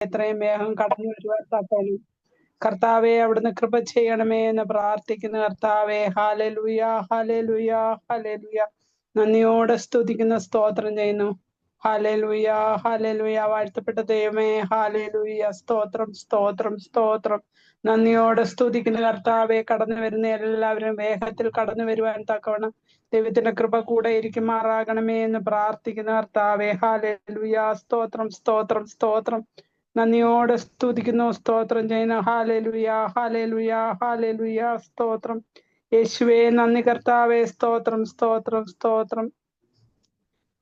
എത്രയും വേഗം കടന്നു വരുവാൻ തക്കവണ്ണം കർത്താവെ അവിടുന്ന് കൃപ ചെയ്യണമേ എന്ന് പ്രാർത്ഥിക്കുന്ന കർത്താവെ. Hallelujah, hallelujah, hallelujah. നന്ദിയോടെ സ്തുതിക്കുന്ന സ്തോത്രം ചെയ്യുന്നു. Hallelujah, hallelujah. വാഴ്ത്തപ്പെട്ട ദൈവമേ, ഹല്ലേലൂയ. സ്തോത്രം, സ്തോത്രം, സ്തോത്രം. നന്ദിയോടെ സ്തുതിക്കുന്ന കർത്താവെ, കടന്നു വരുന്ന എല്ലാവരും വേഗത്തിൽ കടന്നു വരുവാൻ തക്കവണ്ണം ദൈവത്തിന്റെ കൃപ കൂടെ ഇരിക്കുമാറാകണമേ എന്ന് പ്രാർത്ഥിക്കുന്ന കർത്താവെ. ഹല്ലേലൂയ. സ്തോത്രം, സ്തോത്രം, സ്തോത്രം. നന്ദിയോടെ സ്തുതിക്കുന്നു, സ്തോത്രം ചെയ്യുന്നു. Hallelujah, hallelujah, hallelujah. സ്തോത്രം യേശുവേ, നന്ദി കർത്താവേ. സ്തോത്രം, സ്തോത്രം, സ്തോത്രം.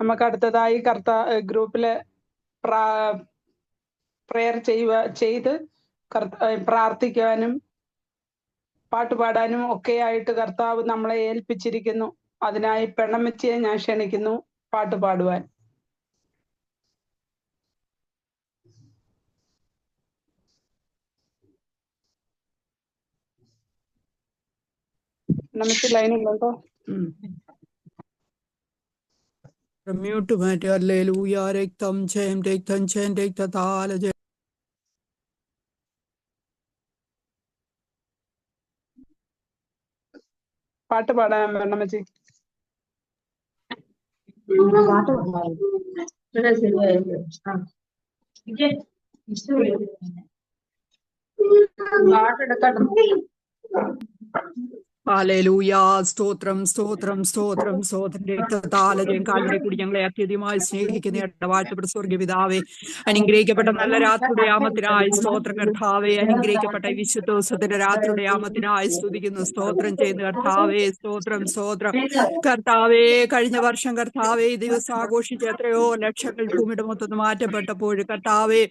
നമുക്ക് അടുത്തതായി ഗ്രൂപ്പില് പ്രെയർ ചെയ്ത് പ്രാർത്ഥിക്കാനും പാട്ടുപാടാനും ഒക്കെയായിട്ട് കർത്താവ് നമ്മളെ ഏൽപ്പിച്ചിരിക്കുന്നു. അതിനായി പെണ്ണമ്മച്ചിയെ ഞാൻ ക്ഷണിക്കുന്നു പാട്ടുപാടുവാൻ. പെണ്ണമ്മച്ചി ലൈനിലുണ്ടോ? മ്യൂട്ട് മാറ്റി. ഹല്ലേലൂയ. രക്തം ജയം, രക്തം ജയം, രക്തത്താൽ ജയം. പാട്ട് പാടാൻ പെണ്ണമ്മച്ചി. ഹല്ലേലൂയ. സ്തോത്രം, സ്തോത്രം, സ്തോത്രം, സ്തോത്രം. രക്തത്താൽ ജയം. കാലിനെ കൂടി ഞങ്ങളെ അത്യധികമായി സ്നേഹിക്കുന്ന വാഴ്ത്തപ്പെട്ട സ്വർഗ്ഗപിതാവേ, അനുഗ്രഹിക്കപ്പെട്ട നല്ല രാത്രിയുടെ യാമത്തിനായി സ്തോത്രം കർത്താവേ. അനുഗ്രഹിക്കപ്പെട്ട വിശുദ്ധ ദിവസത്തിന്റെ രാത്രിയുടെ യാമത്തിനായി സ്തുതിക്കുന്നു, സ്തോത്രം ചെയ്യുന്നു കർത്താവേ. സ്തോത്രം, സ്തോത്രം കർത്താവേ. കഴിഞ്ഞ വർഷം കർത്താവേ ഈ ദിവസം ആഘോഷിച്ച എത്രയോ ലക്ഷങ്ങൾ ഭൂമിയുടെ മൊത്തത്തിൽ മാറ്റപ്പെട്ടപ്പോൾ കർത്താവേ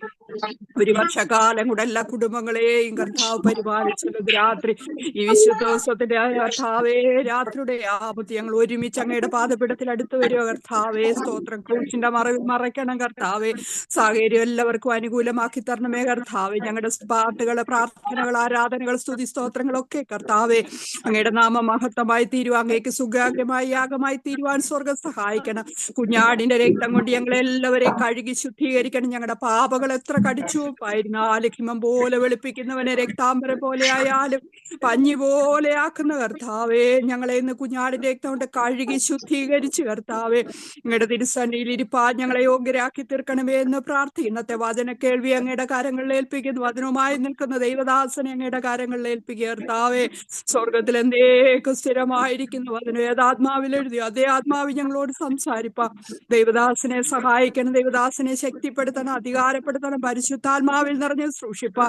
ഒരു വർഷക്കാലം കൂടെ എല്ലാ കുടുംബങ്ങളെയും കർത്താവ് പരിപാലിച്ചത് രാത്രി ഈ വിശുദ്ധ ദിവസത്തിന്റെ കർത്താവേ രാത്രിയുടെ ആപത്ത് ഞങ്ങൾ ഒരുമിച്ച് അങ്ങയുടെ പാദപീഠത്തിൽ അടുത്ത് വരിക കർത്താവേ. സ്തോത്രം. ക്രൂശിന്റെ മറയ്ക്കണം കർത്താവേ. സാഹചര്യം എല്ലാവർക്കും അനുകൂലമാക്കി തരണമേ കർത്താവേ. ഞങ്ങളുടെ പാട്ടുകൾ, പ്രാർത്ഥനകൾ, ആരാധനകൾ, സ്തുതി സ്തോത്രങ്ങളൊക്കെ കർത്താവേ അങ്ങയുടെ നാമം മഹത്വമായി തീരുവാൻ, അങ്ങേക്ക് സുഖാഗ്യമായി യാഗമായി തീരുവാൻ സ്വർഗം സഹായിക്കണം. കുഞ്ഞാടിന്റെ രക്തം കൊണ്ട് ഞങ്ങളെല്ലാവരെയും കഴുകി ശുദ്ധീകരിക്കണം. ഞങ്ങളുടെ പാപങ്ങൾ എത്ര കടിച്ചു പായിരുന്നാലും ഹിമം പോലെ വെളുപ്പിക്കുന്നവനെ രക്താംബരം പോലെ ആയാലും പഞ്ഞി പോലെ ആക്കുന്ന കർത്താവേ, ഞങ്ങളെ ഇന്ന് കുഞ്ഞാടിന്റെ രക്തം കൊണ്ട് കഴുകി ശുദ്ധീകരിച്ച് കർത്താവേ അങ്ങയുടെ തിരുസന്നിധിയിൽ ഇരിപ്പാൻ ഞങ്ങളെ യോഗ്യരാക്കി തീർക്കണമേ എന്ന് പ്രാർത്ഥിക്കുന്നു. ഇന്നത്തെ വചന കേൾവി അങ്ങയുടെ കാര്യങ്ങളിൽ ഏൽപ്പിക്കുന്നു. വചനവുമായി നിൽക്കുന്ന ദൈവദാസനെ അങ്ങയുടെ കാര്യങ്ങളിൽ ഏൽപ്പിക്കുക കർത്താവേ. സ്വർഗത്തിൽ എന്തേക്കും സ്ഥിരമായിരിക്കുന്നു അതിന് ഏതാത്മാവിൽ എഴുതി അതേ ആത്മാവിൽ ഞങ്ങളോട് സംസാരിപ്പാം. ദൈവദാസനെ സഹായിക്കണം, ദൈവദാസനെ ശക്തിപ്പെടുത്തണം, അധികാരപ്പെടുത്തണം, പരിശുദ്ധാത്മാവിൽ നിറഞ്ഞ് സൂക്ഷിപ്പ.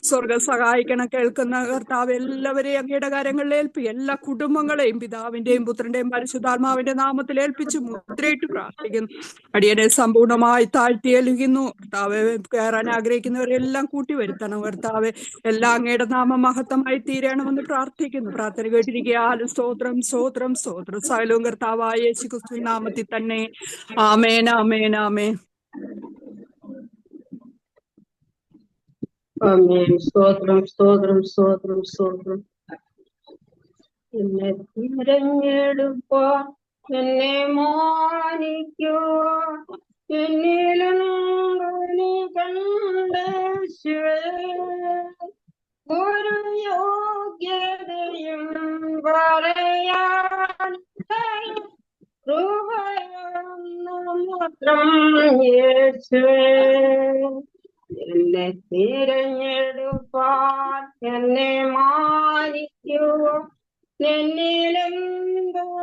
സ്വർഗം സഹായിക്കണം. കേൾക്കുന്ന കർത്താവ് എല്ലാവരെയും അങ്ങയുടെ കാര്യങ്ങളിൽ ഏൽപ്പി. എല്ലാ കുടുംബങ്ങളെയും പിതാവിന്റെയും പുത്രന്റെയും പരിശുദ്ധാത്മാവിന്റെ നാമത്തിൽ ഏൽപ്പിച്ച് മുദ്രയിട്ട് പ്രാർത്ഥിക്കുന്നു. അടിയനെ സമ്പൂർണമായി താഴ്ത്തി ഏൽപ്പിക്കുന്നു കർത്താവെ. കയറാൻ ആഗ്രഹിക്കുന്നവരെല്ലാം കൂട്ടി വരുത്തണം കർത്താവെ. എല്ലാം അങ്ങയുടെ നാമം മഹത്വമായി തീരണമെന്ന് പ്രാർത്ഥിക്കുന്നു. പ്രാർത്ഥന കേട്ടിരിക്കാലും സ്തോത്രം, സ്തോത്രം, സ്തോത്രം. സകലവും കർത്താവായ യേശു ക്രിസ്തുവിൻ നാമത്തിൽ തന്നെ. ആമേൻ, ആമേൻ, ആമേൻ. സ്തോത്രം, സ്തോത്രം, സ്തോത്രം, സ്തോത്രം. എന്നെ തിരഞ്ഞെടുപ്പോ, എന്നെ മാനിക്കോ, എന്നിലും കണ്ട ഒരു യോഗ്യതയും പറയാൻ മാത്രം യേശുവേ. എന്നെ തിരഞ്ഞെടുപ്പാൻ, എന്നെ മാനിക്കുവോ, എന്നിലും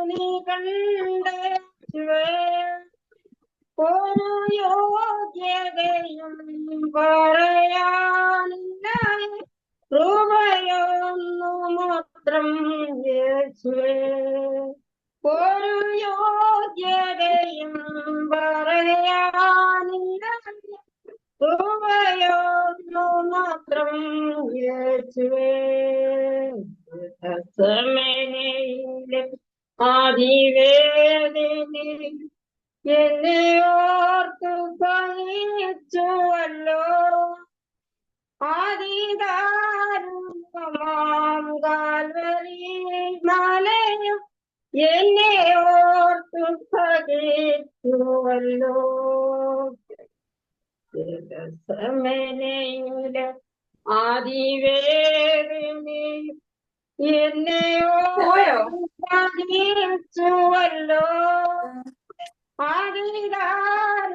നീ കണ്ടേശുവേ. ഒരു യോഗ്യതയും പറയാനില്ല, കൃപയൊന്നു മാത്രം യേശുവേ. ഒരു യോഗ്യതയും പറയാനില്ല, കൃപയൊന്നു മാത്രം യേശുവേ. സമനയിലെ അതിവേദനയിൽ എന്നെ ഓർത്തു സഹിച്ചുവല്ലോ. അതിദാരുണമാം കാൽവരി മലയും എന്നെ ഓർത്തു സഹിച്ചുവല്ലോ. സമനയിലെ ആദിവേദനയും എന്നെയോ പതിച്ചുവല്ലോ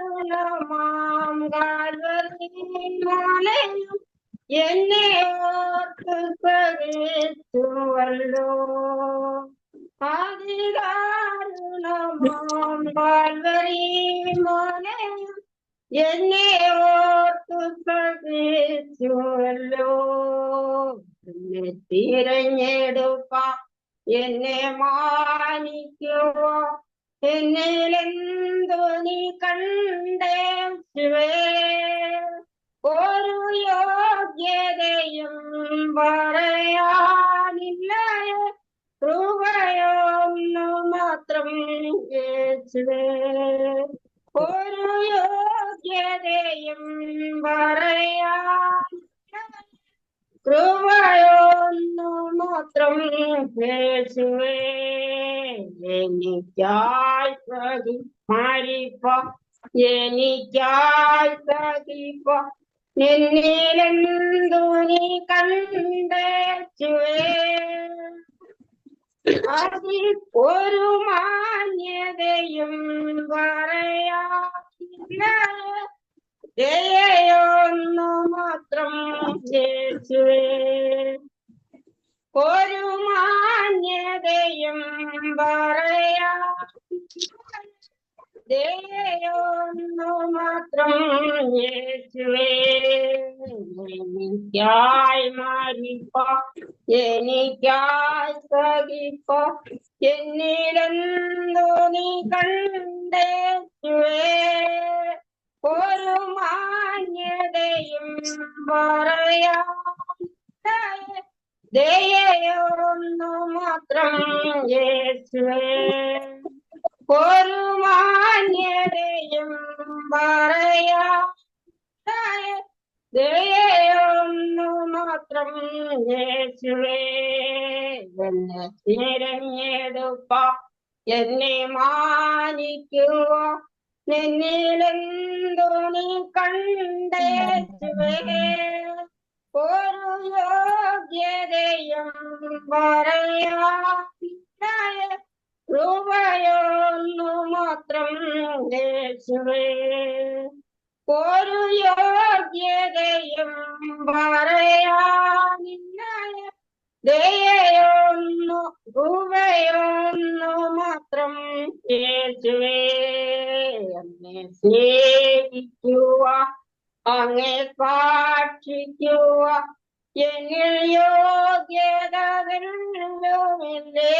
അതിദാരുണമാം കാൽവരിമലയും എന്നെ ഓർത്ത് സഹിച്ചുവല്ലോ അതിദാരുണമാം കാൽവരിമലയും എന്നെ ഓർത്തു സഹിച്ചുവല്ലോ എന്നെ തിരഞ്ഞെടുപ്പ എന്നെ മാനിക്കുക എന്നിലെന്തു നീ കണ്ടേ ശിവേ ഒരു യോഗ്യതയും പറയാനില്ല കൃപയൊന്നു മാത്രം യേശുവേ ഒരു യോഗ്യതയും പറയാനില്ല കൃപയൊന്നു മാത്രം യേശുവേ എനിക്കായി മരിപ്പ എനിക്കായി സഹിപ്പ എന്നിലെന്തു നീ കണ്ടേശുവേ അതിൽ ഒരു മാന്യതയും പറയാനില്ല ദയയൊന്നു മാത്രം യേശുവേ ഒരു മാന്യതയും പറയാനില്ല ദയയൊന്നു മാത്രം യേശുവേ എനിക്കായി മരിപ്പ എനിക്കായി സഹിപ്പ എന്നിലെന്തു നീ കണ്ടേശുവേ ഒരു മാന്യതയും പറയാനില്ല ദയയൊന്നു മാത്രം യേശുവേ ഒരു മാന്യതയും പറയാനില്ല ദയയൊന്നു മാത്രം യേശുവേ എന്നെ തിരഞ്ഞെടുപ്പ എന്നെ മാനിക്കുക എന്നിലെന്തു നീ കണ്ടേശുവേ ഒരു യോഗ്യതയും പറയാനില്ല കൃപയൊന്നു മാത്രം യേശുവേ ഒരു യോഗ്യതയും പറയാനില്ല ദയയൊന്നു കൃപയൊന്നു മാത്രം യേശുവേ അങ്ങേ സ്നേഹിക്കുക അങ്ങേ സാക്ഷിക്കുക എന്നിൽ യോഗ്യതകളുമില്ലേ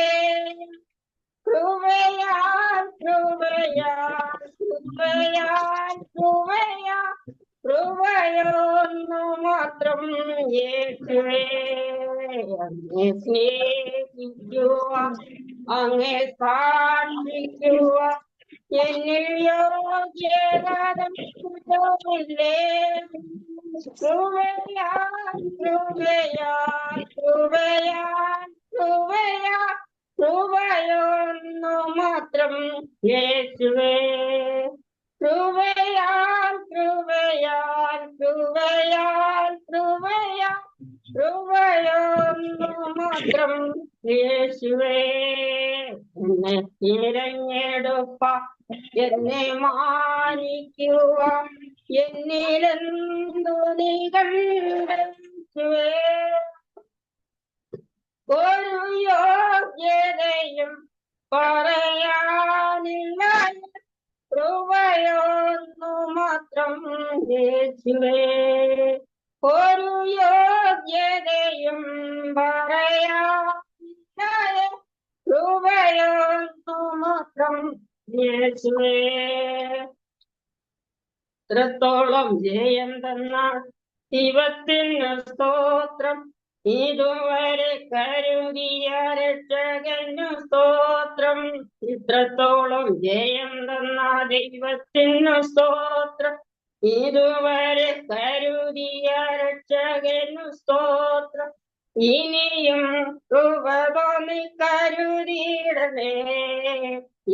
കൃപയാൽ കൃപയാൽ കൃപയാൽ കൃപയാൽ കൃപയൊന്നു മാത്രം യേശുവേ അങ്ങേ സ്നേഹിക്കുക അങ്ങേ സാക്ഷിക്കുക എന്നിൽ യോഗ്യതകളില്ലേ കൃപയാൽ കൃപയാൽ കൃപയാൽ കൃപയാൽ കൃപയൊന്നു മാത്രം യേശുവേ കൃപയാൽ കൃപയാൽ കൃപയാൽ കൃപയാൽ കൃപയൊന്നു മാത്രം യേശുവേ എന്നെ തിരഞ്ഞെടുപ്പ എന്നെ മാനിക്കുക എന്നിലെന്തു നീ കണ്ടേശുവേ ഒരു യോഗ്യതയും പറയാനില്ല കൃപയൊന്നു മാത്രം യേശുവേ ഒരു യോഗ്യതയും പറയാനില്ല കൃപയൊന്നു മാത്രം യേശുവേ ഇത്രത്തോളം ജയം തന്ന ദൈവത്തിന് സ്തോത്രം ഇതുവരെ കരുതിയ രക്ഷകനു സ്തോത്രം ഇത്രത്തോളം ജയം തന്ന ദൈവത്തിനു സ്തോത്രം ഇതുവരെ കരുതിയ രക്ഷകനു സ്തോത്രം ഇനിയും കൃപ തോന്നി കരുതിയിടണേ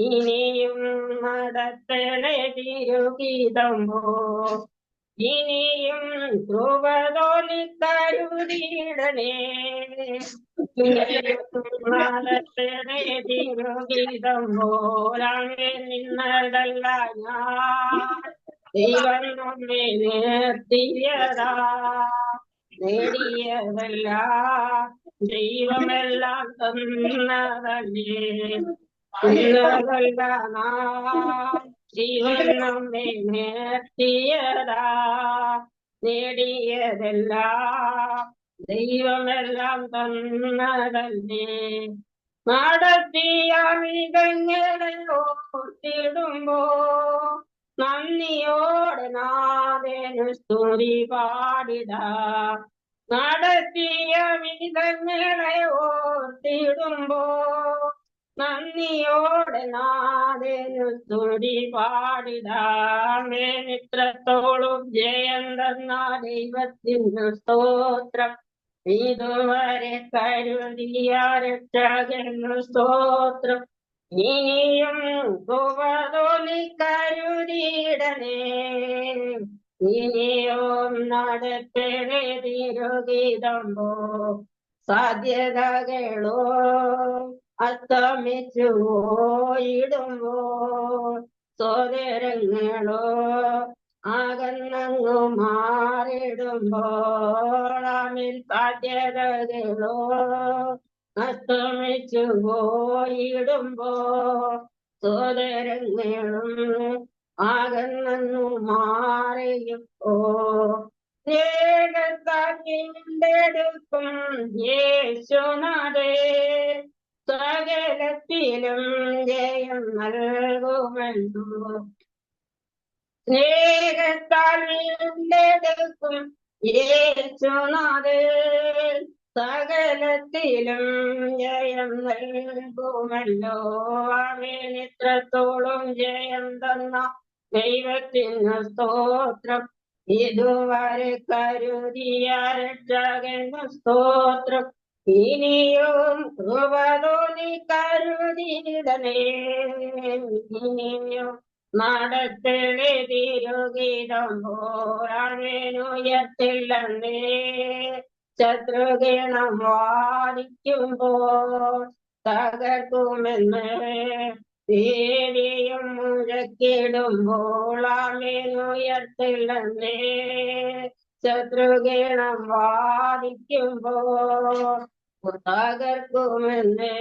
ഇനിയും നടത്തണേ തിരുഗീതമോ ഇനിയും കൃപ തോന്നിക്കരുതിയിടണേ. തിരുഗീതം പോരാങ്ങെ നിന്നതല്ല ഞാൻ, ദൈവം നമ്മെ നിർത്തിയതാ. നേടിയതല്ല ദൈവമെല്ലാം തന്നതല്ലേ, ഇന്നതല്ല നാം ജീവൻ നമ്മെ നിർത്തിയതാ. നേടിയതല്ല ദൈവമെല്ലാം തന്നതല്ലേ. നടത്തിയ വിധങ്ങളെ ഓർത്തിടുമ്പോ നന്ദിയോടെ നാഥന് സ്തുതി പാടിടാ. നടത്തിയ വിധങ്ങളെ ഓർത്തിടുമ്പോ നന്ദിയോടെ നാഥന് സ്തുതി പാടിടാമേ. ഇത്രത്തോളം ജയം തന്ന ദൈവത്തിന് സ്തോത്രം. ഇതുവരെ കരുതിയ രക്ഷകന് സ്തോത്രം. ഇനിയും കൃപ തോന്നി കരുതിയിടണേ. ഇനിയും നടത്തണേ തിരുഗീതമ്പോ സാധ്യതകളോ അസ്തമിച്ചു പോയിടുമ്പോ സോദരങ്ങളോ അകന്നങ്ങു മാറിടുമ്പോൾ അമിൽ സാധ്യതകളോ അസ്തമിച്ചു പോയിടുമ്പോ സോദരങ്ങളും അകന്നു മാറിയപ്പോ സ്നേഹത്താക്കിണ്ടെടുക്കും യേശുനാഥേ. സകലത്തിലും ജയം നൽകുമല്ലോ. സ്നേഹത്താൽ വീണ്ടെടുക്കും യേശുനാഥേ. സകലത്തിലും ജയം നൽകുമല്ലോ. അവൻ ഇത്രത്തോളം ജയം തന്ന ദൈവത്തിന് സ്തോത്രം. ഇതുവരെ കരുതിയ രക്ഷകന് സ്തോത്രം. ഇനിയും കൃപ തോന്നി കരുതിയിടണേ. ഇനിയും നടത്തണേ തിരുഗീതം പോരാനുയർത്തില്ലണ്ടേ. ശത്രുഗണം വാദിക്കുമ്പോൾ തകർക്കുമെന്ന് പേടിയും മുഴക്കിടുമ്പോൾ ആമേനുയർത്തില്ലണ്ടേ. ശത്രുഗണം വാദിക്കുമ്പോൾ തകർക്കുമെന്ന്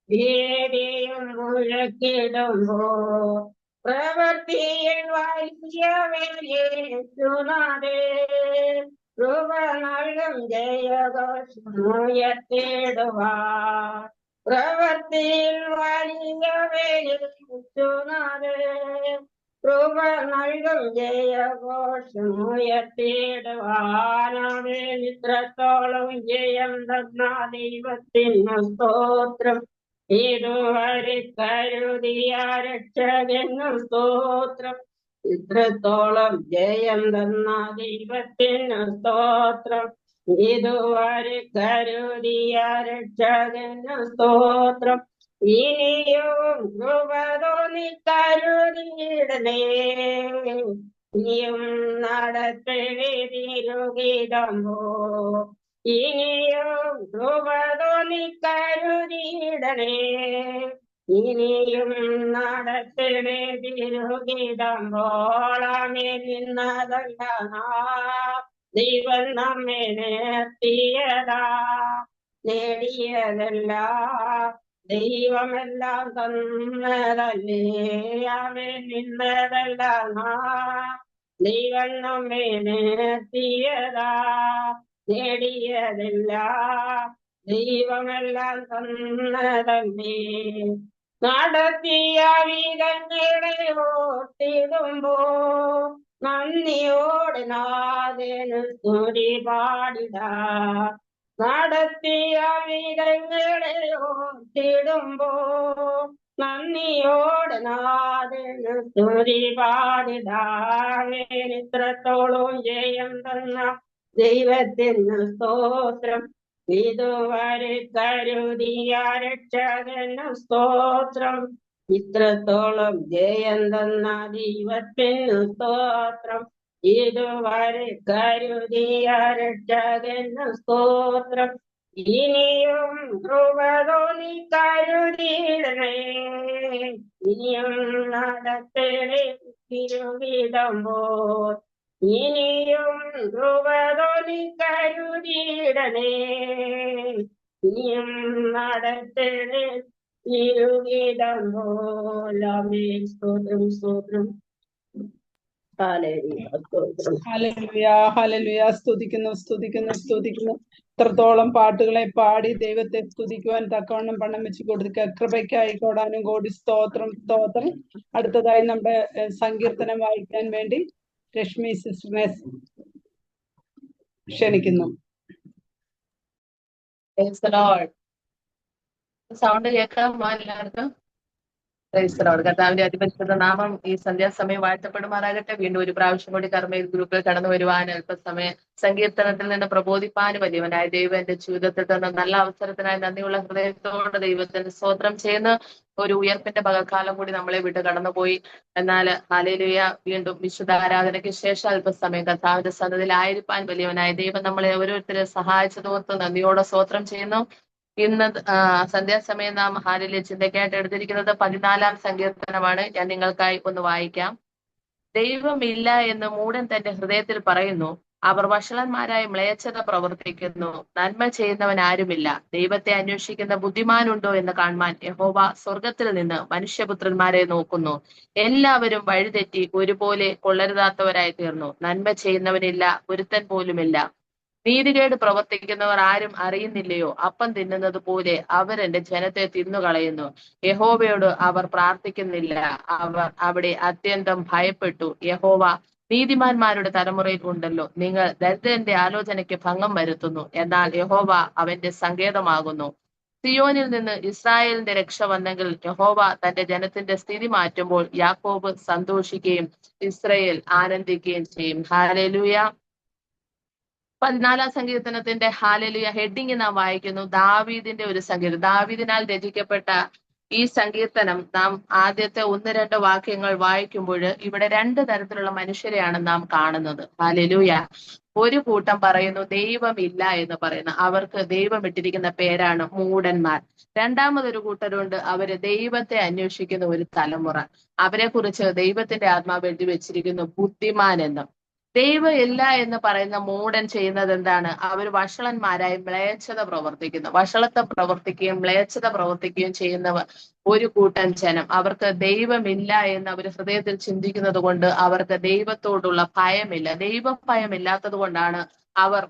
പേടിയും മുഴക്കിടുമ്പോ പ്രവൃത്തിയിൽ വലിയവയേശുനാഥേ. കൃപ നൽകും ജയഘോഷമുയർത്തിടുവാൻ. പ്രവൃത്തിയിൽ വലിയവയേശുനാഥേ. കൃപ നൽകും ജയഘോഷമുയർത്തിടുവാൻ. അവൻ ഇത്രത്തോളം ജയം തന്ന ദൈവത്തിന് സ്തോത്രം. ഇതുവരെ കരുതിയ രക്ഷകന് സ്തോത്രം. ഇത്രത്തോളം ജയം തന്ന ദൈവത്തിന് സ്തോത്രം. ഇതുവരെ കരുതിയ രക്ഷകന് സ്തോത്രം. ഇനിയും കൃപ തോന്നി കരുതിയിടണേ. ഇനിയും നടത്തണേ തിരുഗീതമ്പോ. ഇനിയും കൃപ തോന്നി കരുതിയിടണേ. ഇനിയും നടത്തണേ തിരുഗീതമ്പോളാമേ. നിന്നതല്ല ദൈവം നമ്മെ നിർത്തിയതാ. നേടിയതല്ല ദൈവമെല്ലാം തന്നതല്ലേ. അവൻ നിന്നതല്ല ദൈവം നമ്മെ നിർത്തിയതാ. നേടിയതല്ല ദൈവമെല്ലാം തന്നതല്ലേ. നടത്തിയ വിധങ്ങളെ ഓർത്തിടുമ്പോ നന്ദിയോടെ നാഥന് സ്തുതി പാടിടാ. നടത്തിയ വിധങ്ങളെ ഓർത്തിടുമ്പോ നന്ദിയോടെ നാഥന് സ്തുതി പാടിടാൻ. ഇത്രത്തോളം ജയം തന്ന ദൈവത്തിന് സ്തോത്രം. ഇതുവരെ കരുതിയ രക്ഷകന് സ്തോത്രം. ഇത്രത്തോളം ജയം തന്ന ദൈവത്തിന് സ്തോത്രം. ഇതുവരെ കരുതിയ രക്ഷകന് സ്തോത്രം. ഇനിയും കൃപതോന്നി കരുതിയിടണേ, ഇനിയും നടത്തണേ തിരുവിതമ്പോൾ. ഇനിയും കൃപതോന്നി കരുതിയിടണേ, ഇനിയും നടത്തണേ തിരുവിതമ്പോൾ. ആമേൻ. സ്തോത്രം സ്തോത്രം. ഹല്ലേലൂയ. സ്തോത്രം. Hallelujah hallelujah. സ്തുതിക്കുന്നു സ്തുതിക്കുന്നു സ്തുതിക്കുന്നു. ഇത്രത്തോളം പാട്ടുകളെ പാടി ദൈവത്തെ സ്തുതിക്കുവാൻ തക്കവണ്ണം പണം വെച്ച് കൊടുക്കുക. കൃപയ്ക്കായി കോടാനും കോടി സ്തോത്രം സ്തോത്രം. അടുത്തതായി നമ്മുടെ സങ്കീർത്തനം വായിക്കാൻ വേണ്ടി രശ്മി സിസ്റ്ററിനെ ക്ഷണിക്കുന്നു. സൗണ്ട് കേൾക്കാമോ എല്ലാവർക്കും? കർത്താവിന്റെ അതിപരിശുദ്ധ നാമം ഈ സന്ധ്യാസമയം വാഴ്ത്തപ്പെടുമാറാകട്ടെ. വീണ്ടും ഒരു പ്രാവശ്യം കൂടി കർമ്മയിൽ ഗ്രൂപ്പിൽ കടന്നു വരുവാൻ അല്പസമയം സങ്കീർത്തനത്തിൽ നിന്ന് പ്രബോധിപ്പാനും വലിയവനായ ദൈവം എന്റെ ജീവിതത്തിൽ തന്ന നല്ല അവസരത്തിനായി നന്ദിയുള്ള ഹൃദയത്തോടെ ദൈവത്തിന് സ്തോത്രം ചെയ്യുന്ന ഒരു ഉയർപ്പിന്റെ പകൽക്കാലം കൂടി നമ്മളെ വിട്ട് കടന്നുപോയി. എന്നാൽ ഹല്ലേലൂയ, വീണ്ടും വിശുദ്ധ ആരാധനയ്ക്ക് ശേഷം അല്പസമയം കർത്താവിന്റെ സന്നിധിയിൽ ആയിരിക്കാൻ വലിയവനായ ദൈവം നമ്മളെ ഓരോരുത്തരെ സഹായിച്ചതോർത്ത് നന്ദിയോടെ സ്തോത്രം ചെയ്യുന്നു. ഇന്ന് സന്ധ്യാസമയം നാം ഹാലിലെ ചിന്തയ്ക്കായിട്ട് എടുത്തിരിക്കുന്നത് 14-ാം സങ്കീർത്തനമാണ്. ഞാൻ നിങ്ങൾക്കായി ഒന്ന് വായിക്കാം. ദൈവമില്ല എന്ന് മൂഢൻ തന്റെ ഹൃദയത്തിൽ പറയുന്നു, അവർ വഷളന്മാരായി മ്ലേച്ഛത പ്രവർത്തിക്കുന്നു. നന്മ ചെയ്യുന്നവൻ ആരുമില്ല, ദൈവത്തെ അന്വേഷിക്കുന്ന ബുദ്ധിമാനുണ്ടോ എന്ന് കാണുവാൻ യഹോവ സ്വർഗത്തിൽ നിന്ന് മനുഷ്യപുത്രന്മാരെ നോക്കുന്നു. എല്ലാവരും വഴിതെറ്റി ഒരുപോലെ കൊള്ളരുതാത്തവരായി തീർന്നു. നന്മ ചെയ്യുന്നവനില്ല, ഒരുത്തൻ പോലുമില്ല. നീതികേട് പ്രവർത്തിക്കുന്നവർ ആരും അറിയുന്നില്ലയോ? അപ്പം തിന്നുന്നത് പോലെ അവർ എന്റെ ജനത്തെ തിന്നുകളയുന്നു. യഹോവയോട് അവർ പ്രാർത്ഥിക്കുന്നില്ല, അവർ അവിടെ അത്യന്തം ഭയപ്പെട്ടു. യഹോവ നീതിമാന്മാരുടെ തലമുറയിൽ ഉണ്ടല്ലോ. നിങ്ങൾ ദരിദ്രന്റെ ആലോചനയ്ക്ക് ഭംഗം വരുത്തുന്നു, എന്നാൽ യഹോവ അവന്റെ സങ്കേതമാകുന്നു. സിയോനിൽ നിന്ന് ഇസ്രായേലിന്റെ രക്ഷ വന്നെങ്കിൽ യഹോവ തന്റെ ജനത്തിന്റെ സ്ഥിതി മാറ്റുമ്പോൾ യാക്കോബ് സന്തോഷിക്കുകയും ഇസ്രായേൽ ആനന്ദിക്കുകയും ചെയ്യും. ഹല്ലേലൂയ. 14-ാം സങ്കീർത്തനത്തിന്റെ ഹല്ലേലൂയ ഹെഡിങ് നാം വായിക്കുന്നു. ദാവീദിന്റെ ഒരു സങ്കീർത്തനം. ദാവീദിനാൽ രചിക്കപ്പെട്ട ഈ സങ്കീർത്തനം നാം ആദ്യത്തെ 1-2 വാക്യങ്ങൾ വായിക്കുമ്പോൾ ഇവിടെ 2 തരത്തിലുള്ള മനുഷ്യരെയാണ് നാം കാണുന്നത്. ഹല്ലേലൂയ. ഒരു കൂട്ടം പറയുന്നു ദൈവമില്ല എന്ന് പറയുന്നു, അവർക്ക് ദൈവം ഇട്ടിരിക്കുന്ന പേരാണ് മൂഢന്മാർ. രണ്ടാമതൊരു കൂട്ടരുണ്ട്, അവര് ദൈവത്തെ അന്വേഷിക്കുന്ന ഒരു തലമുറ. അവരെ കുറിച്ച് ദൈവത്തിന്റെ ആത്മാവ് എഴുതി വെച്ചിരിക്കുന്നു ബുദ്ധിമാൻ എന്ന്. ദൈവം ഇല്ല എന്ന് പറയുന്ന മൂഢൻ ചെയ്യുന്നത് എന്താണ്? അവർ വഷളന്മാരായി മ്ലേച്ഛത പ്രവർത്തിക്കുന്നു. വഷളത്തെ പ്രവർത്തിക്കുകയും മ്ലേച്ഛത പ്രവർത്തിക്കുകയും ചെയ്യുന്നവർ ഒരു കൂട്ടം ജനം. അവർക്ക് ദൈവമില്ല എന്ന് അവർ ഹൃദയത്തിൽ ചിന്തിക്കുന്നത് കൊണ്ട് അവർക്ക് ദൈവത്തോടുള്ള ഭയമില്ല. ദൈവഭയമില്ലാത്തത് കൊണ്ടാണ് അവർ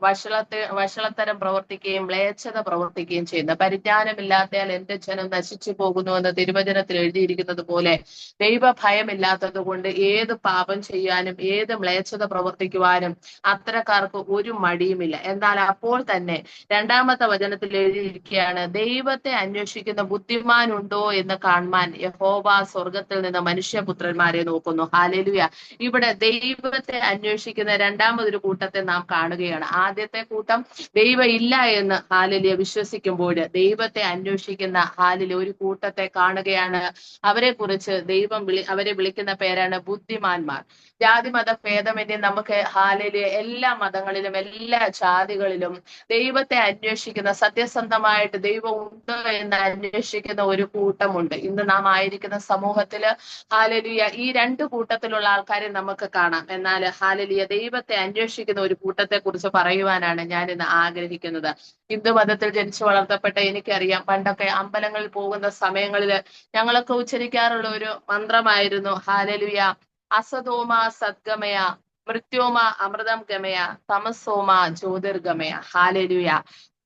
വഷളത്തരം പ്രവർത്തിക്കുകയും മ്ലേച്ഛത പ്രവർത്തിക്കുകയും ചെയ്യുന്നത്. പരിജ്ഞാനമില്ലാത്തയാൽ എന്റെ ജനം നശിച്ചു പോകുന്നു എന്ന് തിരുവചനത്തിൽ എഴുതിയിരിക്കുന്നത് പോലെ ദൈവഭയമില്ലാത്തത് കൊണ്ട് ഏത് പാപം ചെയ്യാനും ഏത് മ്ലേച്ഛത പ്രവർത്തിക്കുവാനും അത്തരക്കാർക്ക് ഒരു മടിയുമില്ല. എന്നാൽ അപ്പോൾ തന്നെ 2-ാമത്തെ വചനത്തിൽ എഴുതിയിരിക്കുകയാണ്, ദൈവത്തെ അന്വേഷിക്കുന്ന ബുദ്ധിമാനുണ്ടോ എന്ന് കാണുവാൻ യഹോവ സ്വർഗത്തിൽ നിന്ന് മനുഷ്യപുത്രന്മാരെ നോക്കുന്നു. ഹല്ലേലൂയ. ഇവിടെ ദൈവത്തെ അന്വേഷിക്കുന്ന 2-മതൊരു കൂട്ടത്തെ നാം കാണുകയാണ്. ആദ്യത്തെ കൂട്ടം ദൈവം ഇല്ല എന്ന് ഹല്ലേലൂയ വിശ്വസിക്കുമ്പോൾ ദൈവത്തെ അന്വേഷിക്കുന്ന ഹല്ലേലൂയ ഒരു കൂട്ടത്തെ കാണുകയാണ്. അവരെ കുറിച്ച് അവരെ വിളിക്കുന്ന പേരാണ് ബുദ്ധിമാന്മാർ. ജാതി മത ഭേദമന്യേ നമുക്ക് ഹല്ലേലൂയ എല്ലാ മതങ്ങളിലും എല്ലാ ജാതികളിലും ദൈവത്തെ അന്വേഷിക്കുന്ന, സത്യസന്ധമായിട്ട് ദൈവം ഉണ്ടോ എന്ന് അന്വേഷിക്കുന്ന ഒരു കൂട്ടമുണ്ട്. ഇന്ന് നാം ആയിരിക്കുന്ന സമൂഹത്തില് ഹല്ലേലൂയ ഈ 2 കൂട്ടത്തിലുള്ള ആൾക്കാരെ നമുക്ക് കാണാം. എന്നാൽ ഹല്ലേലൂയ ദൈവത്തെ അന്വേഷിക്കുന്ന ഒരു കൂട്ടത്തെ കുറിച്ച് പറയുവാനാണ് ഞാൻ ഇന്ന് ആഗ്രഹിക്കുന്നത്. ഹിന്ദു മതത്തിൽ ജനിച്ചു വളർത്തപ്പെട്ട എനിക്കറിയാം, പണ്ടൊക്കെ അമ്പലങ്ങളിൽ പോകുന്ന സമയങ്ങളിൽ ഞങ്ങളൊക്കെ ഉച്ചരിക്കാറുള്ള ഒരു മന്ത്രമായിരുന്നു ഹല്ലേലൂയ, അസതോമ സദ്ഗമയ, മൃത്യോമ അമൃതം ഗമയ, തമസോമ ജ്യോതിർഗമയ. ഹല്ലേലൂയ.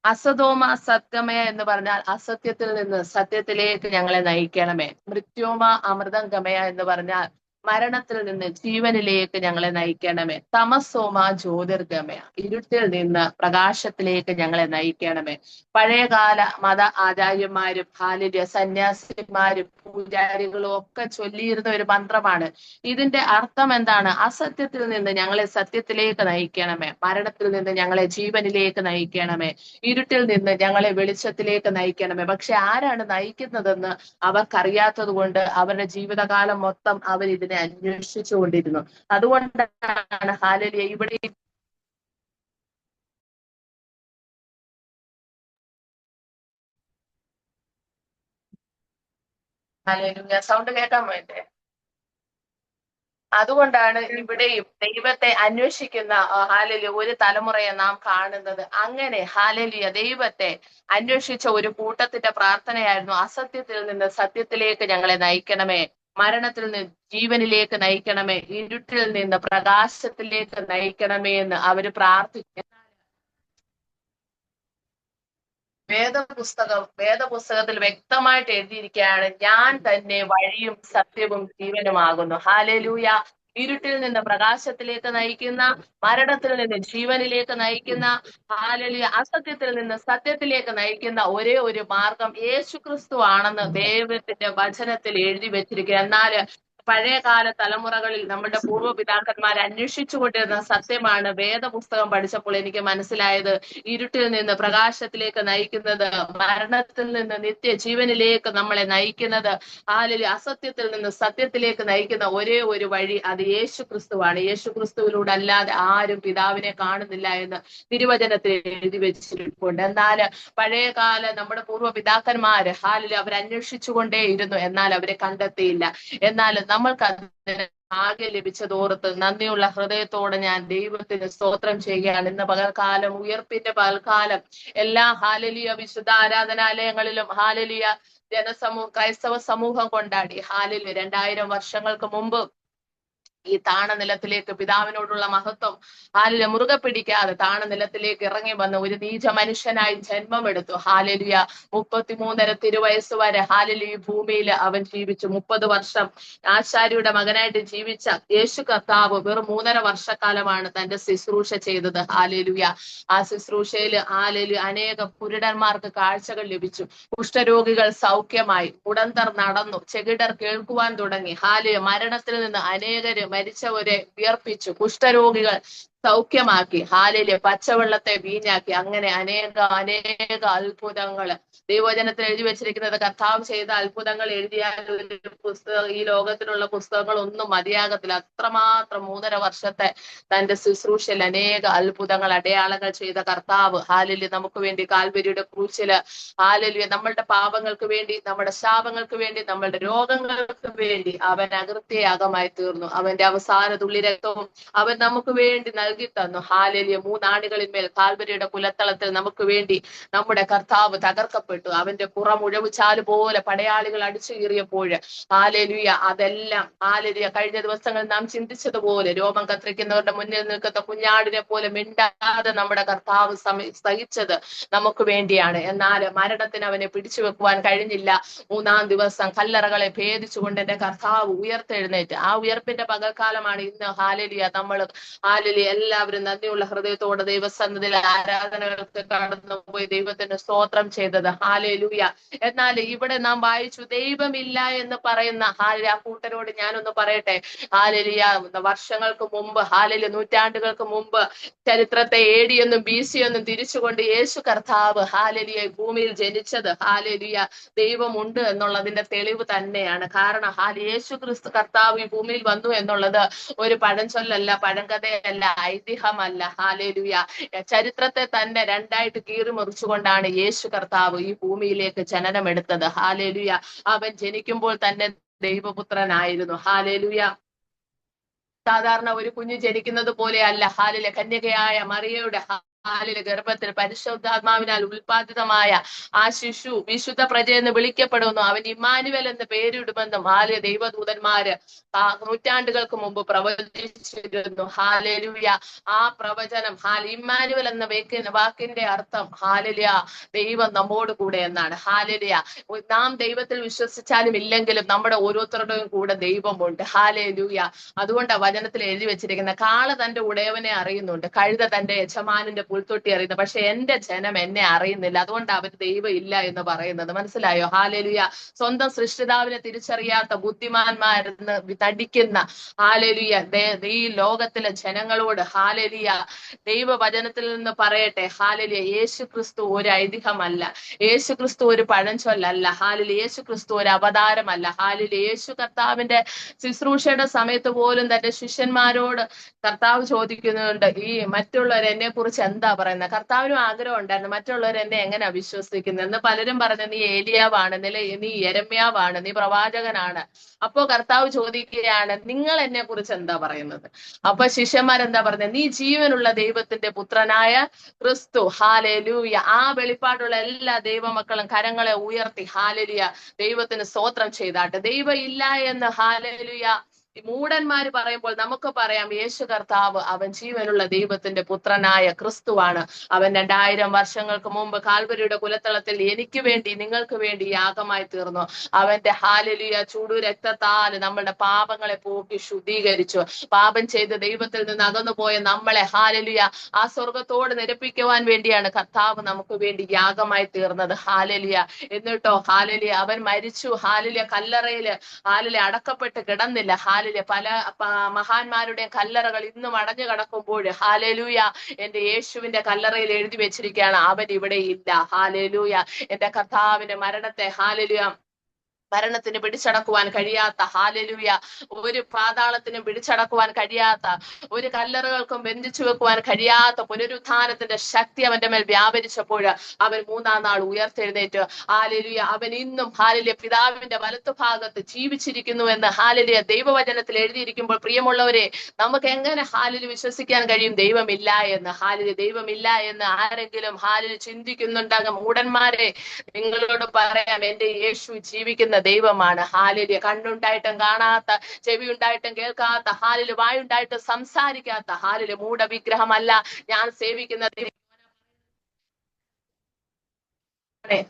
അസതോമ സദ്ഗമയ എന്ന് പറഞ്ഞാൽ അസത്യത്തിൽ നിന്ന് സത്യത്തിലേക്ക് ഞങ്ങളെ നയിക്കണമേ. മൃത്യോമ അമൃതം ഗമയ എന്ന് പറഞ്ഞാൽ മരണത്തിൽ നിന്ന് ജീവനിലേക്ക് ഞങ്ങളെ നയിക്കണമേ. തമസോമ ജ്യോതിർഗമയ, ഇരുട്ടിൽ നിന്ന് പ്രകാശത്തിലേക്ക് ഞങ്ങളെ നയിക്കണമേ. പഴയകാല മത ആചാര്യന്മാരും ഹല്ലേലൂയ സന്യാസിമാരും പൂജാരികളും ഒക്കെ ചൊല്ലിയിരുന്ന ഒരു മന്ത്രമാണ്. ഇതിന്റെ അർത്ഥം എന്താണ്? അസത്യത്തിൽ നിന്ന് ഞങ്ങളെ സത്യത്തിലേക്ക് നയിക്കണമേ, മരണത്തിൽ നിന്ന് ഞങ്ങളെ ജീവനിലേക്ക് നയിക്കണമേ, ഇരുട്ടിൽ നിന്ന് ഞങ്ങളെ വെളിച്ചത്തിലേക്ക് നയിക്കണമേ. പക്ഷെ ആരാണ് നയിക്കുന്നതെന്ന് അവർക്കറിയാത്തത് കൊണ്ട് അവരുടെ ജീവിതകാലം മൊത്തം അവർ ഇതിനെ ദൈവത്തിനെ അന്വേഷിച്ചുകൊണ്ടിരുന്നു. അതുകൊണ്ടാണ് ഹാലേലൂയ ഇവിടെ ഹാലേലൂയ സൗണ്ട് കേൾക്കാൻ വേണ്ടേ? അതുകൊണ്ടാണ് ഇവിടെയും ദൈവത്തെ അന്വേഷിക്കുന്ന ഹാലേലൂയ ഒരു തലമുറയെ നാം കാണുന്നത്. അങ്ങനെ ഹാലേലൂയ ദൈവത്തെ അന്വേഷിച്ച ഒരു കൂട്ടത്തിന്റെ പ്രാർത്ഥനയായിരുന്നു, അസത്യത്തിൽ നിന്ന് സത്യത്തിലേക്ക് ഞങ്ങളെ നയിക്കണമേ, മരണത്തിൽ നിന്ന് ജീവനിലേക്ക് നയിക്കണമേ, ഇരുട്ടിൽ നിന്ന് പ്രകാശത്തിലേക്ക് നയിക്കണമേ എന്ന് അവര് പ്രാർത്ഥിച്ചു. വേദപുസ്തകത്തിൽ വ്യക്തമായിട്ട് എഴുതിയിരിക്കുകയാണ്, ഞാൻ തന്നെ വഴിയും സത്യവും ജീവനുമാകുന്നു. ഹാലേലൂയ. ഇരുട്ടിൽ നിന്ന് പ്രകാശത്തിലേക്ക് നയിക്കുന്ന, മരണത്തിൽ നിന്ന് ജീവനിലേക്ക് നയിക്കുന്ന, ഹാലേലൂയ അസത്യത്തിൽ നിന്ന് സത്യത്തിലേക്ക് നയിക്കുന്ന ഒരേ ഒരു മാർഗം യേശുക്രിസ്തു ആണെന്ന് ദൈവത്തിന്റെ വചനത്തിൽ എഴുതി വെച്ചിരിക്കുക. എന്നാൽ പഴയകാല തലമുറകളിൽ നമ്മുടെ പൂർവ്വപിതാക്കന്മാർ അന്വേഷിച്ചു കൊണ്ടിരുന്ന സത്യമാണ് വേദപുസ്തകം പഠിച്ചപ്പോൾ എനിക്ക് മനസ്സിലായത്. ഇരുട്ടിൽ നിന്ന് പ്രകാശത്തിലേക്ക് നയിക്കുന്നത്, മരണത്തിൽ നിന്ന് നിത്യജീവനിലേക്ക് നമ്മളെ നയിക്കുന്നത്, അസത്യത്തിൽ നിന്ന് സത്യത്തിലേക്ക് നയിക്കുന്ന ഒരേ ഒരു വഴി അത് യേശുക്രിസ്തുവാണ്. യേശുക്രിസ്തുവിലൂടെ അല്ലാതെ ആരും പിതാവിനെ കാണുന്നില്ല എന്ന് തിരുവചനത്തിൽ എഴുതി വെച്ചിട്ടുണ്ട്. എന്നാൽ പഴയകാല നമ്മുടെ പൂർവ്വപിതാക്കന്മാര് അവർ അന്വേഷിച്ചുകൊണ്ടേയിരുന്നു, എന്നാൽ അവരെ കണ്ടെത്തിയില്ല. എന്നാൽ നമ്മൾക്ക് അതിന് ആകെ ലഭിച്ചതോർത്ത് നന്ദിയുള്ള ഹൃദയത്തോടെ ഞാൻ ദൈവത്തിന് സ്തോത്രം ചെയ്യുകയാണ്. ഇന്ന് പകൽക്കാലം, ഉയർപ്പിന്റെ പകൽക്കാലം, എല്ലാ ഹാലേലൂയ വിശുദ്ധ ആരാധനാലയങ്ങളിലും ഹാലേലൂയ ക്രൈസ്തവ സമൂഹം കൊണ്ടാടി. ഹാലേലൂയ 2000 വർഷങ്ങൾക്ക് മുമ്പ് ഈ താണനിലത്തിലേക്ക് പിതാവിനോടുള്ള മഹത്വം മുറുകെ പിടിക്കാതെ താണനിലത്തിലേക്ക് ഇറങ്ങി വന്ന് ഒരു നീച മനുഷ്യനായി ജന്മമെടുത്തു. ഹാലേലൂയ 33 തിരുവയസ്സ് വരെ ഹാലേലൂയ ഭൂമിയിൽ അവൻ ജീവിച്ചു. 30 വർഷം ആശാരിയുടെ മകനായിട്ട് ജീവിച്ച യേശു കർത്താവ് വെറും 3.5 വർഷക്കാലമാണ് തന്റെ ശുശ്രൂഷ ചെയ്തത്. ഹാലേലൂയ. ആ ശുശ്രൂഷയിൽ ഹാലേലൂയ അനേകം കുരുടന്മാർക്ക് കാഴ്ചകൾ ലഭിച്ചു, കുഷ്ഠരോഗികൾ സൗഖ്യമായി, മുടന്തർ നടന്നു, ചെകിടർ കേൾക്കുവാൻ തുടങ്ങി. ഹാലേലൂയ മരണത്തിൽ നിന്ന് അനേകര് മരിച്ചവരെ ഉയർപ്പിച്ചു, കുഷ്ഠരോഗികൾ സൗഖ്യമാക്കി. ഹാലേലൂയ പച്ചവെള്ളത്തെ വീഞ്ഞാക്കി. അങ്ങനെ അനേക അത്ഭുതങ്ങള് ദൈവവചനത്തിൽ എഴുതി വെച്ചിരിക്കുന്നത്. കർത്താവ് ചെയ്ത അത്ഭുതങ്ങൾ എഴുതിയാൽ ഒരു പുസ്തകം, ഈ ലോകത്തിലുള്ള പുസ്തകങ്ങൾ ഒന്നും മതിയാകത്തില്ല. അത്രമാത്രം 3.5 വർഷത്തെ തന്റെ ശുശ്രൂഷയിൽ അനേക അത്ഭുതങ്ങൾ, അടയാളങ്ങൾ ചെയ്ത കർത്താവ് ഹാലേലൂയ നമുക്ക് വേണ്ടി കാൽവരിയുടെ ക്രൂശില് ഹാലേലൂയ നമ്മളുടെ പാപങ്ങൾക്ക് വേണ്ടി, നമ്മുടെ ശാപങ്ങൾക്ക് വേണ്ടി, നമ്മളുടെ രോഗങ്ങൾക്ക് വേണ്ടി അവൻ അകൃത്യയാഗമായി തീർന്നു. അവന്റെ അവസാന തുള്ളി രക്തവും അവൻ നമുക്ക് വേണ്ടി നൽകി തന്നു. ഹാലേലൂയ 3 ആണികളിന്മേൽ കാൽവരിയുടെ കുലത്തളത്തിൽ നമുക്ക് വേണ്ടി നമ്മുടെ കർത്താവ് തകർക്കപ്പെട്ടു. അവന്റെ പുറം ഉഴവുചാല് പോലെ പടയാളികൾ അടിച്ചു കീറിയപ്പോൾ ഹാലേലൂയ അതെല്ലാം ഹാലേലൂയ കഴിഞ്ഞ ദിവസങ്ങളിൽ നാം ചിന്തിച്ചതുപോലെ രോമം കത്തിരിക്കുന്നവരുടെ മുന്നിൽ നിൽക്കുന്ന കുഞ്ഞാടിനെ പോലെ മിണ്ടാതെ നമ്മുടെ കർത്താവ് സഹിച്ചത് നമുക്ക് വേണ്ടിയാണ്. എന്നാൽ മരണത്തിന് അവനെ പിടിച്ചു വെക്കുവാൻ കഴിഞ്ഞില്ല. 3-ാം ദിവസം കല്ലറകളെ ഭേദിച്ചുകൊണ്ട് എന്റെ കർത്താവ് ഉയർത്തെഴുന്നേറ്റ്. ആ ഉയർപ്പിന്റെ പകൽക്കാലമാണ് ഇന്ന് ഹാലേലൂയ നമ്മൾ ഹാലേലൂയ എല്ലാവരും നന്ദിയുള്ള ഹൃദയത്തോടെ ദൈവസന്നിധിയിൽ ആരാധനകൾക്ക് കടന്നുപോയി ദൈവത്തിന് സ്തോത്രം ചെയ്തത്. ഹാലേലൂയ. എന്നാൽ ഇവിടെ നാം വായിച്ചു, ദൈവമില്ല എന്ന് പറയുന്ന ഹാലേലൂയ കൂട്ടരോട് ഞാനൊന്ന് പറയട്ടെ. ഹാലേലൂയ വർഷങ്ങൾക്ക് മുമ്പ്, ഹാലേലൂയ നൂറ്റാണ്ടുകൾക്ക് മുമ്പ് ചരിത്രത്തെ AD എന്നും BC എന്നും തിരിച്ചുകൊണ്ട് യേശു കർത്താവ് ഹാലേലൂയ ഭൂമിയിൽ ജനിച്ചത് ഹാലേലൂയ ദൈവമുണ്ട് എന്നുള്ളതിന്റെ തെളിവ് തന്നെയാണ്. കാരണം യേശു ക്രിസ്തു കർത്താവ് ഈ ഭൂമിയിൽ വന്നു എന്നുള്ളത് ഒരു പഴഞ്ചൊല്ലല്ല, പഴങ്കഥയല്ല, ഐതിഹ്യമല്ല. ഹാലേലൂയ ചരിത്രത്തെ തന്നെ 2ആയിട്ട് കീറി മുറിച്ചുകൊണ്ടാണ് യേശു കർത്താവ് ഈ ഭൂമിയിലേക്ക് ജനനമെടുത്തത്. ഹാലേലൂയ അവൻ ജനിക്കുമ്പോൾ തന്നെ ദൈവപുത്രനായിരുന്നു. ഹാലേലൂയ സാധാരണ ഒരു കുഞ്ഞ് ജനിക്കുന്നത് പോലെയല്ല. ഹാലേലൂയ കന്യകയായ മറിയയുടെ ഗർഭത്തിൽ പരിശുദ്ധാത്മാവിനാൽ ഉൽപാദിതമായ ആ ശിശു വിശുദ്ധ പ്രജയെന്ന് വിളിക്കപ്പെടുന്നു. അവൻ ഇമ്മാനുവേൽ എന്ന് പേരിടുമെന്നും ദൈവദൂതന്മാര് നൂറ്റാണ്ടുകൾക്ക് മുമ്പ് പ്രവചിച്ചിരുന്നു. ഹാലേലൂയ ആ പ്രവചനം ഇമ്മാനുവേൽ എന്ന വാക്കിന്റെ അർത്ഥം ഹാലേലൂയ ദൈവം നമ്മോട് കൂടെ എന്നാണ്. ഹാലേലൂയ നാം ദൈവത്തിൽ വിശ്വസിച്ചാലും ഇല്ലെങ്കിലും നമ്മുടെ ഓരോരുത്തരുടെയും കൂടെ ദൈവമുണ്ട്. ഹാലേലൂയ അതുകൊണ്ട് വചനത്തിൽ എഴുതി വെച്ചിരിക്കുന്ന കാള തന്റെ ഉടയവനെ അറിയുന്നുണ്ട്, കഴുത തന്റെ യജമാനന്റെ പുൽത്തൊട്ടി അറിയുന്നത്, പക്ഷെ എന്റെ ജനം എന്നെ അറിയുന്നില്ല, അതുകൊണ്ട് അവർ ദൈവം ഇല്ല എന്ന് പറയുന്നത്. മനസ്സിലായോ? ഹാലേലുയ. സ്വന്തം സൃഷ്ടിതാവിനെ തിരിച്ചറിയാത്ത ബുദ്ധിമാന്മാരെന്ന് നടിക്കുന്ന ഹാലേലുയ ഈ ലോകത്തിലെ ജനങ്ങളോട് ഹാലേലുയ ദൈവവചനത്തിൽ നിന്ന് പറയട്ടെ, ഹാലേലുയ, യേശു ക്രിസ്തു ഒരു ഐതിഹ്യമല്ല, യേശു ക്രിസ്തു ഒരു പഴഞ്ചൊല്ലല്ല, ഹാലേലുയ, യേശു ക്രിസ്തു ഒരു അവതാരമല്ല, ഹാലേലുയ. യേശു കർത്താവിന്റെ ശുശ്രൂഷയുടെ സമയത്ത് പോലും തന്റെ ശിഷ്യന്മാരോട് കർത്താവ് ചോദിക്കുന്നുണ്ട്, ഈ മറ്റുള്ളവർ എന്നെ കുറിച്ച് എന്താ പറയുന്നത്? കർത്താവിനും ആഗ്രഹം ഉണ്ടായിരുന്നു, മറ്റുള്ളവർ എന്നെ എങ്ങനെ വിശ്വസിക്കുന്നത് എന്ന്. പലരും പറഞ്ഞു, നീ ഏലിയാവാണ്, നീ യെരമ്യാവാണ്, നീ പ്രവാചകനാണ്. അപ്പോ കർത്താവ് ചോദിക്കുകയാണ്, നിങ്ങൾ എന്നെ കുറിച്ച് എന്താ പറയുന്നത്? അപ്പൊ ശിഷ്യന്മാരെന്താ പറഞ്ഞത്? നീ ജീവനുള്ള ദൈവത്തിന്റെ പുത്രനായ ക്രിസ്തു. ഹാലേലൂയ. ആ വെളിപ്പാടുള്ള എല്ലാ ദൈവമക്കളും കരങ്ങളെ ഉയർത്തി ഹാലേലൂയ ദൈവത്തിന് സ്തോത്രം ചെയ്താട്ടെ. ദൈവം ഇല്ല എന്ന് ഹാലേലൂയ മൂഢന്മാര് പറയുമ്പോൾ നമുക്ക് പറയാം, യേശു കർത്താവ് അവൻ ജീവനുള്ള ദൈവത്തിന്റെ പുത്രനായ ക്രിസ്തുവാണ്. അവൻ 2000 വർഷങ്ങൾക്ക് മുമ്പ് കാൽവരിയുടെ കുലത്തളത്തിൽ എനിക്ക് വേണ്ടി നിങ്ങൾക്ക് വേണ്ടി യാഗമായി തീർന്നു. അവന്റെ ഹാലേലൂയ ചൂടു രക്തത്താൽ നമ്മളുടെ പാപങ്ങളെ പോക്കി ശുദ്ധീകരിച്ചു. പാപം ചെയ്ത് ദൈവത്തിൽ നിന്ന് അകന്നു പോയ നമ്മളെ ഹാലേലൂയ ആ സ്വർഗത്തോട് നിരപ്പിക്കുവാൻ വേണ്ടിയാണ് കർത്താവ് നമുക്ക് വേണ്ടി യാഗമായി തീർന്നത്. ഹാലേലൂയ. എന്നിട്ടോ ഹാലേലൂയ അവൻ മരിച്ചു. ഹാലേലൂയ കല്ലറയില് ഹാലേലൂയ അടക്കപ്പെട്ട് കിടന്നില്ല. പല മഹാന്മാരുടെ കല്ലറകൾ ഇന്നും അടഞ്ഞു കിടക്കുമ്പോൾ ഹാലേലൂയ എന്റെ യേശുവിന്റെ കല്ലറയിൽ എഴുതി വെച്ചിരിക്കുകയാണ്, അവൻ ഇവിടെ ഇല്ല. ഹാലേലൂയ. എന്റെ കർത്താവിന്റെ മരണത്തെ ഹാലേലൂയ മരണത്തിന് പിടിച്ചടക്കുവാൻ കഴിയാത്ത ഹാലേലൂയ ഒരു പാതാളത്തിനും പിടിച്ചടക്കുവാൻ കഴിയാത്ത, ഒരു കല്ലറകൾക്കും ബന്ധിച്ചു വെക്കുവാൻ കഴിയാത്ത പുനരുത്ഥാനത്തിന്റെ ശക്തി അവന്റെ മേൽ വ്യാപരിച്ചപ്പോൾ അവൻ 3-ാം നാൾ ഉയർത്തെഴുന്നേറ്റ് ഹാലേലൂയ അവൻ ഇന്നും ഹാലേലൂയ പിതാവിന്റെ വലത്തുഭാഗത്ത് ജീവിച്ചിരിക്കുന്നു എന്ന് ഹാലേലൂയ ദൈവവചനത്തിൽ എഴുതിയിരിക്കുമ്പോൾ പ്രിയമുള്ളവരെ, നമുക്ക് എങ്ങനെ ഹാലേലൂയ വിശ്വസിക്കാൻ കഴിയും ദൈവമില്ല എന്ന്? ഹാലേലൂയ ദൈവമില്ല എന്ന് ആരെങ്കിലും ഹാലേലൂയ ചിന്തിക്കുന്നുണ്ടാകും മൂഢന്മാരെ, നിങ്ങളോട് പറയാം, എന്റെ യേശു ജീവിക്കുന്ന ദൈവമാണ്. ഹാലേലൂയ. കണ്ണുണ്ടായിട്ടും കാണാത്ത, ചെവി ഉണ്ടായിട്ടും കേൾക്കാത്ത, ഹാലേലൂയ വായുണ്ടായിട്ടും സംസാരിക്കാത്ത, ഹാലേലൂയ മൂഢവിഗ്രഹമല്ല ഞാൻ സേവിക്കുന്ന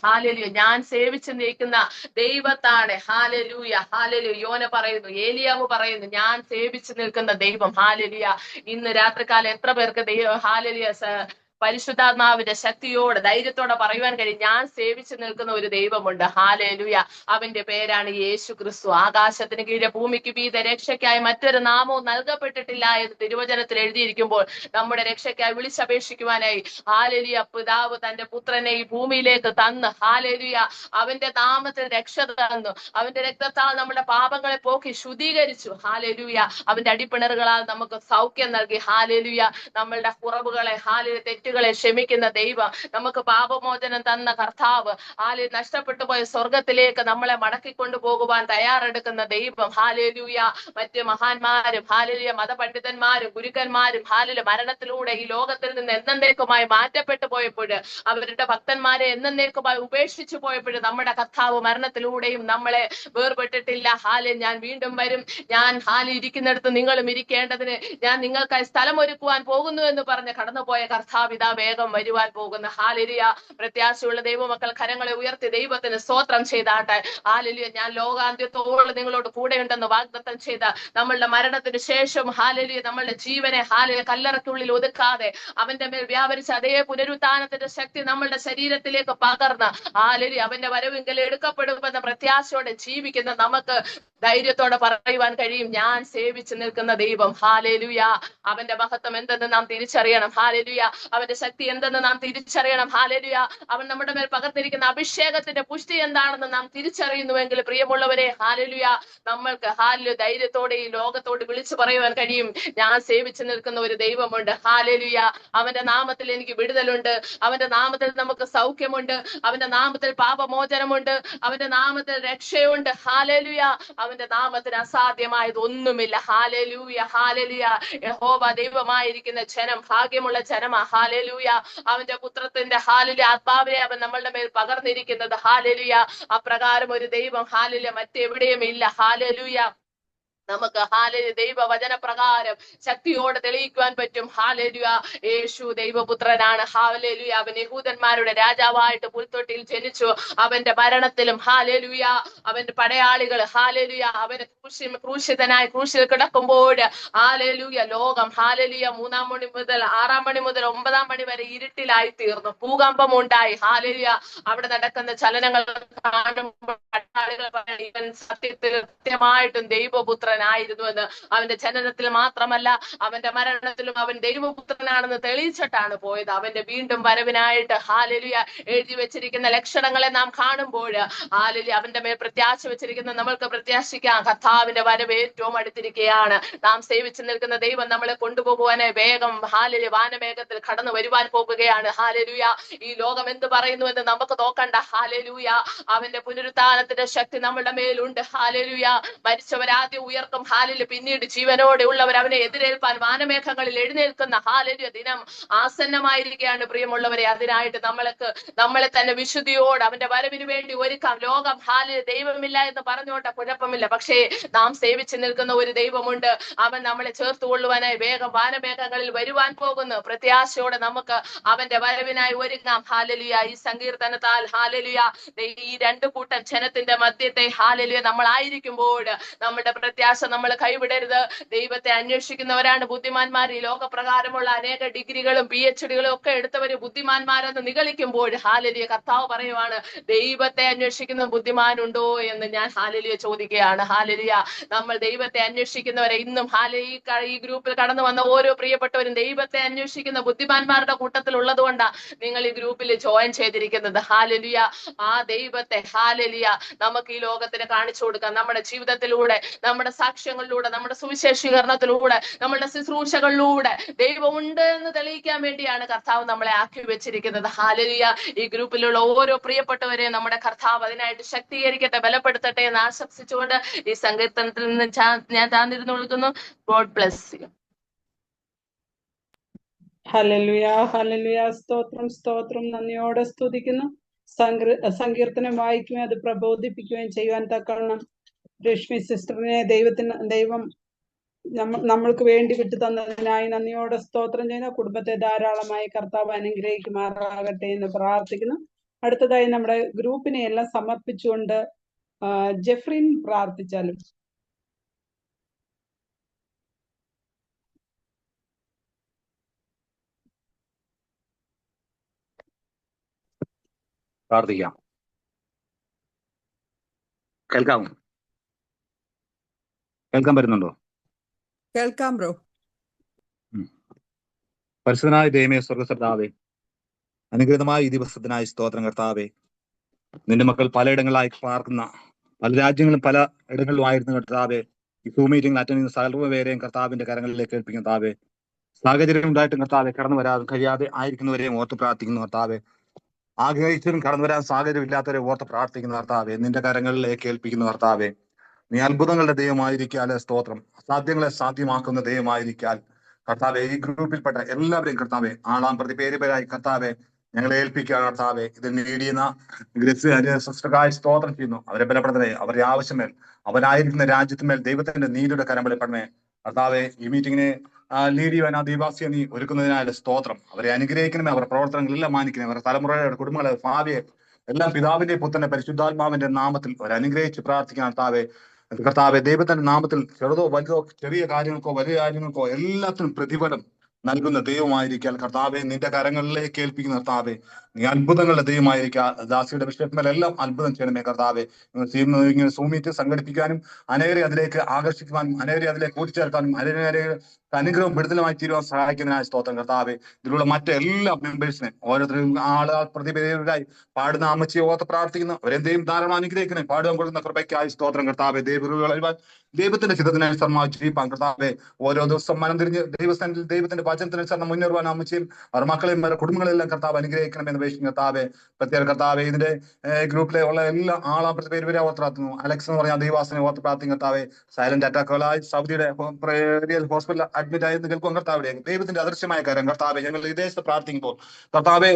ഹാലേലൂയ ഞാൻ സേവിച്ചു നിൽക്കുന്ന ദൈവത്താണ്. ഹാലേലൂയ. ഹാലേലൂയ. യോന പറയുന്നു, ഏലിയാവ് പറയുന്നു, ഞാൻ സേവിച്ചു നിൽക്കുന്ന ദൈവം. ഹാലേലൂയ. ഇന്ന് രാത്രികാലം എത്ര പേർക്ക് ദൈവം ഹാലേലൂയ പരിശുദ്ധാത്മാവിന്റെ ശക്തിയോടെ ധൈര്യത്തോടെ പറയുവാൻ കഴിയും, ഞാൻ സേവിച്ചു നിൽക്കുന്ന ഒരു ദൈവമുണ്ട്. ഹാലേലൂയ. അവന്റെ പേരാണ് യേശു ക്രിസ്തു. ആകാശത്തിന് കീഴെ ഭൂമിക്ക് മീതെ രക്ഷയ്ക്കായി മറ്റൊരു നാമവും നൽകപ്പെട്ടിട്ടില്ല എന്ന് തിരുവചനത്തിൽ എഴുതിയിരിക്കുമ്പോൾ നമ്മുടെ രക്ഷയ്ക്കായി വിളിച്ചപേക്ഷിക്കുവാനായി ഹാലേലൂയ പിതാവ് തന്റെ പുത്രനെ ഈ ഭൂമിയിലേക്ക് തന്ന് ഹാലേലൂയ അവന്റെ നാമത്തിൽ രക്ഷ തന്നു. അവന്റെ രക്തത്താൽ നമ്മുടെ പാപങ്ങളെ പോക്കി ശുദ്ധീകരിച്ചു. ഹാലേലൂയ. അവന്റെ അടിപ്പിണറുകളാൽ നമുക്ക് സൗഖ്യം നൽകി. ഹാലേലൂയ. നമ്മളുടെ കുറവുകളെ ഹാലേലൂയ തെറ്റുകളെ ക്ഷമിക്കുന്ന ദൈവം, നമുക്ക് പാപമോചനം തന്ന കർത്താവ്, ഹാലേലൂയ നഷ്ടപ്പെട്ടു പോയ സ്വർഗത്തിലേക്ക് നമ്മളെ മടക്കിക്കൊണ്ടു പോകുവാൻ തയ്യാറെടുക്കുന്ന ദൈവം. ഹാലേലൂയ. മറ്റ് മഹാന്മാരും ഹാലേലൂയ മതപണ്ഡിതന്മാരും ഗുരുക്കന്മാരും ഹാലേലൂയ മരണത്തിലൂടെ ഈ ലോകത്തിൽ നിന്ന് എന്നേക്കുമായി മാറ്റപ്പെട്ടു പോയപ്പോൾ, അവരുടെ ഭക്തന്മാരെ എന്നേക്കുമായി ഉപേക്ഷിച്ചു പോയപ്പോൾ, നമ്മുടെ കർത്താവ് മരണത്തിലൂടെയും നമ്മളെ വേർപെട്ടിട്ടില്ല. ഹാലേ ഞാൻ വീണ്ടും വരും, ഞാൻ ഹാലി ഇരിക്കുന്നിടത്ത് നിങ്ങളും ഇരിക്കേണ്ടതിന് ഞാൻ നിങ്ങൾക്കായി സ്ഥലം ഒരുക്കുവാൻ പോകുന്നു എന്ന് പറഞ്ഞ് കടന്നുപോയ കർത്താവ് ഇതാ വേഗം വരുവാൻ പോകുന്ന. ഹാലേലൂയ. പ്രത്യാശയുള്ള ദൈവമക്കൾ കരങ്ങളെ ഉയർത്തി ദൈവത്തിന് സ്തോത്രം ചെയ്താട്ടെ. ഹാലേലൂയ. ഞാൻ ലോകാന്ത്യത്തോളം നിങ്ങളോട് കൂടെയുണ്ടെന്ന് വാഗ്ദത്തം ചെയ്ത നമ്മളുടെ മരണത്തിന് ശേഷം ഹാലേലൂയ നമ്മളുടെ ജീവനെ ഹാലേലൂയ കല്ലറയ്ക്കുള്ളിൽ ഒതുക്കാതെ അവന്റെ മേൽ വ്യാപരിച്ച അതേ പുനരുത്ഥാനത്തിന്റെ ശക്തി നമ്മളുടെ ശരീരത്തിലേക്ക് പകർന്ന് ഹാലേലൂയ അവന്റെ വരവെങ്കിൽ എടുക്കപ്പെടുമെന്ന പ്രത്യാശയോടെ ജീവിക്കുന്ന നമുക്ക് ധൈര്യത്തോടെ പറയുവാൻ കഴിയും, ഞാൻ സേവിച്ചു നിൽക്കുന്ന ദൈവം. ഹാലേലൂയ. അവന്റെ മഹത്വം എന്തെന്ന് നാം തിരിച്ചറിയണം. ഹാലേലൂയ. അവന്റെ ശക്തി എന്തെന്ന് നാം തിരിച്ചറിയണം. ഹാലേലൂയ. അവൻ നമ്മുടെ മേൽ പകർന്നിരിക്കുന്ന അഭിഷേകത്തിന്റെ പുഷ്ടി എന്താണെന്ന് നാം തിരിച്ചറിയുന്നുവെങ്കിൽ പ്രിയമുള്ളവരെ ഹാലേലൂയ നമ്മൾക്ക് ഹാലേലൂയ ധൈര്യത്തോടെ ഈ ലോകത്തോട് വിളിച്ചു പറയുവാൻ കഴിയും, ഞാൻ സേവിച്ചു നിൽക്കുന്ന ഒരു ദൈവമുണ്ട്. ഹാലേലൂയ. അവന്റെ നാമത്തിൽ എനിക്ക് വിടുതലുണ്ട്, അവന്റെ നാമത്തിൽ നമുക്ക് സൗഖ്യമുണ്ട്, അവന്റെ നാമത്തിൽ പാപമോചനമുണ്ട്, അവന്റെ നാമത്തിൽ രക്ഷയുണ്ട്. ഹാലേലൂയ. അവന്റെ നാമത്തിന് അസാധ്യമായത് ഒന്നുമില്ല. ഹാലേലൂയ. ഹാലേലൂയ. യഹോവ ദൈവമായിരിക്കുന്ന ജനം ഭാഗ്യമുള്ള ജനമാ. ഹാലേലൂയ. അവന്റെ പുത്രത്തിന്റെ ഹാലേലൂയ ആത്മാവിനെ അവൻ നമ്മളുടെ മേൽ പകർന്നിരിക്കുന്നത്. ഹാലേലൂയ. അപ്രകാരം ഒരു ദൈവം ഹാലേലൂയ മറ്റെവിടെയും ഇല്ല. ഹാലേലൂയ. നമുക്ക് ഹാലേലൂയ ദൈവവചന പ്രകാരം ശക്തിയോടെ തെളിയിക്കുവാൻ പറ്റും. ഹാലേലൂയ യേശു ദൈവപുത്രനാണ്. ഹാലേലൂയ അവൻ യഹൂദന്മാരുടെ രാജാവായിട്ട് പുൽത്തൊട്ടിയിൽ ജനിച്ചു. അവന്റെ മരണത്തിലും ഹാലേലൂയ അവന്റെ പടയാളികൾ ഹാലേലൂയ അവന് ക്രൂശിതനായി ക്രൂശിൽ കിടക്കുമ്പോൾ ഹാലേലൂയ ലോകം ഹാലേലൂയ 3 മണി മുതൽ 6 മണി മുതൽ 9 മണി വരെ ഇരുട്ടിലായി തീർന്നു. ഭൂകമ്പം ഉണ്ടായി. ഹാലേലൂയ അവിടെ നടക്കുന്ന ചലനങ്ങൾ കാണുമ്പോൾ പടയാളികൾ പറഞ്ഞു ഇവൻ സത്യമായിട്ടും ദൈവപുത്രനായിരുന്നു എന്ന്. അവന്റെ ജനനത്തിൽ മാത്രമല്ല അവന്റെ മരണത്തിലും അവൻ ദൈവപുത്രനാണെന്ന് തെളിയിച്ചിട്ടാണ് പോയത്. അവന്റെ വീണ്ടും വരവിനായിട്ട് ഹാലേലൂയ എഴുതി വെച്ചിരിക്കുന്ന ലക്ഷണങ്ങളെ നാം കാണുമ്പോൾ ഹാലേലൂയ അവന്റെ മേൽ പ്രത്യാശ വെച്ചിരിക്കുന്ന നമ്മൾക്ക് പ്രത്യാശിക്കാം. കർത്താവിന്റെ വരവ് ഏറ്റവും അടുത്തിരിക്കുകയാണ്. നാം സേവിച്ചു നിൽക്കുന്ന ദൈവം നമ്മളെ കൊണ്ടുപോകുവാനെ വേഗം ഹാലേലൂയ വാനമേഘത്തിൽ കടന്നു വരുവാൻ പോകുകയാണ്. ഹാലേലൂയ ഈ ലോകം എന്ത് പറയുന്നു എന്ന് നമുക്ക് നോക്കണ്ട. ഹാലേലൂയ അവന്റെ പുനരുത്ഥാനത്തിന്റെ ശക്തി നമ്മളുടെ മേലുണ്ട്. ഹാലേലൂയ മരിച്ചവരാദ്യം ഉയർക്കും. ഹാലേലൂയ പിന്നീട് ജീവനോടെ ഉള്ളവർ അവനെ എതിരേൽപ്പാൻ വാനമേഘങ്ങളിൽ എഴുന്നേൽക്കുന്ന ഹാലേലൂയ ദിനം ആസന്നമായിരിക്കുകയാണ് പ്രിയമുള്ളവരെ. അതിനായിട്ട് നമ്മളെ തന്നെ വിശുദ്ധിയോട് അവന്റെ വരവിന് വേണ്ടി ഒരുക്കാം. ലോകം ഹാലേലൂയ ദൈവമില്ല എന്ന് പറഞ്ഞോട്ടെ കുഴപ്പമില്ല. പക്ഷേ നാം സേവിച്ചു നിൽക്കുന്ന ഒരു ദൈവമുണ്ട്. അവൻ നമ്മളെ ചേർത്ത് കൊള്ളുവാനായി വേഗം വാനമേഘങ്ങളിൽ വരുവാൻ പോകുന്നു. പ്രത്യാശയോടെ നമുക്ക് അവന്റെ വരവിനായി ഒരുങ്ങാം. ഹാലേലൂയ ഈ സങ്കീർത്തനത്താൽ ഹാലേലൂയ ഈ 2 കൂട്ടം ജനത്തിന്റെ മധ്യത്തെ ഹാലേലൂയ നമ്മളായിരിക്കുമ്പോൾ നമ്മുടെ പ്രത്യാശ നമ്മൾ കൈവിടരുത്. ദൈവത്തെ അന്വേഷിക്കുന്നവരാണ് ബുദ്ധിമാന്മാർ. ഈ ലോകപ്രകാരമുള്ള അനേക ഡിഗ്രികളും PhDകളും ഒക്കെ എടുത്തവര് ബുദ്ധിമാന്മാരെന്ന് നിഗളിക്കുമ്പോൾ ഹാലേലൂയ കർത്താവ് പറയുവാണ് ദൈവത്തെ അന്വേഷിക്കുന്ന ബുദ്ധിമാനുണ്ടോ എന്ന് ഞാൻ ഹാലേലൂയ ചോദിക്കുകയാണ്. ഹാലേലൂയ നമ്മൾ ദൈവത്തെ അന്വേഷിക്കുന്നവരെ ഇന്നും ഈ ഗ്രൂപ്പിൽ കടന്നു വന്ന ഓരോ പ്രിയപ്പെട്ടവരും ദൈവത്തെ അന്വേഷിക്കുന്ന ബുദ്ധിമാന്മാരുടെ കൂട്ടത്തിൽ ഉള്ളത് കൊണ്ടാണ് നിങ്ങൾ ഈ ഗ്രൂപ്പിൽ ജോയിൻ ചെയ്തിരിക്കുന്നത്. ഹാലേലൂയ ആ ദൈവത്തെ ഹാലേലൂയ നമുക്ക് ഈ ലോകത്തിന് കാണിച്ചു കൊടുക്കാം. നമ്മുടെ ജീവിതത്തിലൂടെ നമ്മുടെ സാക്ഷ്യങ്ങളിലൂടെ നമ്മുടെ സുവിശേഷീകരണത്തിലൂടെ നമ്മുടെ ശുശ്രൂഷകളിലൂടെ ദൈവമുണ്ട് എന്ന് തെളിയിക്കാൻ വേണ്ടിയാണ് കർത്താവ് നമ്മളെ ആക്കി വെച്ചിരിക്കുന്നത്. ഹാലേലൂയ ഈ ഗ്രൂപ്പിലുള്ള ഓരോ പ്രിയപ്പെട്ടവരെ നമ്മുടെ കർത്താവ് അതിനായിട്ട് ശക്തീകരിക്കട്ടെ, ബലപ്പെടുത്തട്ടെ എന്ന് ആശംസിച്ചുകൊണ്ട് ഈ സങ്കീർത്തനത്തിൽ നിന്ന് ഞാൻ താന്നിരുന്നു കൊടുക്കുന്നു. God bless you. Hallelujah hallelujah സ്തോത്രം സ്തോത്രം. നന്ദിയോടെ സ്തുതിക്കുന്നു. സങ്കീർത്തനം വായിക്കുകയും അത് പ്രബോധിപ്പിക്കുകയും ചെയ്യുവാൻ തക്കവണ്ണം രശ്മി സിസ്റ്ററിനെ ദൈവം നമ്മൾക്ക് വേണ്ടി വിട്ടു തന്നതിനായി നന്ദിയോടെ സ്തോത്രം ചെയ്യുന്ന കുടുംബത്തെ ധാരാളമായി കർത്താവ് അനുഗ്രഹിക്കുമാറാകട്ടെ എന്ന് പ്രാർത്ഥിക്കുന്നു. അടുത്തതായി നമ്മുടെ ഗ്രൂപ്പിനെ എല്ലാം സമർപ്പിച്ചുകൊണ്ട് ജെഫ്രിൻ പ്രാർത്ഥിച്ചാലും. പ്രാർത്ഥിക്കാം. കേൾക്കാൻ പറ്റുന്നുണ്ടോ? കേൾക്കാം ബ്രോ. പരിശുദ്ധനായ ദൈവമേ, സ്വർഗ്ഗകർത്താവേ, അനുഗ്രഹീതമായ ഈ ദിവസത്തിനായി സ്തോത്രം കർത്താവേ. നിന്റെ മക്കൾ പലയിടങ്ങളിലായി പാർക്കുന്ന പല രാജ്യങ്ങളും പല ഇടങ്ങളിലുമായിരുന്നു കർത്താവേ. ഈ സൂം മീറ്റിംഗ് അറ്റൻഡ് ചെയ്യുന്ന സർവ്വപേരെയും കർത്താവിന്റെ കരങ്ങളിലേക്ക് ഏൽപ്പിക്കുന്ന കർത്താവേ. സാഹചര്യം ഉണ്ടായിട്ടും കർത്താവെ കടന്നു വരാതെ കഴിയാതെ ആയിരിക്കുന്നവരെയും ഓർത്ത് പ്രാർത്ഥിക്കുന്നു കർത്താവെ. ആഗ്രഹിച്ചതും കടന്നു വരാൻ സാഹചര്യം ഇല്ലാത്തവരെ ഓർത്ത് പ്രാർത്ഥിക്കുന്ന കർത്താവെ. നിന്റെ കരങ്ങളിലേക്ക് ഏൽപ്പിക്കുന്ന കർത്താവെ. നീ അത്ഭുതങ്ങളുടെ ദൈവമായിരിക്കാൽ സ്തോത്രം. അസാധ്യങ്ങളെ സാധ്യമാക്കുന്ന ദൈവമായിരിക്കാൽ കർത്താവെ, ഈ ഗ്രൂപ്പിൽപ്പെട്ട എല്ലാവരെയും കർത്താവെ ആളാം പ്രതി പേരായി കർത്താവെ ഞങ്ങളെ ഏൽപ്പിക്കുകയാണ് കർത്താവെ. ഇത് നേടിയുന്ന സിസ്റ്റർക്കായി സ്തോത്രം ചെയ്യുന്നു. അവരെ ബലപ്പെടുത്തണേ. അവരുടെ ആവശ്യമേൽ അവരായിരിക്കുന്ന രാജ്യത്തിന്മേൽ ദൈവത്തിന്റെ നീതിയുടെ കരം വെളിപ്പെടണേ കർത്താവെ. ഈ മീറ്റിങ്ങിനെ ലീഡ് ചെയ്യുവാൻ ആ ദൈവാസിയെ നീ ഒരുക്കുന്നതിനായ സ്തോത്രം. അവരെ അനുഗ്രഹിക്കണമേ. അവരുടെ പ്രവർത്തനങ്ങളെല്ലാം മാനിക്കണമേ. അവരുടെ തലമുറയുടെ കുടുംബങ്ങളെ ഭാവിയെ എല്ലാം പിതാവിന്റെ പുത്രന്റെ പരിശുദ്ധാത്മാവിന്റെ നാമത്തിൽ അവർ അനുഗ്രഹിച്ച് പ്രാർത്ഥിക്കണം കർത്താവെ. കർത്താവെ, ദൈവത്തിന്റെ നാമത്തിൽ ചെറുതോ വലുതോ ചെറിയ കാര്യങ്ങൾക്കോ വലിയ കാര്യങ്ങൾക്കോ എല്ലാത്തിനും പ്രതിഫലം നൽകുന്ന ദൈവമായിരിക്കാൻ കർത്താവെ നിന്റെ കരങ്ങളിലേക്ക് ഏൽപ്പിക്കുന്ന കർത്താവെ. നീ അത്ഭുതങ്ങളുടെ ദൈവമായിരിക്കുക. ദാസിയുടെ വിഷയത്തിലെല്ലാം അത്ഭുതം ചെയ്യണമേ കർത്താവെ. ഇങ്ങനെ സൂമീറ്റ് സംഘടിപ്പിക്കാനും അനേരെ അതിലേക്ക് ആകർഷിക്കുവാനും അനേരെ അതിലേക്ക് കൂട്ടിച്ചേർക്കാനും അനേരെ അനുഗ്രഹം വിടുതലുമായി തീരുവാൻ സഹായിക്കുന്നതിനായ സ്തോത്രം കർത്താവെ. ഇതിലുള്ള മറ്റെല്ലാ മെമ്പേഴ്സിനെ ഓരോരുത്തരും ആളുകൾ പ്രതിപേരായി പാടുന്ന അമ്മച്ചിയെ ഓർത്ത് പ്രാർത്ഥിക്കുന്നു. അവരെന്തെയും ധാരാളം അനുഗ്രഹിക്കണേ. പാടുവാൻ കൊടുക്കുന്ന കൃപയ്ക്കായി സ്തോത്രം കർത്താവെ. ദൈവത്തിന്റെ ചിത്രത്തിനനുസരണം ജീവിപ്പാൻ കർത്താവെ. ഓരോ ദിവസം മനം തിരിഞ്ഞ് ദൈവത്തിന്റെ വചനത്തിനനുസരണം മുന്നേറുവാൻ അമ്മച്ചിയും അവർ മക്കളെയും അവരുടെ കുടുംബങ്ങളെല്ലാം കർത്താവ് അനുഗ്രഹിക്കണമെന്ന് അപേക്ഷിക്കും കർത്താവെ. പ്രത്യേക കർത്താവെ, ഇതിന്റെ ഗ്രൂപ്പിലെ ഉള്ള എല്ലാ ആളാം പേര് ഓർത്ത് പ്രാർത്ഥിക്കുന്നു. അലക്സ് എന്ന് പറഞ്ഞ ദൈവാസനെ ഓർത്ത് പ്രാർത്ഥിക്കും കർത്താവെ. സൈലന്റ് അറ്റാക്കുകളായി സൗദിയുടെ ഹോസ്പിറ്റൽ അഡ്മിറ്റ് ആയെന്ന് കേൾക്കും കർത്താവിടെ. ദൈവത്തിന്റെ അദൃശ്യമായ കാര്യം കർത്താവെ, ഞങ്ങൾ ഈ ദേശത്ത് പ്രാർത്ഥിക്കുമ്പോൾ കർത്താവെ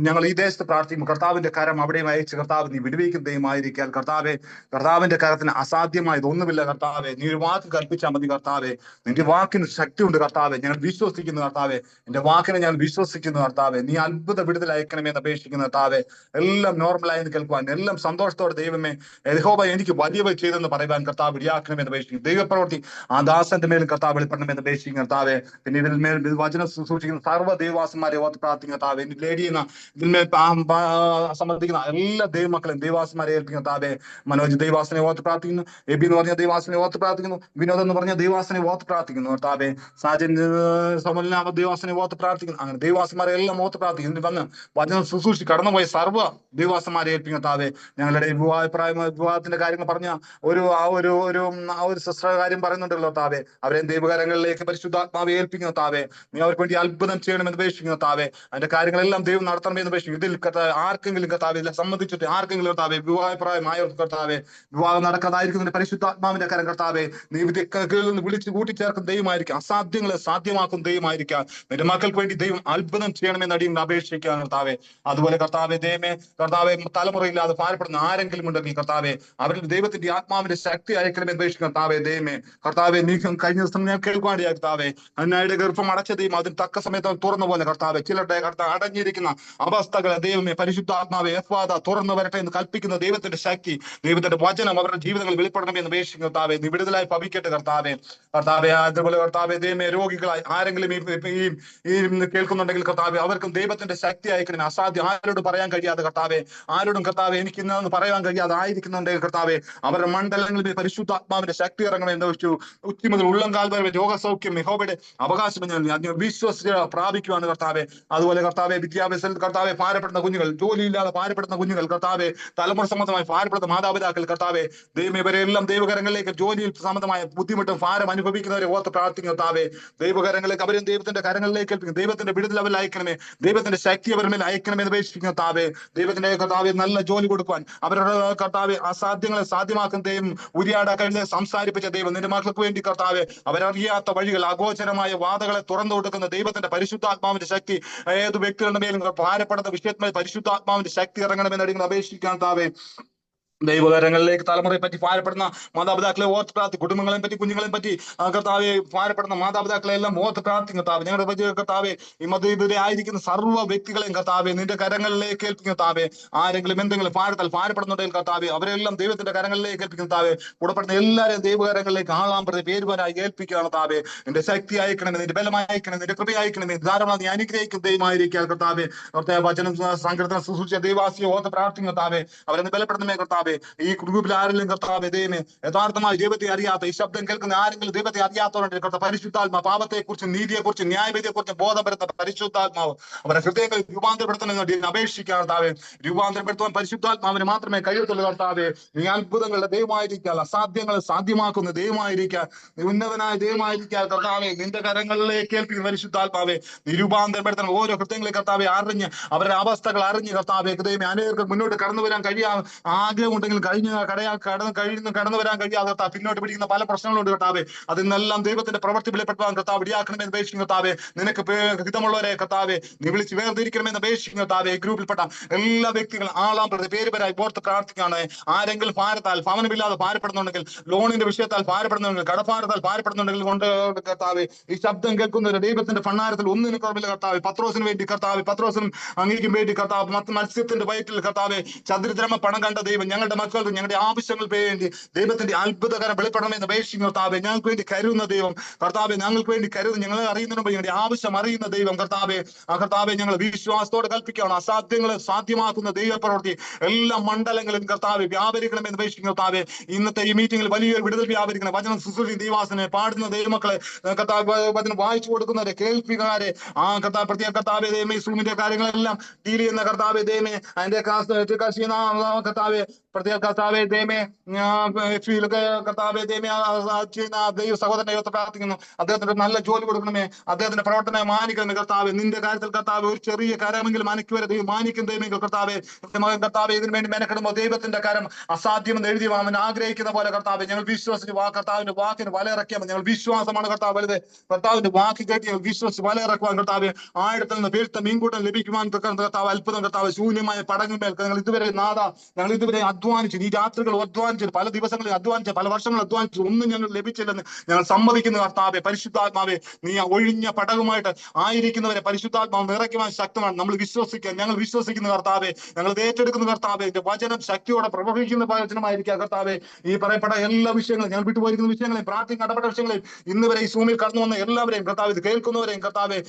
ഞങ്ങൾ ഈ ദേശത്ത് പ്രാർത്ഥിക്കുമ്പോൾ കർത്താവിന്റെ കരം അവിടെയും അയച്ച് കർത്താവ് നീ വിടുവിക്കുന്ന ദൈവമായിരിക്കാൻ കർത്താവെ. കർത്താവിന്റെ കരത്തിന് അസാധ്യമായത് ഒന്നുമില്ല കർത്താവെ. നീ ഒരു വാക്ക് കൽപ്പിച്ചാൽ മതി കർത്താവെ. നിന്റെ വാക്കിന് ശക്തിയുണ്ട് കർത്താവെ. ഞങ്ങൾ വിശ്വസിക്കുന്നു കർത്താവെ. എന്റെ വാക്കിനെ ഞാൻ വിശ്വസിക്കുന്നു കർത്താവെ. നീ അത്ഭുത വിടുതൽ അയക്കണമെന്ന് അപേക്ഷിക്കുന്നു കർത്താവെ. എല്ലാം നോർമലായെന്ന് കേൾക്കുവാൻ, എല്ലാം സന്തോഷത്തോടെ ദൈവമേ യഹോവ എനിക്ക് വലിയവ ചെയ്തെന്ന് പറയുവാൻ കർത്താവ് ഇടയാക്കണമെന്ന് അപേക്ഷിക്കുന്നു. ദൈവപ്രവൃത്തി ആ ദാസന്റെ മേലും കർത്താവ് വെളിപ്പെടണമെന്ന് അപേക്ഷിക്കുന്നു കർത്താവെ. പിന്നെ ഇതിന്മേൽ വചനം സൂക്ഷിക്കുന്ന സർവ്വ ദൈവവാസന്മാരെ ഓർത്ത് പ്രാർത്ഥിക്കുന്ന കർത്താവെ. എന്റെ ലേഡിയെന്ന ഇതിന്മേൽ സംബന്ധിക്കുന്ന എല്ലാ ദൈവമക്കളും ദൈവാസന്മാരെ ഏൽപ്പിക്കുന്ന കർത്താവെ. മനോജ് ദൈവാസനെ ഓർത്ത് പ്രാർത്ഥിക്കുന്നു. എബി എന്ന് പറഞ്ഞ ദൈവാസനെ ഓർത്ത് പ്രാർത്ഥിക്കുന്നു. വിനോദ് എന്ന് പറഞ്ഞ ദൈവാസനെ ഓർത്ത് പ്രാർത്ഥിക്കുന്നു കർത്താവെ. സാജൻ സമലാമ ദൈവാസനെ ഓർത്ത് പ്രാർത്ഥിക്കുന്നു. അങ്ങനെ ദൈവാസന്മാരെ എല്ലാം ഓർത്ത് പ്രാർത്ഥിക്കുന്നു. ഇതിന് വന്ന് വചനം ശുശ്രൂഷി കടന്നുപോയ സർവ്വ ദൈവാസന്മാരെ ഏൽപ്പിക്കുന്ന കർത്താവെ. ഞങ്ങളുടെ വിവാഹത്തിന്റെ കാര്യങ്ങൾ പറഞ്ഞ ഒരു സിസ്റ്റർ കാര്യം പറയുന്നുണ്ടല്ലോ കർത്താവെ. അവരെ ദൈവകരങ്ങളിലേക്ക് പരിശുദ്ധാത്മാവെ ഏൽപ്പിക്കുന്ന കർത്താവെ. നീ അവർക്ക് വേണ്ടി അത്ഭുതം ചെയ്യണമെന്ന് അപേക്ഷിക്കുന്ന കർത്താവെ. അതിന്റെ കാര്യങ്ങളെല്ലാം ദൈവം നടത്തണമെന്ന് അപേക്ഷിക്കും. ഇതിൽ ആർക്കെങ്കിലും കർത്താവെ ഇതിനെ സംബന്ധിച്ചിട്ട് ആർക്കെങ്കിലും കർത്താവെ വിവാഹപ്രായമായവർക്ക് കർത്താവെ വിവാഹം നടക്കാതായിരിക്കുന്നതിന്റെ പരിശുദ്ധാത്മാവിന്റെ കരം കർത്താവെ നീ നിന്ന് വിളിച്ച് കൂട്ടിച്ചേർക്കുന്ന ദൈവമായിരിക്കാം. അസാധ്യങ്ങളെ സാധ്യമാക്കുന്ന ദൈവമായിരിക്കാം. നിന്റെ മക്കൾക്ക് വേണ്ടി ദൈവം അത്ഭുതം ചെയ്യണമെന്ന് അടിയും അപേക്ഷിക്കുക കർത്താവെ. അതുപോലെ കർത്താവെ ദൈവമേ കർത്താവെ തലമുറയില്ലാതെ ഭാരപ്പെടുന്ന ആരെങ്കിലും ഉണ്ടെങ്കിൽ കർത്താവെ അവരുടെ ദൈവത്തിന്റെ ആത്മാവിന്റെ ശക്തി അയക്കണമെന്ന് അപേക്ഷിക്കുക കർത്താവെ. ദൈവമേ കർത്താവെ നീ കഴിഞ്ഞ ദിവസം ഞാൻ കേൾക്കുവാണ്ടിയ കർത്താവെ അന്നയുടെ ഗർഭം അടച്ച ദൈവം അതിന് തക്ക സമയത്ത് തുറന്നു പോലെ കർത്താവെ. ചിലരുടെ കർത്താവ് അടഞ്ഞിരിക്കുന്ന അവസ്ഥകളെ ദൈവമേ പരിശുദ്ധാത്മാവെ എഫാദ തുറന്നു വരട്ടെ എന്ന് കൽപ്പിക്കുന്ന ദൈവത്തിന്റെ ശക്തി, ദൈവത്തിന്റെ വചനം അവരുടെ ജീവിതങ്ങളിൽ വെളിപ്പെടണമെന്ന് അപേക്ഷിക്കുന്ന കർത്താവെ. നീ വിടുതലായി ഭവിക്കട്ടെ കർത്താവെ. അതുപോലെ കർത്താവെ ദൈവമേ രോഗികളായി ആരെങ്കിലും ഈ കേൾക്കുന്നുണ്ടെങ്കിൽ കർത്താവെ അവർക്കും ദൈവത്തിന്റെ ശക്തി അയക്കണമേ. അസാധ്യം ആരോട് പറയാൻ കഴിയാതെ കർത്താവെ, ആരോടും കർത്താവെ എനിക്ക് ഇന്ന് പറയാൻ കഴിയാതെ ആയിരിക്കുന്നുണ്ടെങ്കിൽ കർത്താവെ അവരുടെ മണ്ഡലങ്ങളിൽ പരിശുദ്ധാത്മാവിന്റെ ശക്തി ഇറങ്ങണമെന്ന് വെച്ചു. ഉച്ചി മുതൽ ഉള്ളംകാൽ വരെ രോഗസൗഖ്യം യഹോവയുടെ അവകാശം ഞാൻ വിശ്വസിച്ച് പ്രാപിക്കുവാണ് കർത്താവെ. അതുപോലെ കർത്താവെ വിദ്യാഭ്യാസത്തിൽ കർത്താവെ ഭാരപ്പെടുന്ന കുഞ്ഞുങ്ങൾ, ജോലിയില്ലാതെ ഭാരപ്പെടുന്ന കുഞ്ഞുങ്ങൾ കർത്താവെ, തലമുറ സംബന്ധമായി ഭാരപ്പെടുന്ന മാതാപിതാക്കൾ കർത്താവെ, ദൈവം ഇവരെല്ലാം ദൈവകരങ്ങളിലേക്ക് ജോലിയിൽ സംബന്ധമായ ബുദ്ധിമുട്ടും ഭാരം അനുഭവിക്കുന്നവരെ ഓർത്ത് പ്രാർത്ഥിക്കുന്ന കർത്താവെ. ദൈവകരങ്ങളിലേക്ക് അവരും ദൈവത്തിന്റെ കരങ്ങളിലേക്ക് ഏൽപ്പിക്കും. ദൈവത്തിന്റെ വിടുതൽ അവരിൽ അയക്കണമേ. ദൈവത്തിന്റെ ശക്തി അവരുടെ മേൽ അയക്കണമേ എന്ന് അപേക്ഷിക്കുന്ന കർത്താവെ. ദൈവത്തിന്റെ കർത്താവെ നല്ല ജോലി കൊടുക്കുവാൻ അവരുടെ കർത്താവെ അസാധ്യങ്ങളെ സാധ്യമാക്കുന്ന ദൈവം ഉരിയാട കഴിഞ്ഞ് സംസാരിപ്പിച്ച ദൈവം നിന്റെ മക്കൾക്ക് വേണ്ടി കർത്താവെ അവരറിയാത്ത വഴികൾ അഗോചരമായ വാതകളെ തുറന്നു കൊടുക്കുന്ന ദൈവത്തിന്റെ പരിശുദ്ധാത്മാവിന്റെ ശക്തി ഏത് വ്യക്തികളുടെ മേലും ഭാരപ്പെടുന്ന വിഷയത്തിൽ പരിശുദ്ധാത്മാവിന്റെ ശക്തി ഇറങ്ങണമെന്ന് അടിങ്ങൾ അപേക്ഷിക്കാൻ താവേ. ദൈവകരങ്ങളിലേക്ക് തലമുറയെ പറ്റി ഭാരപ്പെടുന്ന മാതാപിതാക്കളെ ഓർത്ത് പ്രാർത്ഥി, കുടുംബങ്ങളെ പറ്റി കുഞ്ഞുങ്ങളെ പറ്റി കർത്താവെ ഭാരപ്പെടുന്ന മാതാപിതാക്കളെ എല്ലാം ഓർത്ത് പ്രാർത്ഥിക്കും കർത്താവെ. ഞങ്ങളുടെ കർത്താവെ ഈ മതവിധരെ ആയിരിക്കുന്ന സർവ്വ വ്യക്തികളെയും കർത്താവെ നിന്റെ കരങ്ങളിലേക്ക് ഏൽപ്പിക്കുന്ന കർത്താവെ. ആരെങ്കിലും എന്തെങ്കിലും ഭാരപ്പെടുന്നുണ്ടെങ്കിൽ കർത്താവെ അവരെല്ലാം ദൈവത്തിന്റെ കരങ്ങളിലേക്ക് ഏൽപ്പിക്കുന്ന കർത്താവെ. കൂടപ്പെടുന്ന എല്ലാവരെയും ദൈവകരങ്ങളിലേക്ക് ആളാം പ്രതി പേരുവാനായി ഏൽപ്പിക്കുകയാണ് കർത്താവെ. നിന്റെ ശക്തി അയക്കണമേ, നിന്റെ ബലം അയക്കണമേ, നിന്റെ കൃപ അയക്കണമേ. ധാരാളം നീ അനുഗ്രഹിക്കുന്ന ദൈവമായിരിക്കുക കർത്താവെ. വചനം സങ്കീർത്തനം സൂക്ഷിച്ച ദൈവാസിയെ ഓർത്ത് പ്രാർത്ഥിക്കുന്ന കർത്താവെ. അവരെന്ന് ബലപ്പെടുന്നമേ കർത്താവെ. ഈ ഗ്രൂപ്പിൽ ആരെങ്കിലും കർത്താവെ ദൈവമേ യഥാർത്ഥമായി ദൈവത്തെ അറിയാത്ത ഈ ശബ്ദം കേൾക്കുന്ന ആരെങ്കിലും ദൈവത്തെ അറിയാത്തവരുണ്ടെങ്കിൽ കർത്താവ് പരിശുദ്ധാത്മാ പാപത്തെക്കുറിച്ചും നീതിയെക്കുറിച്ചും ന്യായവിധിയെക്കുറിച്ചും ബോധം വരുന്ന പരിശുദ്ധാത്മാവ് അവരുടെ ഹൃദയങ്ങളിൽ രൂപാന്തരപ്പെടുത്തണമെന്ന് അപേക്ഷിക്കുക കർത്താവെ. രൂപാന്തരപ്പെടുത്തുവാൻ പരിശുദ്ധാത്മാവിന് മാത്രമേ കഴിയത്തുള്ളൂ കർത്താവെ. നീ അത്ഭുതങ്ങളുടെ ദൈവമായിരിക്കുക, അസാധ്യങ്ങൾ സാധ്യമാക്കുന്ന ദൈവമായിരിക്കുക, ഉന്നതനായ ദൈവമായിരിക്കുക കർത്താവെ. നിന്റെ കരങ്ങളിലേക്ക് ഏൽപ്പിക്കുന്ന പരിശുദ്ധാത്മാവെ നീ രൂപാന്തരപ്പെടുത്തണം. ഓരോ ഹൃദയങ്ങളെ കർത്താവെ അറിഞ്ഞ് അവരുടെ അവസ്ഥകൾ അറിഞ്ഞ് കർത്താവെ ദൈവമേ അനേകർക്ക് മുന്നോട്ട് കടന്നു വരാൻ ആഗ്രഹം ഉണ്ടെങ്കിൽ കടന്നു വരാൻ കഴിയാതെ പിന്നോട്ട് പിടിക്കുന്ന പല പ്രശ്നങ്ങളുണ്ട് കർത്താവെ. അതിനെല്ലാം ദൈവത്തിന്റെ പ്രവൃത്തി വെളിപ്പെടുത്താൻ കർത്താവ് ഇടയാക്കണമെന്ന് അപേക്ഷിക്കുന്ന കർത്താവെ. നിനക്ക് ഹിതമുള്ളവരെ കർത്താവെ നീ വിളിച്ച് വേർതിരിക്കണമെന്ന് അപേക്ഷിക്കുന്ന കർത്താവെ. ഈ ഗ്രൂപ്പിൽപ്പെട്ട എല്ലാ വ്യക്തികളും ആളാം പ്രതി പേരുപരായി ഓർത്ത് പ്രാർത്ഥിക്കുകയാണ്. ആരെങ്കിലും ഭാരത്താൽ ഭവനമില്ലാതെ ഭാരപ്പെടുന്നുണ്ടെങ്കിൽ, ലോണിന്റെ വിഷയത്താൽ ഭാരപ്പെടുന്നുണ്ടെങ്കിൽ, കടഭാരത്താൽ ഭാരപ്പെടുന്നുണ്ടെങ്കിൽ കൊണ്ട് കർത്താവെ ഈ ശബ്ദം കേൾക്കുന്ന ദൈവത്തിന്റെ ഭണ്ണാരത്തിൽ ഒന്നിന് കുറവില്ല കർത്താവെ. പത്രോസിന് വേണ്ടി കർത്താവെ, പത്രോസിനും അങ്ങേക്കും വേണ്ടി കർത്താവ് മത്സ്യത്തിന്റെ വയറ്റിൽ കർത്താവെ ചതുരദ്രമ പണം കണ്ട ദൈവം ഞങ്ങളുടെ മക്കൾക്ക് ഞങ്ങളുടെ ആവശ്യങ്ങൾക്ക് വേണ്ടി ദൈവത്തിന്റെ അത്ഭുതകരം വെളിപ്പെടണമെന്ന് അപേക്ഷിക്കുന്ന കർത്താവെ. ഞങ്ങൾക്ക് വേണ്ടി കരുതുന്ന ദൈവം കർത്താവെ, ഞങ്ങൾക്ക് വേണ്ടി കരുതുന്ന ഞങ്ങളെ അറിയുന്നതിന് മുമ്പ് ഞങ്ങളുടെ ആവശ്യം അറിയുന്ന ദൈവം കർത്താവെ. ആ കർത്താവെ ഞങ്ങൾ വിശ്വാസത്തോടെ കൽപ്പിക്കുകയാണ്. അസാധ്യങ്ങളെ സാധ്യമാക്കുന്ന ദൈവപ്രവൃത്തി എല്ലാ മണ്ഡലങ്ങളിലും കർത്താവെ വ്യാപരിക്കണമെന്ന് അപേക്ഷിക്കുന്ന കർത്താവെ. ഇന്നത്തെ ഈ മീറ്റിംഗിൽ വലിയൊരു വിടുതൽ വ്യാപരിക്കണം. വചനം ശുശ്രൂഷി ദൈവാസനെ പാടുന്ന ദൈവമക്കളെ കർത്താവ് വചനം വായിച്ചു കൊടുക്കുന്നവരെ കേൾപ്പിക്കാരെ ആ കർത്താവ് പ്രത്യേക കർത്താവെ ദൈവമേ സൂമിന്റെ കാര്യങ്ങളെല്ലാം ഡീൽ ചെയ്യുന്ന കർത്താവെ ദൈവമേ അതിന്റെ കർത്താവെ പ്രത്യേക കർത്താവെ ദൈവമേ കർത്താവെ ദൈവമേ ചെയ്യുന്ന ദൈവ സഹോദരനെ പ്രാർത്ഥിക്കുന്നു. അദ്ദേഹത്തിന് നല്ല ജോലി കൊടുക്കണമേ, അദ്ദേഹത്തിന്റെ പ്രവർത്തനം മാനിക്കണമേ കർത്താവെ. നിന്റെ കാര്യത്തിൽ കർത്താവ് ഒരു ചെറിയ കരമെങ്കിലും മാനിക്കുവരെ ദൈവം മാനിക്കും ദൈവമെങ്കിൽ കർത്താവെ. മകൻ കർത്താവെ ഇതിനു വേണ്ടി മെനക്കെടുമ്പോൾ ദൈവത്തിന്റെ കരം അസാധ്യമെന്ന് എഴുതി അവൻ ആഗ്രഹിക്കുന്ന പോലെ കർത്താവെ ഞങ്ങൾ വിശ്വസിച്ച് കർത്താവിന്റെ വാക്കിന് വലയിറക്കിയാൽ ഞങ്ങൾ വിശ്വാസമാണ് കർത്താവ് വലുത്. കർത്താവിന്റെ വാക്ക് കേട്ട് ഞങ്ങൾ വിശ്വസിച്ച് വലയിറക്കുവാൻ കർത്താവ് ആഴത്തിൽ നിന്ന് വീഴ്ത്ത മീൻകൂട്ടം ലഭിക്കുവാൻ കർത്താവ് അത്ഭുതം കർത്താവ് ശൂന്യമായ പടങ്ങുമേൽ ഞങ്ങൾ ഇതുവരെ ഞങ്ങൾ ഇതുവരെ അധ്വാനിച്ചു, ഈ രാത്രികൾ അധ്വാനിച്ചു, പല ദിവസങ്ങളിൽ അധ്വാനിച്ചു, പല വർഷങ്ങൾ അധ്വാനിച്ചു, ഒന്നും ഞങ്ങൾ ലഭിച്ചില്ലെന്ന് ഞങ്ങൾ സമ്മതിക്കുന്ന കർത്താവെ. പരിശുദ്ധാത്മാവെ നീ ഒഴിഞ്ഞ പടകുമായിട്ട് ആയിരിക്കുന്നവരെ പരിശുദ്ധാത്മാവ് നിറയ്ക്കുവാൻ ശക്തമാണ്. നമ്മൾ വിശ്വസിക്കുക, ഞങ്ങൾ വിശ്വസിക്കുന്ന കർത്താവെ, ഞങ്ങൾ ഏറ്റെടുക്കുന്ന കർത്താവെ. വചനം ശക്തിയോടെ പ്രവഹിക്കുന്ന വചനമായിരിക്കുക കർത്താവെ. ഈ പറയപ്പെട്ട എല്ലാ വിഷയങ്ങളും ഞങ്ങൾ വിട്ടുപോയിരിക്കുന്ന വിഷയങ്ങളെയും പ്രാർത്ഥിക്കുന്ന ഇടപെട്ട വിഷയങ്ങളെയും ഇന്ന് വരെ ഈ സൂമിൽ കടന്നു വന്ന എല്ലാവരെയും കർത്താവ്, ഇത് കേൾക്കുന്നവരെയും കർത്താവെ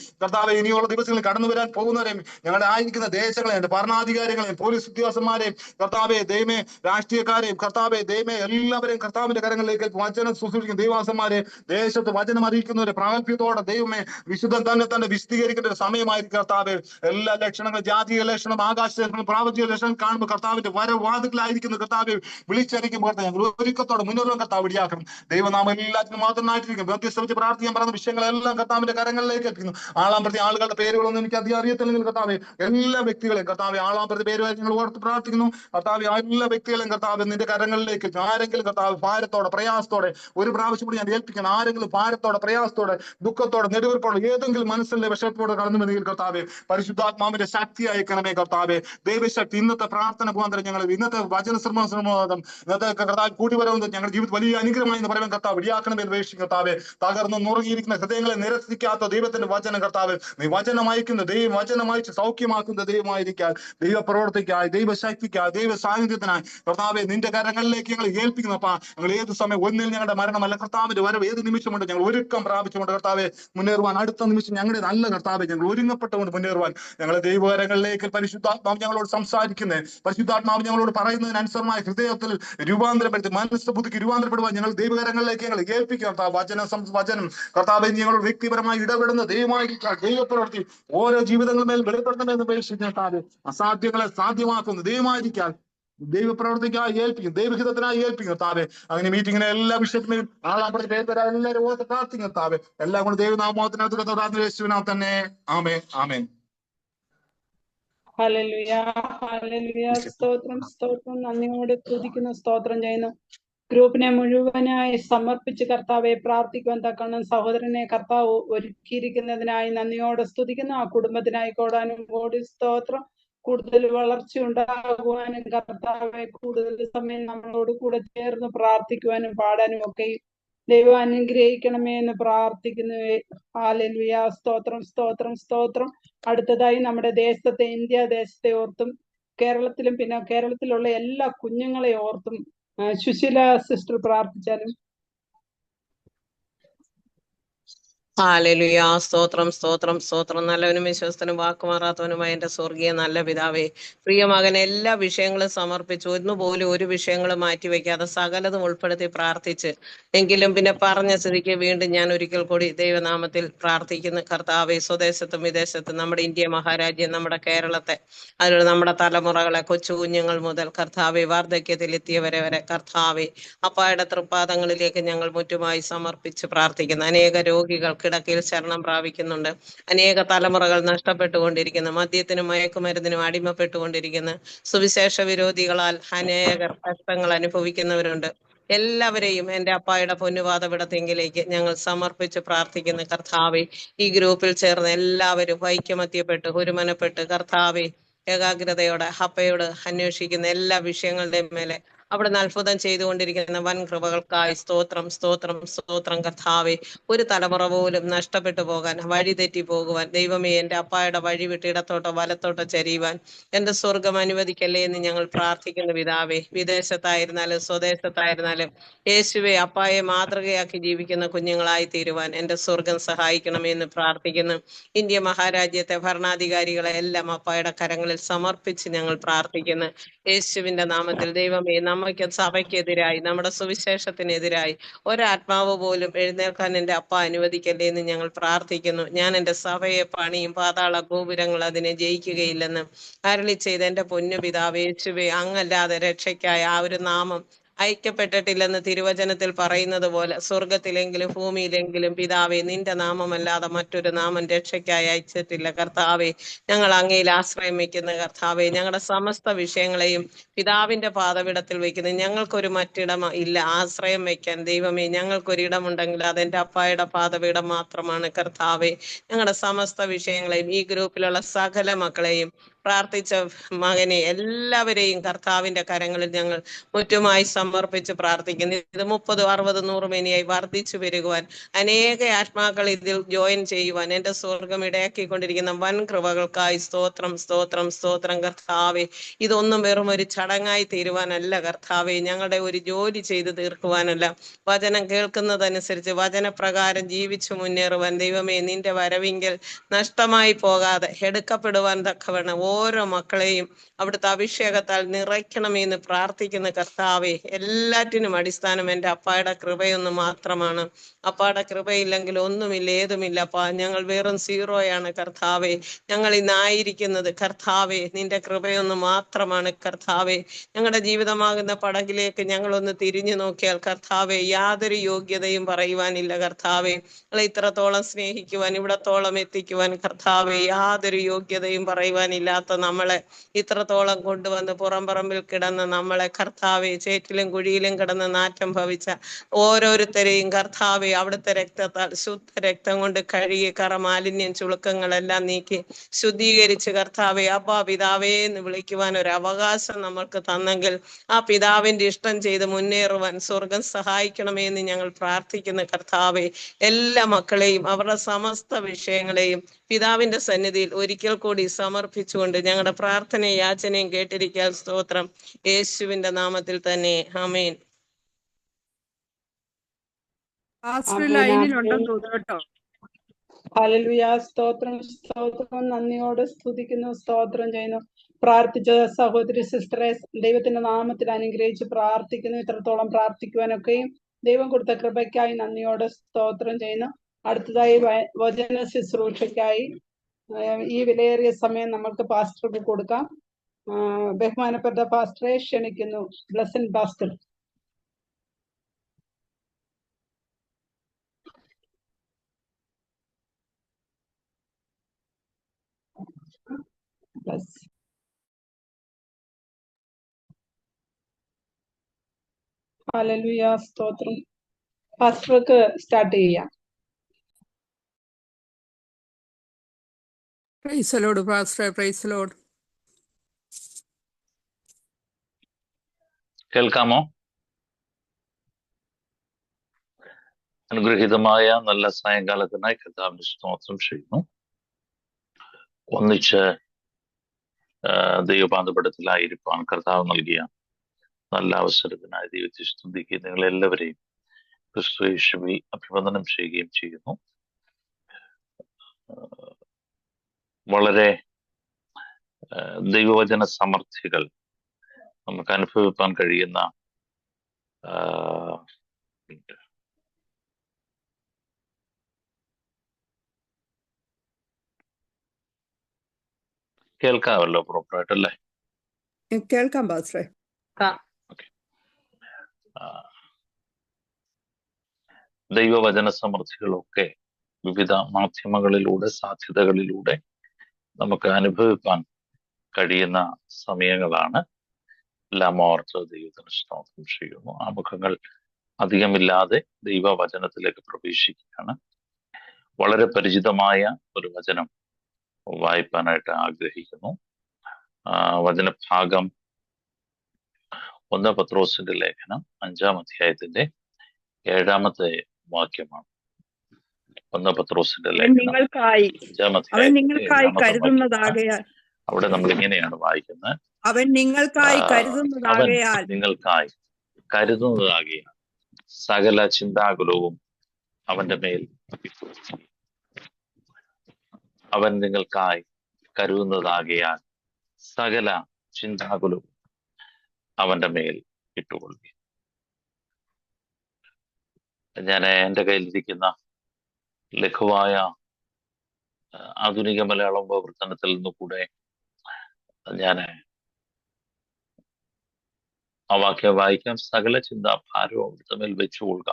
ഇനിയുള്ള ദിവസങ്ങളിൽ കടന്നു വരാൻ പോകുന്നവരെയും ഞങ്ങളുടെ ആയിരിക്കുന്ന ദേശങ്ങളെയും ഭരണാധികാരികളെയും പോലീസ് ഉദ്യോഗസ്ഥന്മാരെയും കർത്താവെ ദൈവമേ രാഷ്ട്രീയക്കാരെയും കർത്താവെ ദൈവമേ എല്ലാവരെയും കർത്താവിന്റെ കരങ്ങളിലേക്ക് വചനം ശുശ്രൂഷിക്കുന്ന ദൈവാസന്മാരെ, ദേശത്ത് വചനം അറിയിക്കുന്നവരെ പ്രാഗൽഭ്യത്തോടെ ദൈവമേ വിശുദ്ധം തന്നെ വിശദീകരിക്കേണ്ട ഒരു സമയമായിരിക്കും കർത്താവെ. എല്ലാ ലക്ഷണങ്ങളും ജാതീയ ലക്ഷണം, ആകാശ ലക്ഷണം, പ്രാപഞ്ചിക ലക്ഷണം കാണുമ്പോൾ കർത്താവിന്റെ വരവാതിക്കലായിരിക്കുന്ന കർത്താവെ വിളിച്ചറിയിക്കും കർത്താവ്. ഞങ്ങൾ ഒരുക്കത്തോടെ മുന്നോട്ട് കർത്താവ് ഇടിയാക്കണം. ദൈവനാമം എല്ലാത്തിനും മാത്രമായിട്ടിരിക്കും. വ്യത്യസ്തമിച്ച് പ്രാർത്ഥിക്കാൻ പറയുന്ന വിഷയങ്ങളെല്ലാം കർത്താവിന്റെ കരങ്ങളിലേക്ക് എത്തിക്കുന്നു. ആളാം പ്രതി ആളുകളുടെ പേരുകളൊന്നും എനിക്ക് അധികം അറിയത്തില്ലെങ്കിൽ കർത്താവെ എല്ലാ വ്യക്തികളെയും കർത്താവെ ആളാം പ്രതി പേരുമായി ഞങ്ങൾ ഓർത്ത് പ്രാർത്ഥിക്കുന്നു കർത്താവെ. എല്ലാ വ്യക്തികളെയും കർത്താവ് നിന്റെ കരങ്ങളിലേക്ക് ആരെങ്കിലും കർത്താവ് ഭാരത്തോടെ പ്രയാസത്തോടെ ഒരു പ്രാവശ്യം കൂടി ഞാൻ ഏൽപ്പിക്കണം. ആരെങ്കിലും ഭാരത്തോടെ പ്രയാസത്തോടെ ദുഃഖത്തോടെ നെടുവീർപ്പോടെ ഏതെങ്കിലും മനസ്സിലെ വിഷയത്തോടെ കടന്നു വന്നെങ്കിൽ കർത്താവെ പരിശുദ്ധാത്മാവിന്റെ ശക്തി അയക്കണമേ കർത്താവെ. ദൈവശക്തി ഇന്നത്തെ പ്രാർത്ഥന മുഖാന്തരം ഞങ്ങൾ ഇന്നത്തെ വചന ശ്രമം ഇന്നത്തെ കർത്താവ് കൂടി വരുന്നത് ഞങ്ങളുടെ ജീവിതത്തിൽ വലിയ അനുഗ്രഹമായി എന്ന് പറയുമ്പോൾ കർത്താവ് ഇടിയാക്കണമെന്ന് അപേക്ഷിക്കും കർത്താവെ. തകർന്ന് നുറങ്ങിയിരിക്കുന്ന ഹൃദയങ്ങളെ നിരസിക്കാത്ത ദൈവത്തിന്റെ വചനം കർത്താവ് നീ വചനം അയക്കുന്ന ദൈവം, വചനം അയച്ച് സൗഖ്യമാക്കുന്ന ദൈവമായിരിക്കാൻ, ദൈവ പ്രവർത്തിക്കായി, ദൈവശക്തിക്കായി, ദൈവ സാന്നിധ്യത്തിനായി കർത്താവെ നിന്റെ കരങ്ങളിലേക്ക് ഞങ്ങൾ ഏൽപ്പിക്കുന്നപ്പാ. ഞങ്ങൾ ഏത് സമയം ഒന്നിൽ ഞങ്ങളുടെ മരണമല്ല കർത്താവിന്റെ വരവ് ഏത് നിമിഷമുണ്ട് ഞങ്ങൾ ഒരുക്കം പ്രാപിച്ചുകൊണ്ട് കർത്താവെ മുന്നേറുവാൻ. അടുത്ത നിമിഷം ഞങ്ങളുടെ നല്ല കർത്താവെ ഞങ്ങൾ ഒരുങ്ങപ്പെട്ടുകൊണ്ട് മുന്നേറുവാൻ ഞങ്ങളെ ദൈവകരങ്ങളിലേക്ക് പരിശുദ്ധാത്മാവ് ഞങ്ങളോട് സംസാരിക്കുന്നത്, പരിശുദ്ധാത്മാവ് ഞങ്ങളോട് പറയുന്നതിനനുസരമായ ഹൃദയത്തിൽ രൂപാന്തരപ്പെടുത്തി മനസ്സ് പുതുക്കി രൂപാന്തരപ്പെടുവാൻ ഞങ്ങൾ ദൈവകരങ്ങളിലേക്ക് ഞങ്ങൾ ഏൽപ്പിക്കുക കർത്താവ്. വചനം കർത്താവെ ഞങ്ങളോട് വ്യക്തിപരമായി ഇടപെടുന്ന ദൈവമായിരിക്കാം. ദൈവപ്രവൃത്തി ഓരോ ജീവിതങ്ങളുടെ മേൽ വെളിപ്പെടുത്തണമെന്ന് അപേക്ഷിക്കുന്ന അസാധ്യങ്ങളെ സാധ്യമാക്കുന്ന ദൈവമായിരിക്കാൻ ദൈവപ്രവർത്തിക്കായി ഏൽപ്പിക്കും, ദൈവഹിതത്തിനായി ഏൽപ്പിക്കും കർത്താവെ. അങ്ങനെ മീറ്റിങ്ങിനെ എല്ലാ വിഷയത്തിലും ആളാമ്പടി പേര് തരാൻ എല്ലാവരും ഓർത്ത് പ്രാർത്ഥിക്കും കർത്താവെ. എല്ലാം കൊണ്ട് ദൈവനാമത്തിനകത്ത് യേശുവിനാൽ തന്നെ ആമേൻ ആമേൻ. Hallelujah hallelujah. സ്തോത്രം നന്ദിയോടെ സ്തുതിക്കുന്നു, സ്തോത്രം ചെയ്യുന്നു. ഗ്രൂപ്പിനെ മുഴുവനായി സമർപ്പിച്ച് കർത്താവെ പ്രാർത്ഥിക്കുവാൻ തക്കണം സഹോദരനെ കർത്താവ് ഒരുക്കിയിരിക്കുന്നതിനായി നന്ദിയോടെ സ്തുതിക്കുന്നു. ആ കുടുംബത്തിനായി കോടാനുകോടി സ്തോത്രം. കൂടുതൽ വളർച്ച ഉണ്ടാകുവാനും കർത്താവെ കൂടുതൽ സമയം നമ്മളോട് കൂടെ ചേർന്ന് പ്രാർത്ഥിക്കുവാനും പാടാനും ഒക്കെ ദൈവം അനുഗ്രഹിക്കണമേ എന്ന് പ്രാർത്ഥിക്കുന്നു. ഹല്ലേലൂയ. സ്തോത്രം. അടുത്തതായി നമ്മുടെ ദേശത്തെ, ഇന്ത്യ ദേശത്തെ ഓർത്തും കേരളത്തിലും പിന്നെ കേരളത്തിലുള്ള എല്ലാ കുഞ്ഞുങ്ങളെ ഓർത്തും സുശീല സിസ്റ്റർ പ്രാർത്ഥിച്ചാലും. ഹല്ലേലൂയ. സ്തോത്രം. നല്ലവനും വിശ്വസ്തനും വാക്കുമാറാത്തവനുമായ എന്റെ സ്വർഗീയ നല്ല പിതാവേ, പ്രിയ മകൻ എല്ലാ വിഷയങ്ങളും സമർപ്പിച്ചു, ഒന്നുപോലും ഒരു വിഷയങ്ങളും മാറ്റിവെക്കാതെ സകലതും ഉൾപ്പെടുത്തി പ്രാർത്ഥിച്ച് എങ്കിലും പിന്നെ പറഞ്ഞ സ്ഥിതിക്ക് വീണ്ടും ഞാൻ ഒരിക്കൽ കൂടി ദൈവനാമത്തിൽ പ്രാർത്ഥിക്കുന്ന കർത്താവെ. സ്വദേശത്തും വിദേശത്തും നമ്മുടെ ഇന്ത്യ മഹാരാജ്യം, നമ്മുടെ കേരളത്തെ, അതിലൂടെ നമ്മുടെ തലമുറകളെ, കൊച്ചു കുഞ്ഞുങ്ങൾ മുതൽ കർത്താവെ വാർദ്ധക്യത്തിൽ എത്തിയവരെ വരെ കർത്താവെ അപ്പായുടെ തൃപ്പാദങ്ങളിലേക്ക് ഞങ്ങൾ മുറ്റുമായി സമർപ്പിച്ച് പ്രാർത്ഥിക്കുന്നു. അനേക രോഗികൾ കിടക്കയിൽ ശരണം പ്രാപിക്കുന്നുണ്ട്. അനേക തലമുറകൾ നഷ്ടപ്പെട്ടുകൊണ്ടിരിക്കുന്നു. മദ്യത്തിനും മയക്കുമരുന്നിനും അടിമപ്പെട്ടുകൊണ്ടിരിക്കുന്നു. സുവിശേഷ വിരോധികളാൽ അനേകർ കഷ്ടങ്ങൾ അനുഭവിക്കുന്നവരുണ്ട്. എല്ലാവരെയും എൻ്റെ അപ്പായുടെ പൊന്നുപാദപിടത്തെങ്കിലേക്ക് ഞങ്ങൾ സമർപ്പിച്ച് പ്രാർത്ഥിക്കുന്ന കർത്താവെ. ഈ ഗ്രൂപ്പിൽ ചേർന്ന് എല്ലാവരും ഐക്യമത്യപ്പെട്ട് ഒരുമനപ്പെട്ട് കർത്താവെ ഏകാഗ്രതയോടെ അപ്പയോട് അന്വേഷിക്കുന്ന എല്ലാ വിഷയങ്ങളുടെയും മേലെ അവിടുന്ന് അത്ഭുതം ചെയ്തുകൊണ്ടിരിക്കുന്ന വൻ കൃപകൾക്കായി സ്തോത്രം കർത്താവെ. ഒരു തലമുറ പോലും നഷ്ടപ്പെട്ടു പോകാൻ, വഴിതെറ്റി പോകുവാൻ ദൈവമേ എൻ്റെ അപ്പായുടെ വഴി വിട്ട് ഇടത്തോട്ടോ വലത്തോട്ടോ ചരിയുവാൻ എൻ്റെ സ്വർഗം അനുവദിക്കല്ലേ എന്ന് ഞങ്ങൾ പ്രാർത്ഥിക്കുന്ന പിതാവേ. വിദേശത്തായിരുന്നാലും സ്വദേശത്തായിരുന്നാലും യേശുവെ അപ്പായെ മാതൃകയാക്കി ജീവിക്കുന്ന കുഞ്ഞുങ്ങളായി തീരുവാൻ എൻ്റെ സ്വർഗം സഹായിക്കണമെന്ന് പ്രാർത്ഥിക്കുന്നു. ഇന്ത്യ മഹാരാജ്യത്തെ ഭരണാധികാരികളെ എല്ലാം അപ്പായുടെ കരങ്ങളിൽ സമർപ്പിച്ച് ഞങ്ങൾ പ്രാർത്ഥിക്കുന്നു യേശുവിന്റെ നാമത്തിൽ. ദൈവമേ, നമ്മൾ സഭയ്ക്കെതിരായി, നമ്മുടെ സുവിശേഷത്തിനെതിരായി ഒരാത്മാവ് പോലും എഴുന്നേൽക്കാൻ എൻ്റെ അപ്പ അനുവദിക്കല്ലേ എന്ന് ഞങ്ങൾ പ്രാർത്ഥിക്കുന്നു. ഞാൻ എൻ്റെ സഭയെ പണിയും, പാതാള ഗോപുരങ്ങൾ അതിനെ ജയിക്കുകയില്ലെന്ന് അരുളി ചെയ്ത് എൻ്റെ പൊന്നു പിതാവേ യേശുവേ, അങ്ങല്ലാതെ രക്ഷയ്ക്കായ ആ ഒരു നാമം ഐക്യപ്പെട്ടിട്ടില്ലെന്ന് തിരുവചനത്തിൽ പറയുന്നത് പോലെ സ്വർഗത്തിലെങ്കിലും ഭൂമിയിലെങ്കിലും പിതാവേ നിന്റെ നാമമല്ലാതെ മറ്റൊരു നാമം രക്ഷയ്ക്കായി അയച്ചിട്ടില്ല. കർത്താവെ, ഞങ്ങൾ അങ്ങയിൽ ആശ്രയം വയ്ക്കുന്ന കർത്താവെ, ഞങ്ങളുടെ സമസ്ത വിഷയങ്ങളെയും പിതാവിന്റെ പാദപീഠത്തിൽ വയ്ക്കുന്നു. ഞങ്ങൾക്കൊരു മറ്റിടം ഇല്ല ആശ്രയം വയ്ക്കാൻ. ദൈവമേ, ഞങ്ങൾക്കൊരിടമുണ്ടെങ്കിൽ അതെന്റെ അപ്പായുടെ പാദപീഠം മാത്രമാണ്. കർത്താവെ, ഞങ്ങളുടെ സമസ്ത വിഷയങ്ങളെയും ഈ ഗ്രൂപ്പിലുള്ള സകല മക്കളെയും പ്രാർത്ഥിച്ച മകനെ എല്ലാവരെയും കർത്താവിന്റെ കരങ്ങളിൽ ഞങ്ങൾ മുറ്റുമായി സമർപ്പിച്ച് പ്രാർത്ഥിക്കുന്നു. ഇത് 30, 60, 100 മേനിയായി വർദ്ധിച്ചു വരുവാൻ, അനേക ആത്മാക്കൾ ഇതിൽ ജോയിൻ ചെയ്യുവാൻ എന്റെ സ്വർഗം ഇടയാക്കിക്കൊണ്ടിരിക്കുന്ന വൻ കൃപകൾക്കായി സ്തോത്രം, സ്തോത്രം, സ്തോത്രം. കർത്താവെ, ഇതൊന്നും വെറും ഒരു ചടങ്ങായി തീരുവാനല്ല കർത്താവെ, ഞങ്ങളുടെ ഒരു ജോലി ചെയ്ത് തീർക്കുവാനല്ല, വചനം കേൾക്കുന്നതനുസരിച്ച് വചനപ്രകാരം ജീവിച്ചു മുന്നേറുവാൻ ദൈവമേ നിന്റെ വരവിങ്കൽ നഷ്ടമായി പോകാതെ എടുക്കപ്പെടുവാൻ തക്കവണ്ണം ഓരോ മക്കളെയും അവിടുത്തെ അഭിഷേകത്താൽ നിറയ്ക്കണമെന്ന് പ്രാർത്ഥിക്കുന്ന കർത്താവെ, എല്ലാറ്റിനും അടിസ്ഥാനം എൻ്റെ അപ്പായുടെ കൃപയൊന്ന് മാത്രമാണ്. അപ്പായുടെ കൃപയില്ലെങ്കിൽ ഒന്നുമില്ല, ഏതുമില്ല. അപ്പാ, ഞങ്ങൾ വെറും സീറോയാണ് കർത്താവെ. ഞങ്ങൾ ഇന്നായിരിക്കുന്നത് കർത്താവെ നിന്റെ കൃപയൊന്ന് മാത്രമാണ്. കർത്താവെ, ഞങ്ങളുടെ ജീവിതമാകുന്ന പടകിലേക്ക് ഞങ്ങളൊന്ന് തിരിഞ്ഞു നോക്കിയാൽ കർത്താവെ യാതൊരു യോഗ്യതയും പറയുവാനില്ല. കർത്താവെ, ഞങ്ങളെ ഇത്രത്തോളം സ്നേഹിക്കുവാൻ, ഇവിടത്തോളം എത്തിക്കുവാൻ കർത്താവെ യാതൊരു യോഗ്യതയും പറയുവാനില്ലാത്ത നമ്മളെ ഇത്രത്തോളം കൊണ്ടുവന്ന് പുറംപറമ്പിൽ കിടന്ന് നമ്മളെ കർത്താവെ ചേറ്റിലും കുഴിയിലും കിടന്ന് നാറ്റം ഭവിച്ച ഓരോരുത്തരെയും കർത്താവെ അവിടുത്തെ രക്തത്താൽ, ശുദ്ധ രക്തം കൊണ്ട് കഴുകി മാലിന്യം ചുളുക്കങ്ങളെല്ലാം നീക്കി ശുദ്ധീകരിച്ച് കർത്താവെ അപ്പാ പിതാവേ എന്ന് വിളിക്കുവാൻ ഒരു അവകാശം നമ്മൾക്ക് തന്നെങ്കിൽ ആ പിതാവിന്റെ ഇഷ്ടം ചെയ്ത് മുന്നേറുവാൻ സ്വർഗം സഹായിക്കണമേ എന്ന് ഞങ്ങൾ പ്രാർത്ഥിക്കുന്ന കർത്താവെ, എല്ലാ മക്കളെയും അവരുടെ സമസ്ത വിഷയങ്ങളെയും പിതാവിന്റെ സന്നിധിയിൽ ഒരിക്കൽ കൂടി സമർപ്പിച്ചുകൊണ്ട് ഞങ്ങളുടെ പ്രാർത്ഥനയും യാചനയും കേട്ടിരിക്കാൻ സ്തോത്രം. യേശുവിന്റെ നാമത്തിൽ തന്നെ ആമേൻ. ലൈനിലുണ്ടെന്ന് തോന്നുന്നു കേട്ടോ. ഹല്ലേലൂയ. സ്തോത്രം, സ്തോത്രം. നന്ദിയോടെ സ്തുതിക്കുന്നു, സ്തോത്രം ചെയ്യുന്നു. പ്രാർത്ഥിച്ച സഹോദരി സിസ്റ്ററെ ദൈവത്തിന്റെ നാമത്തിൽ അനുഗ്രഹിച്ച് പ്രാർത്ഥിക്കുന്നു. ഇത്രത്തോളം പ്രാർത്ഥിക്കുവാനൊക്കെയും ദൈവം കൊടുത്ത കൃപയ്ക്കായി നന്ദിയോടെ സ്തോത്രം ചെയ്യുന്നു. അടുത്തതായി വചന ശുശ്രൂഷയ്ക്കായി ഈ വിലയേറിയ സമയം നമുക്ക് പാസ്റ്റർക്ക് കൊടുക്കാം. ബഹുമാനപ്പെട്ട പാസ്റ്ററെ ക്ഷണിക്കുന്നു. ബ്ലെസൻ പാസ്റ്റർ. ഹല്ലേലൂയ. സ്തോത്രം. പാസ്റ്റർക്ക് സ്റ്റാർട്ട് ചെയ്യാം. Praise the Lord pastor, praise the Lord. കേൾക്കാമോ? അനുഗ്രഹീതമായ നല്ല സായങ്കാലത്തിനായി കർത്താവിന്റെ സ്തോത്രം ചെയ്യുന്നു. ഒന്നിച്ച് ദൈവപാദപീഠത്തിലായിരിക്കാൻ കർത്താവ് നൽകിയ നല്ല അവസരത്തിനായി ദൈവത്തെ സ്തുതിക്കുകയും നിങ്ങളെല്ലാവരെയും ക്രിസ്തു യേശുവിൽ അഭിവന്ദനം ചെയ്യുകയും ചെയ്യുന്നു. വളരെ ദൈവവചന സമർത്ഥികൾ നമുക്ക് അനുഭവിക്കാൻ കഴിയുന്ന കേൾക്കാമല്ലോ പ്രോപ്പറായിട്ട് അല്ലേ? കേൾക്കാം പാസ്റ്ററെ. ദൈവവചന സമൃദ്ധികളൊക്കെ വിവിധ മാധ്യമങ്ങളിലൂടെ, സാധ്യതകളിലൂടെ നമുക്ക് അനുഭവിക്കാൻ കഴിയുന്ന സമയങ്ങളാണ്. എല്ലാം ഓർത്ത് ദൈവത്തിന് സ്തോത്രം ചെയ്യുന്നു. ആമുഖങ്ങൾ അധികമില്ലാതെ ദൈവവചനത്തിലേക്ക് പ്രവേശിക്കുകയാണ്. വളരെ പരിചിതമായ ഒരു വചനം വായിപ്പാനായിട്ട് ആഗ്രഹിക്കുന്നു. വചനഭാഗം 1 പത്രോസിന്റെ ലേഖനം 5-ാം അധ്യായത്തിന്റെ 7-ാമത്തെ വാക്യമാണ്. 1 പത്രോസിന്റെ ലേഖനം 5-ാം അധ്യായം. അവിടെ നമ്മൾ ഇങ്ങനെയാണ് വായിക്കുന്നത്: അവൻ നിങ്ങൾക്കായി കരുതുന്നതാകയാൽ സകല ചിന്താകുലവും അവന്റെ മേൽ. അവൻ നിങ്ങൾക്കായി കരുതുന്നതാകയാൽ സകല ചിന്താകുലവും അവന്റെ മേൽ ഇട്ടുകൊള്ളുക. ഞാൻ എൻ്റെ കയ്യിലിരിക്കുന്ന ലഘുവായ ആധുനിക മലയാളം പ്രവർത്തനത്തിൽ നിന്നുകൂടെ ഞാൻ ആ വാക്യം വായിക്കാം. സകല ചിന്താഭാരവും അവിടുത്തെ മേൽ വെച്ചുകൊള്ളുക,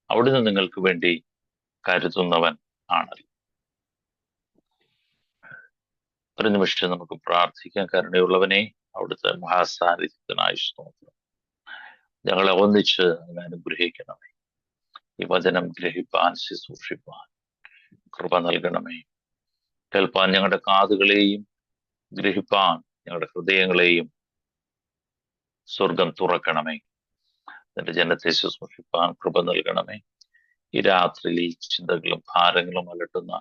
അവിടുന്ന് നിങ്ങൾക്ക് വേണ്ടി കരുതുന്നവൻ ആണല്ലോ. ഒരു നിമിഷം നമുക്ക് പ്രാർത്ഥിക്കാൻ. കരുണയുള്ളവനെ, അവിടുത്തെ മഹാസാന്നിധ്യത്തിനായി സ്തോത്രം. ഞങ്ങളെ ഒന്നിച്ച് അങ്ങ് അനുഗ്രഹിക്കണമേ. ഈ വചനം ഗ്രഹിപ്പാൻ, ശുശ്രൂഷിപ്പാൻ കൃപ നൽകണമേ. കേൾപ്പാൻ ഞങ്ങളുടെ കാതുകളെയും ഗ്രഹിപ്പാൻ ഞങ്ങളുടെ ഹൃദയങ്ങളെയും സ്വർഗം തുറക്കണമേ. നിന്റെ ജനത്തെ ശുശ്രൂഷിപ്പാൻ കൃപ നൽകണമേ. ഈ രാത്രിയിൽ ചിന്തകളും ഭാരങ്ങളും അലട്ടുന്ന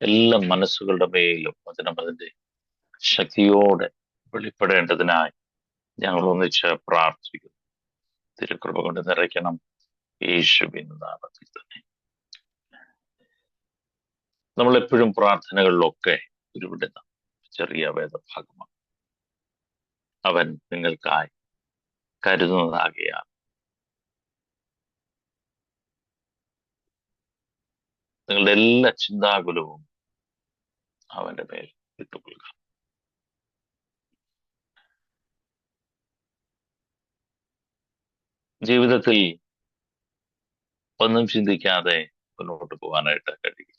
എല്ലാ മനസ്സുകളുടെ മേലും വചനം അതിന്റെ ശക്തിയോടെ വെളിപ്പെടേണ്ടതിനായി ഞങ്ങൾ ഒന്നിച്ച് പ്രാർത്ഥിക്കുന്നു. തിരുകൃപ കൊണ്ട് നിറയ്ക്കണം, യേശുവിൻ നാമത്തിൽ തന്നെ. നമ്മളെപ്പോഴും പ്രാർത്ഥനകളിലൊക്കെ ഉരുവിടുന്ന ചെറിയ വേദഭാഗമാണ്. അവൻ നിങ്ങൾക്കായി കരുതുന്നതാകയാൽ നിങ്ങളുടെ എല്ലാ ചിന്താകുലവും അവന്റെ മേൽ ഇട്ടുകൊള്ളുക. ജീവിതത്തിൽ ഒന്നും ചിന്തിക്കാതെ മുന്നോട്ട് പോകാനായിട്ട് കഴിയില്ല.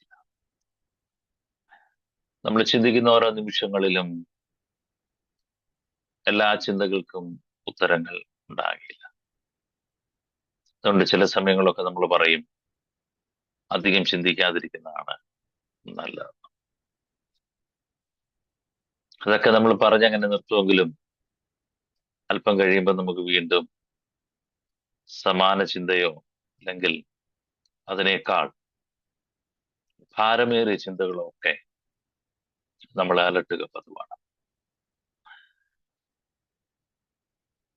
നമ്മൾ ചിന്തിക്കുന്ന ഓരോ നിമിഷങ്ങളിലും എല്ലാ ചിന്തകൾക്കും ഉത്തരങ്ങൾ ഉണ്ടാകില്ല. അതുകൊണ്ട് ചില സമയങ്ങളൊക്കെ നമ്മൾ പറയും, അധികം ചിന്തിക്കാതിരിക്കുന്നതാണ് നല്ലത്. അതൊക്കെ നമ്മൾ പറഞ്ഞങ്ങനെ നിർത്തുമെങ്കിലും അല്പം കഴിയുമ്പോൾ നമുക്ക് വീണ്ടും സമാന ചിന്തയോ അല്ലെങ്കിൽ അതിനേക്കാൾ ഭാരമേറിയ ചിന്തകളോ ഒക്കെ നമ്മളെ അലട്ടുക പതിവാണ്.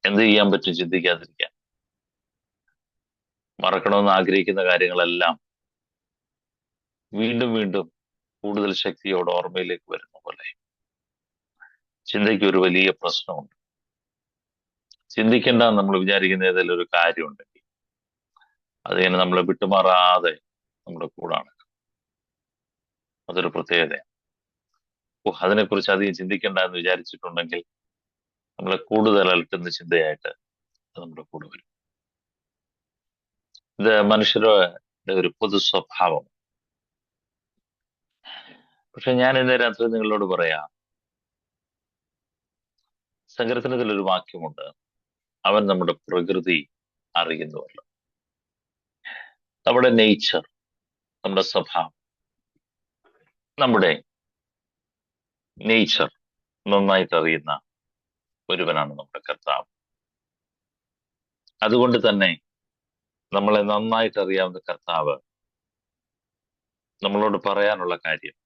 എന്ത് ചെയ്യാൻ പറ്റും ചിന്തിക്കാതിരിക്കാൻ? മറക്കണമെന്ന് ആഗ്രഹിക്കുന്ന കാര്യങ്ങളെല്ലാം വീണ്ടും വീണ്ടും കൂടുതൽ ശക്തിയോടെ ഓർമ്മയിലേക്ക് വരുന്ന പോലെ ചിന്തയ്ക്ക് ഒരു വലിയ പ്രശ്നമുണ്ട്. ചിന്തിക്കേണ്ട നമ്മൾ വിചാരിക്കുന്ന ഏതെങ്കിലും ഒരു കാര്യമുണ്ടെങ്കിൽ അതിങ്ങനെ നമ്മളെ വിട്ടുമാറാതെ നമ്മുടെ കൂടാണ്. അതൊരു പ്രത്യേകതയാണ്. അതിനെക്കുറിച്ച് അധികം ചിന്തിക്കേണ്ട എന്ന് വിചാരിച്ചിട്ടുണ്ടെങ്കിൽ നമ്മളെ കൂടുതൽ അലട്ടുന്ന ചിന്തയായിട്ട് നമ്മുടെ കൂടെ വരും. ഇത് മനുഷ്യരുടെ ഒരു പൊതു സ്വഭാവം. പക്ഷെ ഞാൻ ഇന്ന് രാത്രി നിങ്ങളോട് പറയാം, സങ്കീർത്തനത്തിലൊരു വാക്യമുണ്ട്, അവൻ നമ്മുടെ പ്രകൃതി അറിയുന്നുവല്ലോ. നമ്മുടെ നേച്ചർ, നമ്മുടെ സ്വഭാവം, നമ്മുടെ നേച്ചർ നന്നായിട്ട് അറിയുന്ന ഒരുവനാണ് നമ്മുടെ കർത്താവ്. അതുകൊണ്ട് തന്നെ നമ്മളെ നന്നായിട്ട് അറിയാവുന്ന കർത്താവ് നമ്മളോട് പറയാനുള്ള കാര്യം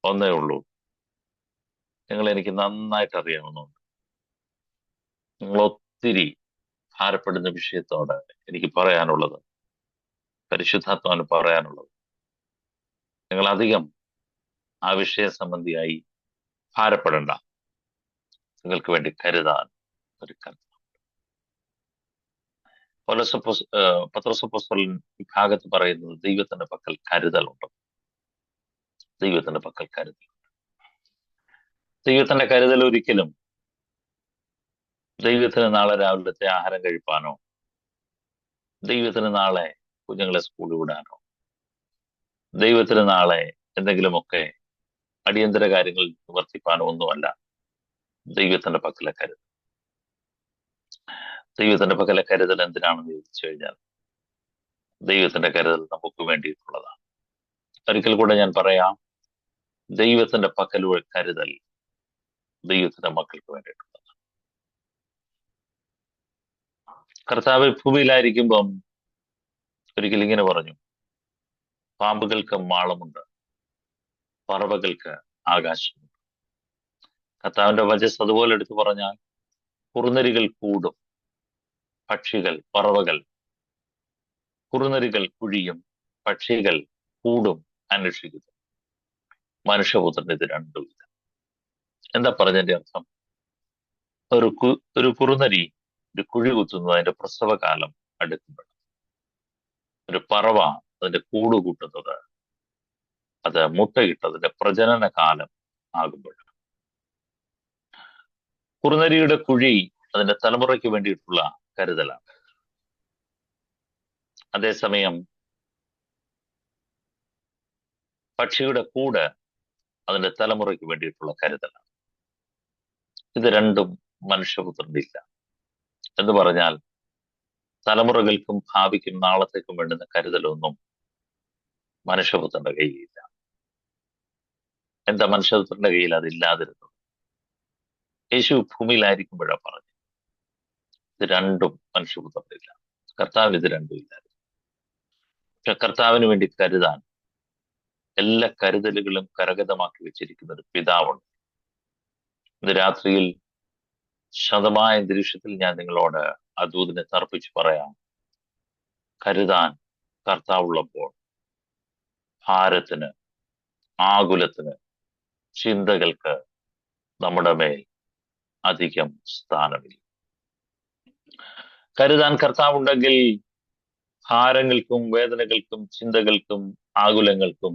ഒന്നേ ഉള്ളൂ, നിങ്ങൾ എനിക്ക് നന്നായിട്ട് അറിയാവുന്നുണ്ട്. നിങ്ങൾ ഒത്തിരി ഭാരപ്പെടുന്ന വിഷയത്തോട് എനിക്ക് പറയാനുള്ളത്, പരിശുദ്ധാത്മാവിന് പറയാനുള്ളത്, നിങ്ങൾ അധികം ആ വിഷയ സംബന്ധിയായി ഭാരപ്പെടേണ്ട. നിങ്ങൾക്ക് വേണ്ടി കരുതാൻ ഒരു കർത്താവ്. പത്രോസപ്പോസ്തലൻ ഈ ഭാഗത്ത് പറയുന്നത് ദൈവത്തിന്റെ പക്കൽ കരുതലുണ്ട്. ദൈവത്തിന്റെ പക്കൽ കരുതലുണ്ട്. ദൈവത്തിന്റെ കരുതൽ ഒരിക്കലും ദൈവത്തിന് നാളെ രാവിലത്തെ ആഹാരം കഴിപ്പാനോ, ദൈവത്തിന് നാളെ കുഞ്ഞുങ്ങളെ സ്കൂളിൽ വിടാനോ, ദൈവത്തിന് നാളെ എന്തെങ്കിലുമൊക്കെ അടിയന്തര കാര്യങ്ങൾ നിവർത്തിപ്പാനോ ഒന്നുമല്ല ദൈവത്തിന്റെ പക്കലെ കരുതൽ. ദൈവത്തിന്റെ പക്കലെ കരുതൽ എന്തിനാണെന്ന് ചോദിച്ചു കഴിഞ്ഞാൽ ദൈവത്തിന്റെ കരുതൽ നമുക്ക് വേണ്ടിയിട്ടുള്ളതാണ്. ഒരിക്കൽ കൂടെ ഞാൻ പറയാം, ദൈവത്തിന്റെ പക്കലുള്ള കരുതൽ ദൈവത്തിന്റെ മക്കൾക്ക് വേണ്ടിയിട്ടുള്ളതാണ്. കർത്താവ് ഭൂമിയിലായിരിക്കുമ്പം ഒരിക്കൽ ഇങ്ങനെ പറഞ്ഞു, പാമ്പുകൾക്ക് മാളമുണ്ട്, പറവകൾക്ക് ആകാശമുണ്ട്. കർത്താവിന്റെ വചസ് അതുപോലെ എടുത്തു പറഞ്ഞാൽ കുറുനരികൾ കൂടും, പക്ഷികൾ, പറവകൾ, കുറുനരികൾ കുഴിയും, പക്ഷികൾ കൂടും അന്വേഷിക്കുന്നു, മനുഷ്യപുത്രൻ ഇത് രണ്ടുമില്ല. എന്താ പറഞ്ഞതിന്റെ അർത്ഥം? ഒരു കുറുനരി ഒരു കുഴി കുത്തുന്നത് അതിന്റെ പ്രസവകാലം അടുക്കുമ്പോൾ, ഒരു പറവ അതിന്റെ കൂട് കൂട്ടുന്നത് അത് മുട്ടയിട്ടതിന്റെ പ്രജനന കാലം ആകുമ്പോൾ, കുറുനരിയുടെ കുഴി അതിന്റെ തലമുറയ്ക്ക് വേണ്ടിയിട്ടുള്ള കരുതലാണ്. അതേസമയം പക്ഷിയുടെ കൂട് അതിന്റെ തലമുറയ്ക്ക് വേണ്ടിയിട്ടുള്ള കരുതലാണ്. ഇത് രണ്ടും മനുഷ്യപുത്രന്റെ ഇല്ല. എന്ന് പറഞ്ഞാൽ തലമുറകൾക്കും ഭാവിക്കും നാളത്തേക്കും വേണ്ടുന്ന കരുതലൊന്നും മനുഷ്യപുത്രന്റെ കയ്യിലില്ല. എന്താ മനുഷ്യപുത്രന്റെ കയ്യിൽ അതില്ലാതിരുന്നത്? യേശു ഭൂമിയിലായിരിക്കുമ്പോഴാണ് പറഞ്ഞു, ഇത് രണ്ടും മനുഷ്യപുത്രന്റെ ഇല്ല. കർത്താവിന് ഇത് രണ്ടും ഇല്ലായിരുന്നു. പക്ഷെ കർത്താവിന് വേണ്ടി കരുതാൻ എല്ലാ കരുതലുകളും കരഗതമാക്കി വെച്ചിരിക്കുന്ന ഒരു പിതാവുണ്ട്. ഇന്ന് രാത്രിയിൽ ശതമായ അന്തരീക്ഷത്തിൽ ഞാൻ നിങ്ങളോട് ആ ദൂതിനെ തർപ്പിച്ച് പറയാം, കരുതാൻ കർത്താവുള്ളപ്പോൾ ഭാരത്തിന്, ആകുലത്തിന്, ചിന്തകൾക്ക് നമ്മുടെ മേൽ അധികം സ്ഥാനമില്ല. കരുതാൻ കർത്താവുണ്ടെങ്കിൽ ഭാരങ്ങൾക്കും വേദനകൾക്കും ചിന്തകൾക്കും ആകുലങ്ങൾക്കും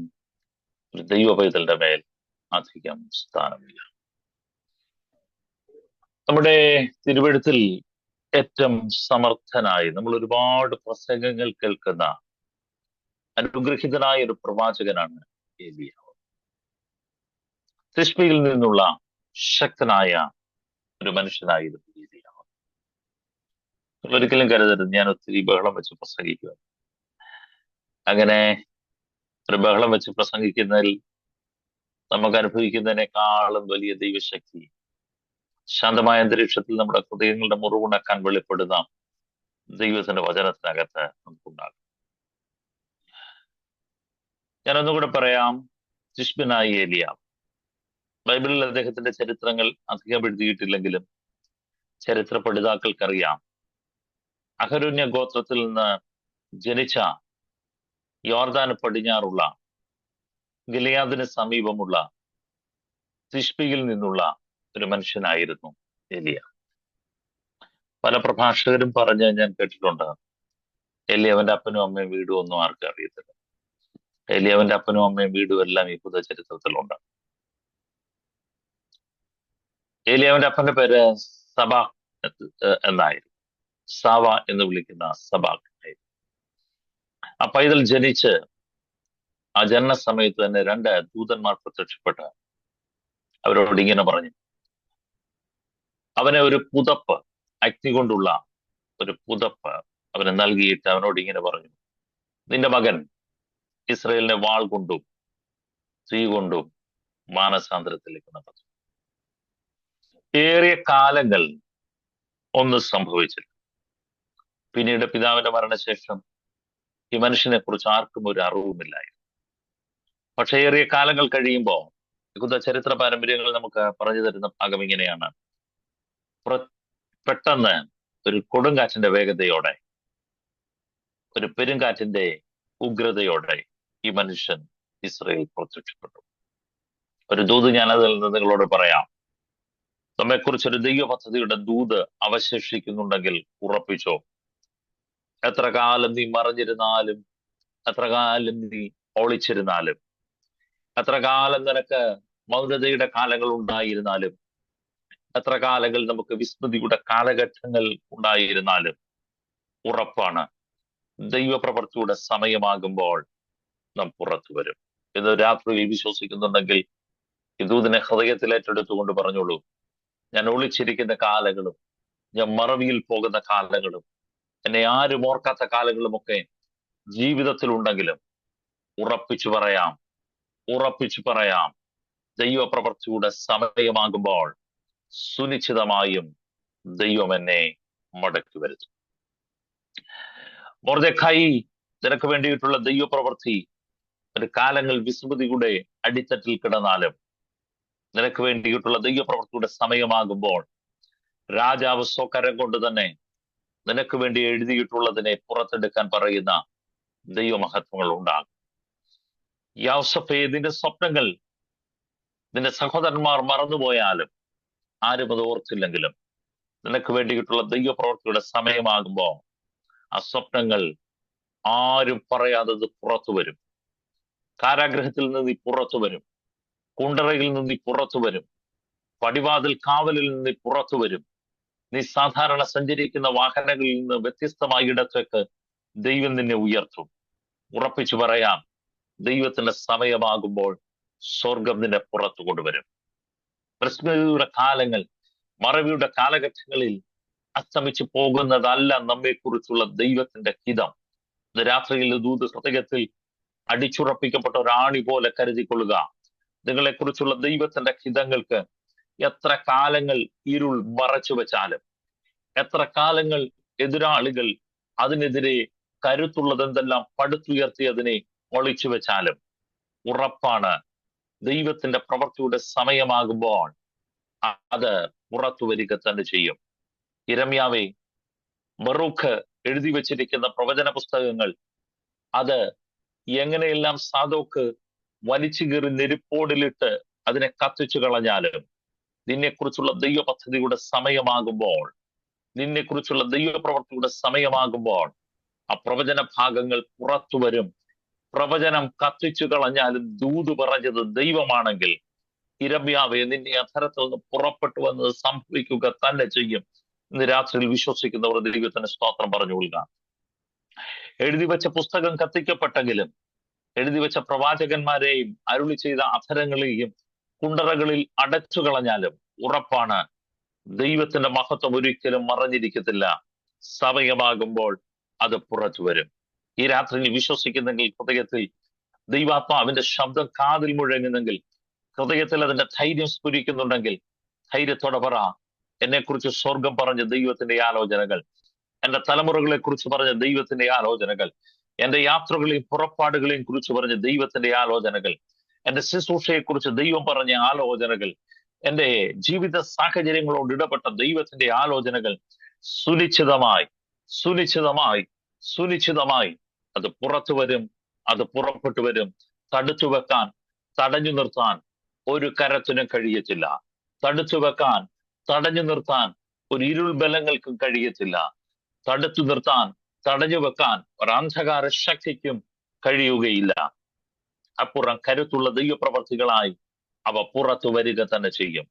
ഒരു ദൈവ പൈതലിന്റെ മേൽ അധികം സ്ഥാനമില്ല. നമ്മുടെ തിരുവെഴുത്തിൽ ഏറ്റവും സമർത്ഥനായി നമ്മൾ ഒരുപാട് പ്രസംഗങ്ങൾ കേൾക്കുന്ന അനുഗ്രഹിതനായ ഒരു പ്രവാചകനാണ് ഏലിയാവ്. തിഷ്ബിയിൽ നിന്നുള്ള ശക്തനായ ഒരു മനുഷ്യനായിരുന്നു ഏലിയാവ്. ഒരിക്കലും കരുതരുത് ഞാൻ ഒത്തിരി ബഹളം വെച്ച് പ്രസംഗിക്കുക. അങ്ങനെ ഒരു ബഹളം വെച്ച് പ്രസംഗിക്കുന്നതിൽ നമുക്ക് അനുഭവിക്കുന്നതിനേക്കാളും വലിയ ദൈവശക്തി ശാന്തമായ അന്തരീക്ഷത്തിൽ നമ്മുടെ ഹൃദയങ്ങളുടെ മുറിവുണക്കാൻ വെളിപ്പെടുന്ന ദൈവത്തിന്റെ വചനത്തിനകത്ത് നമുക്കുണ്ടാകും. ഞാനൊന്നുകൂടെ പറയാം, തിഷ്ബിനായ ഏലിയാവ്. ബൈബിളിൽ അദ്ദേഹത്തിന്റെ ചരിത്രങ്ങൾ അധികം എഴുതിയിട്ടില്ലെങ്കിലും ചരിത്ര പഠിതാക്കൾക്കറിയാം, അഹരോന്യ ഗോത്രത്തിൽ നിന്ന് ജനിച്ച യോർദാന് പടിഞ്ഞാറുള്ള ഗിലെയാദിന് സമീപമുള്ള തിഷ്ബിയിൽ നിന്നുള്ള ഒരു മനുഷ്യനായിരുന്നു ഏലിയാവ്. പല പ്രഭാഷകരും പറഞ്ഞ് ഞാൻ കേട്ടിട്ടുണ്ട്, ഏലിയാവിന്റെ അപ്പനും അമ്മയും വീടും ഒന്നും ആർക്കും അറിയത്തില്ല. ഏലിയാവിന്റെ അപ്പനും അമ്മയും വീടും എല്ലാം ഈ ചരിത്രത്തിലുണ്ട്. ഏലിയാവിന്റെ അപ്പന്റെ പേര് സബാക് എന്നായിരുന്നു. സാവ എന്ന് വിളിക്കുന്ന സബാക് ആയിരുന്നു. ആ പൈതൽ ജനിച്ച് ആ ജനന സമയത്ത് തന്നെ 2 ദൂതന്മാർ പ്രത്യക്ഷപ്പെട്ട് അവരോട് ഇങ്ങനെ പറഞ്ഞു, അവനെ ഒരു പുതപ്പ്, അഗ്നി കൊണ്ടുള്ള ഒരു പുതപ്പ് അവന് നൽകിയിട്ട് അവനോട് ഇങ്ങനെ പറഞ്ഞു, നിന്റെ മകൻ ഇസ്രയേലിനെ വാൾ കൊണ്ടും തീ കൊണ്ടും മാനസാന്തരത്തിലേക്ക് നടത്തും. ഏറിയ കാലങ്ങൾ ഒന്നും സംഭവിച്ചില്ല. പിന്നീട് പിതാവിന്റെ മരണശേഷം ഈ മനുഷ്യനെ കുറിച്ച് ആർക്കും ഒരു അറിവുമില്ലായിരുന്നു. പക്ഷെ ഏറിയ കാലങ്ങൾ കഴിയുമ്പോൾ ചരിത്ര പാരമ്പര്യങ്ങൾ നമുക്ക് പറഞ്ഞു തരുന്ന ഭാഗം ഇങ്ങനെയാണ്, പെട്ടെന്ന് ഒരു കൊടുങ്കാറ്റിന്റെ വേഗതയോടെ, ഒരു പെരുങ്കാറ്റിന്റെ ഉഗ്രതയോടെ ഈ മനുഷ്യൻ ഇസ്രയേൽ പ്രത്യക്ഷപ്പെട്ടു. ഒരു ദൂത് ഞാൻ അതിൽ നിന്ന് നിങ്ങളോട് പറയാം. നമ്മെക്കുറിച്ചൊരു ദൈവ പദ്ധതിയുടെ ദൂത് അവശേഷിക്കുന്നുണ്ടെങ്കിൽ ഉറപ്പിച്ചോ. എത്ര കാലം നീ മറഞ്ഞിരുന്നാലും, എത്ര കാലം നീ ഒളിച്ചിരുന്നാലും, എത്ര കാലം നിനക്ക് മൗനതയുടെ കാലങ്ങൾ ഉണ്ടായിരുന്നാലും, എത്ര കാലങ്ങൾ നമുക്ക് വിസ്മൃതിയുടെ കാലഘട്ടങ്ങൾ ഉണ്ടായിരുന്നാലും, ഉറപ്പാണ് ദൈവപ്രവൃത്തിയുടെ സമയമാകുമ്പോൾ നാം പുറത്തു വരും. ഇത് രാത്രിയിൽ വിശ്വസിക്കുന്നുണ്ടെങ്കിൽ ഇതൂതിനെ ഹൃദയത്തിൽ ഏറ്റെടുത്തുകൊണ്ട് പറഞ്ഞോളൂ, ഞാൻ ഒളിച്ചിരിക്കുന്ന കാലങ്ങളും, ഞാൻ മറവിയിൽ പോകുന്ന കാലങ്ങളും, എന്നെ ആരും ഓർക്കാത്ത കാലങ്ങളുമൊക്കെ ജീവിതത്തിലുണ്ടെങ്കിലും ഉറപ്പിച്ചു പറയാം, ദൈവപ്രവൃത്തിയുടെ സമയമാകുമ്പോൾ സുനിശ്ചിതമായും ദൈവം എന്നെ മടക്കി വരുത്തും. മൊർദെഖായി നിനക്ക് വേണ്ടിയിട്ടുള്ള ദൈവപ്രവൃത്തി ഒരു കാലങ്ങൾ വിസ്മൃതിയുടെ അടിത്തട്ടിൽ കിടന്നാലും, നിനക്ക് വേണ്ടിയിട്ടുള്ള ദൈവപ്രവൃത്തിയുടെ സമയമാകുമ്പോൾ രാജാവ് സ്വകരം കൊണ്ട് തന്നെ നിനക്ക് വേണ്ടി എഴുതിയിട്ടുള്ളതിനെ പുറത്തെടുക്കാൻ പറയുന്ന ദൈവമഹത്വങ്ങൾ ഉണ്ടാകും. യൗസഫേ, നിന്റെ സ്വപ്നങ്ങൾ നിന്റെ സഹോദരന്മാർ മറന്നുപോയാലും, ആരും അത് ഓർത്തില്ലെങ്കിലും, നിനക്ക് വേണ്ടിയിട്ടുള്ള ദൈവപ്രവൃത്തിയുടെ സമയമാകുമ്പോ ആ സ്വപ്നങ്ങൾ ആരും പറയാത്തത് പുറത്തു വരും. കാരാഗ്രഹത്തിൽ നിന്ന് നീ പുറത്തു വരും. കുണ്ടറയിൽ നിന്ന് നീ പുറത്തു വരും. പടിവാതിൽ കാവലിൽ നിന്ന് നീ പുറത്തു വരും. നീ സാധാരണ സഞ്ചരിക്കുന്ന വാഹനങ്ങളിൽ നിന്ന് വ്യത്യസ്തമായ ഇടത്തേക്ക് ദൈവം നിന്നെ ഉയർത്തും. ഉറപ്പിച്ചു പറയാം, ദൈവത്തിന്റെ സമയമാകുമ്പോൾ സ്വർഗം നിന്നെ പുറത്തു കൊണ്ടുവരും. പ്രശ്നയുടെ കാലങ്ങൾ, മറവിയുടെ കാലഘട്ടങ്ങളിൽ അസ്തമിച്ചു പോകുന്നതല്ല നമ്മെക്കുറിച്ചുള്ള ദൈവത്തിന്റെ ഹിതം. ഇന്ന് രാത്രിയിൽ ദൂത് ഹൃദയത്തിൽ അടിച്ചുറപ്പിക്കപ്പെട്ട ഒരാണി പോലെ കരുതിക്കൊള്ളുക. നിങ്ങളെക്കുറിച്ചുള്ള ദൈവത്തിന്റെ ഹിതങ്ങൾക്ക് എത്ര കാലങ്ങൾ ഇരുൾ മറച്ചു വെച്ചാലും, എത്ര കാലങ്ങൾ എതിരാളികൾ അതിനെതിരെ കരുത്തുള്ളതെന്തെല്ലാം പടുത്തുയർത്തി അതിനെ ഒളിച്ചു വെച്ചാലും, ഉറപ്പാണ് ദൈവത്തിന്റെ പ്രവൃത്തിയുടെ സമയമാകുമ്പോൾ അത് പുറത്തു വരിക തന്നെ ചെയ്യും. യിരെമ്യാവേ, ബറൂഖ് എഴുതി വച്ചിരിക്കുന്ന പ്രവചന പുസ്തകങ്ങൾ അത് എങ്ങനെയെല്ലാം സാദോക്ക് വലിച്ചു കീറി നെരുപ്പോടിലിട്ട് അതിനെ കത്തിച്ചു കളഞ്ഞാലും, നിന്നെക്കുറിച്ചുള്ള ദൈവ പദ്ധതിയുടെ സമയമാകുമ്പോൾ, നിന്നെക്കുറിച്ചുള്ള ദൈവപ്രവൃത്തിയുടെ സമയമാകുമ്പോൾ ആ പ്രവചന ഭാഗങ്ങൾ പുറത്തു വരും. പ്രവചനം കത്തിച്ചു കളഞ്ഞാലും ദൂത് പറഞ്ഞത് ദൈവമാണെങ്കിൽ, യിരെമ്യാവേ, നിന്നെ അധരത്തിൽ നിന്ന് പുറപ്പെട്ടു വന്നത് സംഭവിക്കുക തന്നെ ചെയ്യും. ഇന്ന് രാത്രിയിൽ വിശ്വസിക്കുന്നവർ ദൈവത്തിന് സ്തോത്രം പറഞ്ഞുകൊള്ളുക. എഴുതി വെച്ച പുസ്തകം കത്തിക്കപ്പെട്ടെങ്കിലും, എഴുതി വെച്ച പ്രവാചകന്മാരെയും അരുളി ചെയ്ത അധരങ്ങളെയും കുണ്ടറകളിൽ അടച്ചു കളഞ്ഞാലും, ഉറപ്പാണ് ദൈവത്തിന്റെ മഹത്വം ഒരിക്കലും മറഞ്ഞിരിക്കത്തില്ല. സമയമാകുമ്പോൾ അത് പുറത്തു വരും. ഈ രാത്രിയിൽ വിശ്വസിക്കുന്നെങ്കിൽ, ഹൃദയത്തിൽ ദൈവാത്മാവിന്റെ ശബ്ദം കാതിൽ മുഴങ്ങുന്നെങ്കിൽ, ഹൃദയത്തിൽ അതിന്റെ ധൈര്യം സ്ഫുരിക്കുന്നുണ്ടെങ്കിൽ, ധൈര്യത്തോടെ പറ, എന്നെക്കുറിച്ച് സ്വർഗം പറഞ്ഞ ദൈവത്തിന്റെ ആലോചനകൾ, എന്റെ തലമുറകളെ കുറിച്ച് പറഞ്ഞ ദൈവത്തിന്റെ ആലോചനകൾ, എന്റെ യാത്രകളെയും പുറപ്പാടുകളെയും കുറിച്ച് പറഞ്ഞ ദൈവത്തിന്റെ ആലോചനകൾ, എന്റെ ശുശ്രൂഷയെ കുറിച്ച് ദൈവം പറഞ്ഞ ആലോചനകൾ, എന്റെ ജീവിത സാഹചര്യങ്ങളോട് ഇടപെട്ട ദൈവത്തിന്റെ ആലോചനകൾ സുനിശ്ചിതമായി സുനിശ്ചിതമായി സുനിശ്ചിതമായി അത് പുറത്തു വരും. അത് പുറപ്പെട്ടു വരും. തടുത്തു വെക്കാൻ, തടഞ്ഞു നിർത്താൻ ഒരു കരത്തിനും കഴിയത്തില്ല. തടുത്തു വെക്കാൻ, തടഞ്ഞു നിർത്താൻ ഒരു ഇരുൾ ബലങ്ങൾക്കും കഴിയത്തില്ല. തടുത്തു നിർത്താൻ, തടഞ്ഞു വെക്കാൻ ഒരു അന്ധകാര ശക്തിക്കും കഴിയുകയില്ല. അപ്പുറം കരുത്തുള്ള ദൈവപ്രവർത്തികളായി അവ പുറത്തു വരിക തന്നെ ചെയ്യും.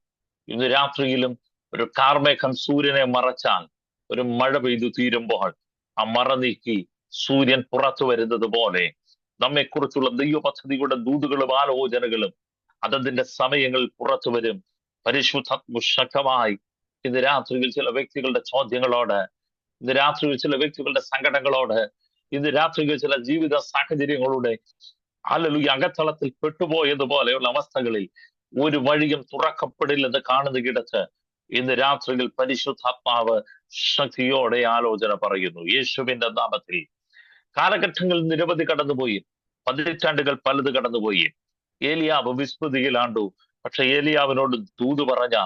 ഇന്ന് രാത്രിയിലും ഒരു കാർമേഘം സൂര്യനെ മറച്ചാൽ, ഒരു മഴ പെയ്തു തീരുമ്പോൾ ആ മറ നീക്കി സൂര്യൻ പുറത്തു വരുന്നത് പോലെ നമ്മെക്കുറിച്ചുള്ള ദൈവ പദ്ധതിയുടെ ദൂതുകളും ആലോചനകളും അതതിന്റെ സമയങ്ങളിൽ പുറത്തു വരും. പരിശുദ്ധാത്മ ശക്തമായി ഇന്ന് രാത്രിയിൽ ചില വ്യക്തികളുടെ ചോദ്യങ്ങളോട്, ഇന്ന് രാത്രിയിൽ ചില വ്യക്തികളുടെ സങ്കടങ്ങളോട്, ഇന്ന് രാത്രിയിൽ ചില ജീവിത സാഹചര്യങ്ങളുടെ അകത്തളത്തിൽ പെട്ടുപോയതുപോലെയുള്ള അവസ്ഥകളിൽ ഒരു വഴിയും തുറക്കപ്പെടില്ലെന്ന് കാണുന്നതിടത്ത് ഇന്ന് രാത്രിയിൽ പരിശുദ്ധാത്മാവ് ശക്തിയോടെ ആലോചന പറയുന്നു. യേശുവിന്റെ നാമത്തിൽ. കാലഘട്ടങ്ങൾ നിരവധി കടന്നുപോയി, പതിറ്റാണ്ടുകൾ പലത് കടന്നുപോയി. ഏലിയാവ് വിസ്മൃതിയിലാണ്ടു. പക്ഷെ ഏലിയാവിനോട് ദൂത് പറഞ്ഞ,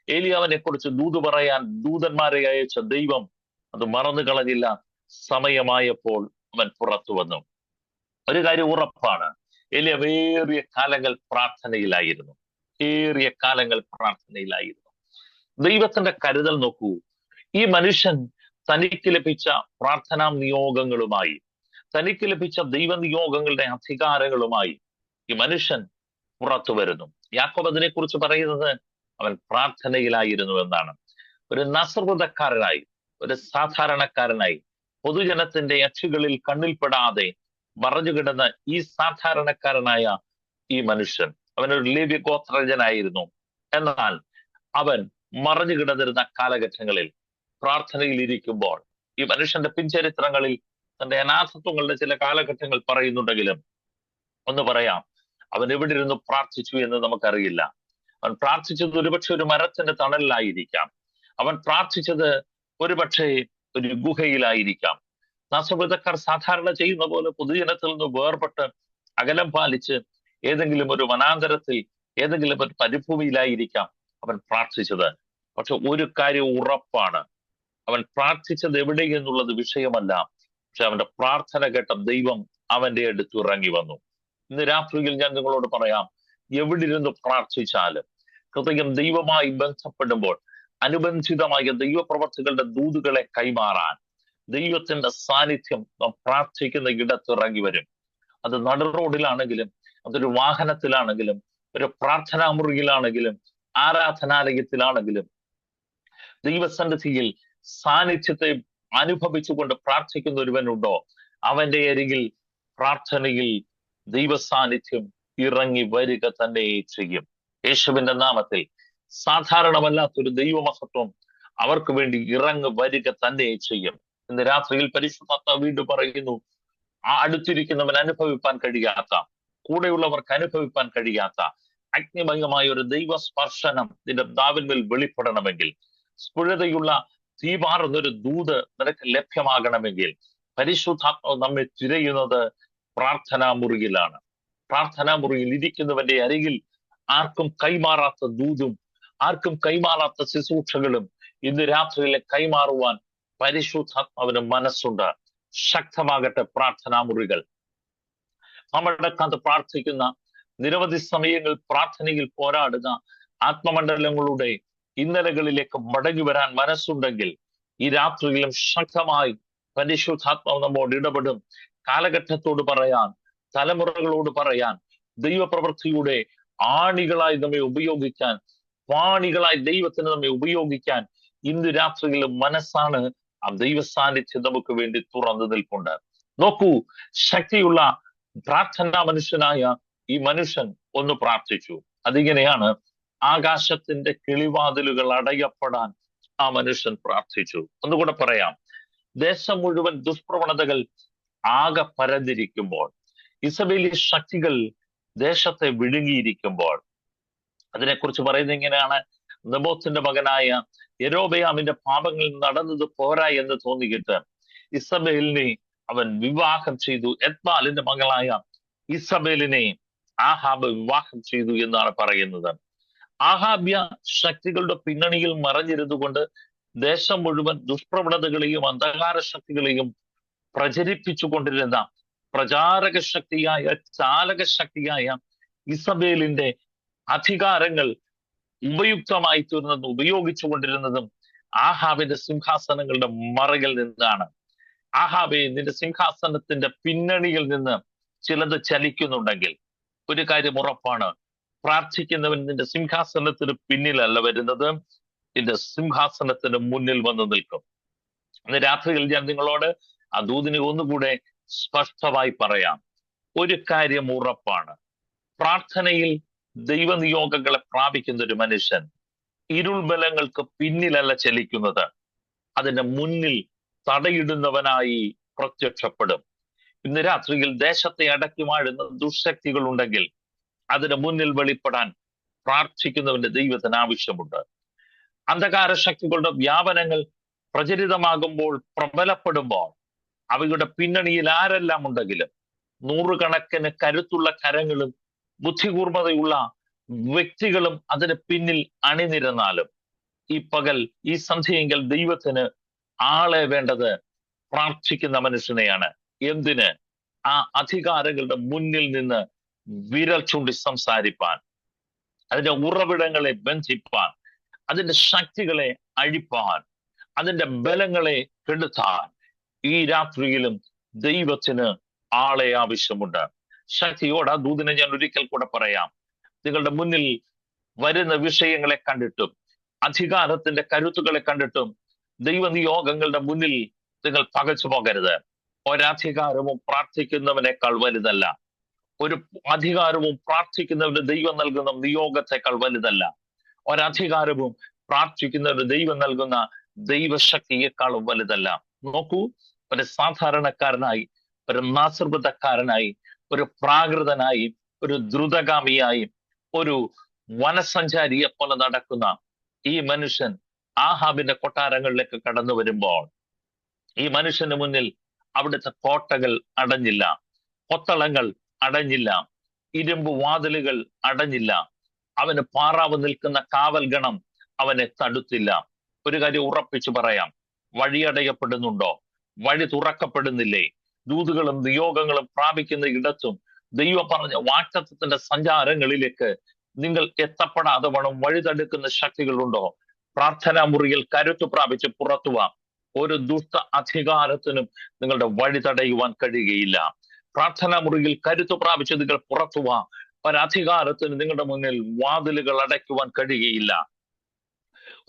ഏലിയാവിനെ കുറിച്ച് ദൂത് പറയാൻ ദൂതന്മാരെ അയച്ച ദൈവം അത് മറന്നു കളഞ്ഞില്ല. സമയമായപ്പോൾ അവൻ പുറത്തു വന്നു. ഒരു കാര്യം ഉറപ്പാണ്, ഏലിയാവ് ഏറിയ കാലങ്ങൾ പ്രാർത്ഥനയിലായിരുന്നു. ഏറിയ കാലങ്ങൾ പ്രാർത്ഥനയിലായിരുന്നു. ദൈവത്തിന്റെ കരുതൽ നോക്കൂ. ഈ മനുഷ്യൻ തനിക്ക് ലഭിച്ച പ്രാർത്ഥനാ നിയോഗങ്ങളുമായി, തനിക്ക് ലഭിച്ച ദൈവനിയോഗങ്ങളുടെ അധികാരങ്ങളുമായി ഈ മനുഷ്യൻ പുറത്തു വരുന്നു. യാക്കോബ് അതിനെക്കുറിച്ച് പറയുന്നത് അവൻ പ്രാർത്ഥനയിലായിരുന്നു എന്നാണ്. ഒരു നസ്രതക്കാരനായി, ഒരു സാധാരണക്കാരനായി, പൊതുജനത്തിന്റെ അച്ചുകളിൽ കണ്ണിൽപ്പെടാതെ മറഞ്ഞുകിടന്ന ഈ സാധാരണക്കാരനായ ഈ മനുഷ്യൻ, അവനൊരു ലേവ്യ ഗോത്രജനായിരുന്നു. എന്നാൽ അവൻ മറഞ്ഞു കിടന്നിരുന്ന കാലഘട്ടങ്ങളിൽ പ്രാർത്ഥനയിൽ ഇരിക്കുമ്പോൾ ഈ മനുഷ്യന്റെ പിൻചരിത്രങ്ങളിൽ തന്റെ അനാഥത്വങ്ങളുടെ ചില കാലഘട്ടങ്ങൾ പറയുന്നുണ്ടെങ്കിലും ഒന്ന് പറയാം, അവൻ എവിടെ ഇരുന്ന് പ്രാർത്ഥിച്ചു എന്ന് നമുക്കറിയില്ല. അവൻ പ്രാർത്ഥിച്ചത് ഒരുപക്ഷെ ഒരു മരത്തിന്റെ തണലിലായിരിക്കാം. അവൻ പ്രാർത്ഥിച്ചത് ഒരുപക്ഷെ ഒരു ഗുഹയിലായിരിക്കാം. നാസബദ്ധക്കാർ സാധാരണ ചെയ്യുന്ന പോലെ പൊതുജനത്തിൽ നിന്ന് വേർപെട്ട് അകലം പാലിച്ച് ഏതെങ്കിലും ഒരു വനാന്തരത്തിൽ, ഏതെങ്കിലും ഒരു പരിഭൂമിയിലായിരിക്കാം അവൻ പ്രാർത്ഥിച്ചത്. പക്ഷെ ഒരു കാര്യം ഉറപ്പാണ്, അവൻ പ്രാർത്ഥിച്ചത് എവിടെ എന്നുള്ളത് വിഷയമല്ല. പക്ഷെ അവന്റെ പ്രാർത്ഥന കേട്ട ദൈവം അവന്റെ അടുത്ത് ഇറങ്ങി വന്നു. ഇന്ന് രാത്രിയിൽ ഞാൻ നിങ്ങളോട് പറയാം, എവിടെ ഇരുന്ന് പ്രാർത്ഥിച്ചാലും ഹൃദയം ദൈവമായി ബന്ധപ്പെടുമ്പോൾ, അനുബന്ധിതമായ ദൈവപ്രവർത്തികളുടെ ദൂതുകളെ കൈമാറാൻ ദൈവത്തിന്റെ സാന്നിധ്യം നാം പ്രാർത്ഥിക്കുന്ന ഇടത്ത് ഇറങ്ങി വരും. അത് നട റോഡിലാണെങ്കിലും, അതൊരു വാഹനത്തിലാണെങ്കിലും, ഒരു പ്രാർത്ഥനാ മുറിയിലാണെങ്കിലും, ആരാധനാലയത്തിലാണെങ്കിലും, ദൈവസന്നിധിയിൽ സാന്നിധ്യത്തെ അനുഭവിച്ചുകൊണ്ട് പ്രാർത്ഥിക്കുന്ന ഒരുവനുണ്ടോ, അവന്റെ അരികിൽ പ്രാർത്ഥനയിൽ ദൈവ സാന്നിധ്യം ഇറങ്ങി വരിക തന്നെ ചെയ്യും. യേശുവിന്റെ നാമത്തിൽ സാധാരണമല്ലാത്തൊരു ദൈവമഹത്വം അവർക്ക് വേണ്ടി ഇറങ്ങി വരിക തന്നെ ചെയ്യും. ഇന്ന് രാത്രിയിൽ പരിശുദ്ധാത്മാവ് വീണ്ടും പറയുന്നു, ആ അടുത്തിരിക്കുന്നവൻ അനുഭവിപ്പാൻ കഴിയാത്ത, കൂടെയുള്ളവർക്ക് അനുഭവിപ്പാൻ കഴിയാത്ത അഗ്നിമയമായ ഒരു ദൈവ സ്പർശനം നിന്റെ നാവിന്മേൽ വെളിപ്പെടണമെങ്കിൽ, സ്ഫുടതയുള്ള തീപാറുന്നൊരു ദൂത് നിനക്ക് ലഭ്യമാകണമെങ്കിൽ, പരിശുദ്ധാത്മാവ് നമ്മെ തിരയുന്നത് പ്രാർത്ഥനാ മുറിയിലാണ്. പ്രാർത്ഥനാ മുറിയിൽ ഇരിക്കുന്നവന്റെ അരികിൽ ആർക്കും കൈമാറാത്ത ദൂതും ആർക്കും കൈമാറാത്ത ശുശ്രൂഷകളും ഇന്ന് രാത്രിയിലെ കൈമാറുവാൻ പരിശുദ്ധാത്മാവിന് മനസ്സുണ്ട്. ശക്തമാകട്ടെ പ്രാർത്ഥനാ മുറികൾ. നമ്മുടെ കഥ പ്രാർത്ഥിക്കുന്ന, നിരവധി സമയങ്ങൾ പ്രാർത്ഥനയിൽ പോരാടുന്ന ആത്മമണ്ഡലങ്ങളുടെ ഇന്നലകളിലേക്ക് മടങ്ങി വരാൻ മനസ്സുണ്ടെങ്കിൽ ഈ രാത്രിയിലും ശക്തമായി പരിശുദ്ധാത്മാവ് നമ്മോട് ഇടപെടും. കാലഘട്ടത്തോട് പറയാൻ, തലമുറകളോട് പറയാൻ, ദൈവപ്രവൃത്തിയുടെ ആണികളായി നമ്മെ ഉപയോഗിക്കാൻ, വാണികളായി ദൈവത്തിന് നമ്മെ ഉപയോഗിക്കാൻ ഇന്ന് രാത്രിയിലും മനസ്സാണ്. ആ ദൈവ സാന്നിധ്യം നമുക്ക് വേണ്ടി തുറന്നു നിൽപ്പുണ്ട്. നോക്കൂ, ശക്തിയുള്ള പ്രാർത്ഥനാ മനുഷ്യനായ ഈ മനുഷ്യൻ ഒന്ന് പ്രാർത്ഥിച്ചു. അതിങ്ങനെയാണ്, ആകാശത്തിന്റെ കിളിവാതിലുകൾ അടയപ്പെടാൻ ആ മനുഷ്യൻ പ്രാർത്ഥിച്ചു. ഒന്നുകൂടെ പറയാം, ദേശം മുഴുവൻ ദുഷ്പ്രവണതകൾ ആകെ പരന്നിരിക്കുമ്പോൾ, ഇസബേലി ശക്തികൾ ദേശത്തെ വിഴുങ്ങിയിരിക്കുമ്പോൾ, അതിനെക്കുറിച്ച് പറയുന്നത് ഇങ്ങനെയാണ്, നെബോത്തിന്റെ മകനായ യെരോബെയാമിന്റെ പാപങ്ങളിൽ നടന്നത് പോരാ എന്ന് തോന്നിയിട്ട് ഇസബേലിനെ അവൻ വിവാഹം ചെയ്തു. എത്ബാലിന്റെ മകളായ ഇസബേലിനെ ആഹാബ് വിവാഹം ചെയ്തു എന്നാണ് പറയുന്നത്. ആഹാബ്യ ശക്തികളുടെ പിന്നണിയിൽ മറഞ്ഞിരുന്നുകൊണ്ട് ദേശം മുഴുവൻ ദുഷ്പ്രവണതകളെയും അന്ധകാര ശക്തികളെയും പ്രചരിപ്പിച്ചുകൊണ്ടിരുന്ന പ്രചാരക ശക്തിയായ, ചാലക ശക്തിയായ ഇസബേലിന്റെ അധികാരങ്ങൾ ഉപയുക്തമായി തീർന്നതും ഉപയോഗിച്ചുകൊണ്ടിരുന്നതും ആഹാബിന്റെ സിംഹാസനങ്ങളുടെ മറകിൽ നിന്നാണ്. ആഹാബെ, നിന്റെ സിംഹാസനത്തിന്റെ പിന്നണിയിൽ നിന്ന് ചിലത് ചലിക്കുന്നുണ്ടെങ്കിൽ ഒരു കാര്യം ഉറപ്പാണ്, പ്രാർത്ഥിക്കുന്നവൻ നിന്റെ സിംഹാസനത്തിന് പിന്നിലല്ല വരുന്നത്, നിന്റെ സിംഹാസനത്തിന് മുന്നിൽ വന്ന് നിൽക്കും. ഇന്ന് രാത്രിയിൽ ഞാൻ നിങ്ങളോട് ആ ദൂതിനെ ഒന്നുകൂടെ സ്പഷ്ടമായി പറയാം. ഒരു കാര്യം ഉറപ്പാണ്, പ്രാർത്ഥനയിൽ ദൈവനിയോഗങ്ങളെ പ്രാപിക്കുന്ന ഒരു മനുഷ്യൻ ഇരുൾബലങ്ങൾക്ക് പിന്നിലല്ല ചലിക്കുന്നത്, അതിന്റെ മുന്നിൽ തടയിടുന്നവനായി പ്രത്യക്ഷപ്പെടും. ഇന്ന് രാത്രിയിൽ ദേശത്തെ അടക്കി വാഴുന്ന ദുഷ്ശക്തികൾ ഉണ്ടെങ്കിൽ അതിന് മുന്നിൽ വെളിപ്പെടാൻ പ്രാർത്ഥിക്കുന്നവന്റെ ദൈവത്തിന് ആവശ്യമുണ്ട്. അന്ധകാര ശക്തികളുടെ വ്യാപനങ്ങൾ പ്രചരിതമാകുമ്പോൾ, പ്രബലപ്പെടുമ്പോൾ, അവയുടെ പിന്നണിയിൽ ആരെല്ലാം ഉണ്ടെങ്കിലും, നൂറുകണക്കിന് കരുത്തുള്ള കരങ്ങളും ബുദ്ധികൂർമ്മതയുള്ള വ്യക്തികളും അതിന് പിന്നിൽ അണിനിരന്നാലും, ഈ പകൽ, ഈ സന്ധ്യയെങ്കിൽ ദൈവത്തിന് ആളെ വേണ്ടത് പ്രാർത്ഥിക്കുന്ന മനുഷ്യനെയാണ്. എന്തിന്? ആ അധികാരങ്ങളുടെ മുന്നിൽ നിന്ന് വിരൽ ചൂണ്ടി സംസാരിപ്പാൻ, അതിന്റെ ഉറവിടങ്ങളെ ബന്ധിപ്പാൻ, അതിന്റെ ശക്തികളെ അഴിപ്പാൻ, അതിന്റെ ബലങ്ങളെ കെടുത്താൻ ഈ രാത്രിയിലും ദൈവത്തിന് ആളെ ആവശ്യമുണ്ട്. ശക്തിയോട് ആ ദൂതിനെ ഞാൻ ഒരിക്കൽ കൂടെ പറയാം. നിങ്ങളുടെ മുന്നിൽ വരുന്ന വിഷയങ്ങളെ കണ്ടിട്ടും അധികാരത്തിന്റെ കരുത്തുകളെ കണ്ടിട്ടും ദൈവനിയോഗങ്ങളുടെ മുന്നിൽ നിങ്ങൾ പകച്ചു പോകരുത്. ഒരധികാരവും പ്രാർത്ഥിക്കുന്നവനേക്കാൾ വലുതല്ല. ഒരു അധികാരവും പ്രാർത്ഥിക്കുന്നവന് ദൈവം നൽകുന്ന നിയോഗത്തെക്കാൾ വലുതല്ല. ഒരധികാരവും പ്രാർത്ഥിക്കുന്നവന് ദൈവം നൽകുന്ന ദൈവശക്തിയെക്കാളും വലുതല്ല. നോക്കൂ, ഒരു സാധാരണക്കാരനായി, ഒരു നാസൃതക്കാരനായി, ഒരു പ്രാകൃതനായി, ഒരു ദ്രുതഗാമിയായി, ഒരു വനസഞ്ചാരിയെ പോലെ നടക്കുന്ന ഈ മനുഷ്യൻ ആഹാബിന്റെ കൊട്ടാരങ്ങളിലേക്ക് കടന്നു വരുമ്പോൾ, ഈ മനുഷ്യന് മുന്നിൽ അവിടുത്തെ കോട്ടകൾ അടഞ്ഞില്ല, കൊത്തളങ്ങൾ അടഞ്ഞില്ല, ഇരുമ്പ് വാതിലുകൾ അടഞ്ഞില്ല, അവന് പാറാവ് നിൽക്കുന്ന കാവൽ ഗണം അവനെ തടുത്തില്ല. ഒരു കാര്യം ഉറപ്പിച്ചു പറയാം, വഴിയടയപ്പെടുന്നുണ്ടോ? വഴി തുറക്കപ്പെടുന്നില്ലേ? ദൂതുകളും നിയോഗങ്ങളും പ്രാപിക്കുന്ന ഇടത്തും ദൈവം പറഞ്ഞ വാഗ്ദത്തത്തിന്റെ സഞ്ചാരങ്ങളിലേക്ക് നിങ്ങൾ എത്തപ്പെടാതെ വഴി തടുക്കുന്ന ശക്തികളുണ്ടോ? പ്രാർത്ഥനാ മുറിയിൽ കരുത്തു പ്രാപിച്ച് പുറത്തു വാ. ഒരു ദുഷ്ട അധികാരത്തിനും നിങ്ങളുടെ വഴി തടയുവാൻ കഴിയുകയില്ല. പ്രാർത്ഥനാ മുറിയിൽ കരുത്തു പ്രാപിച്ച് നിങ്ങൾ പുറത്തു വാ. ഒരധികാരത്തിന് നിങ്ങളുടെ മുന്നിൽ വാതിലുകൾ അടയ്ക്കുവാൻ കഴിയുകയില്ല.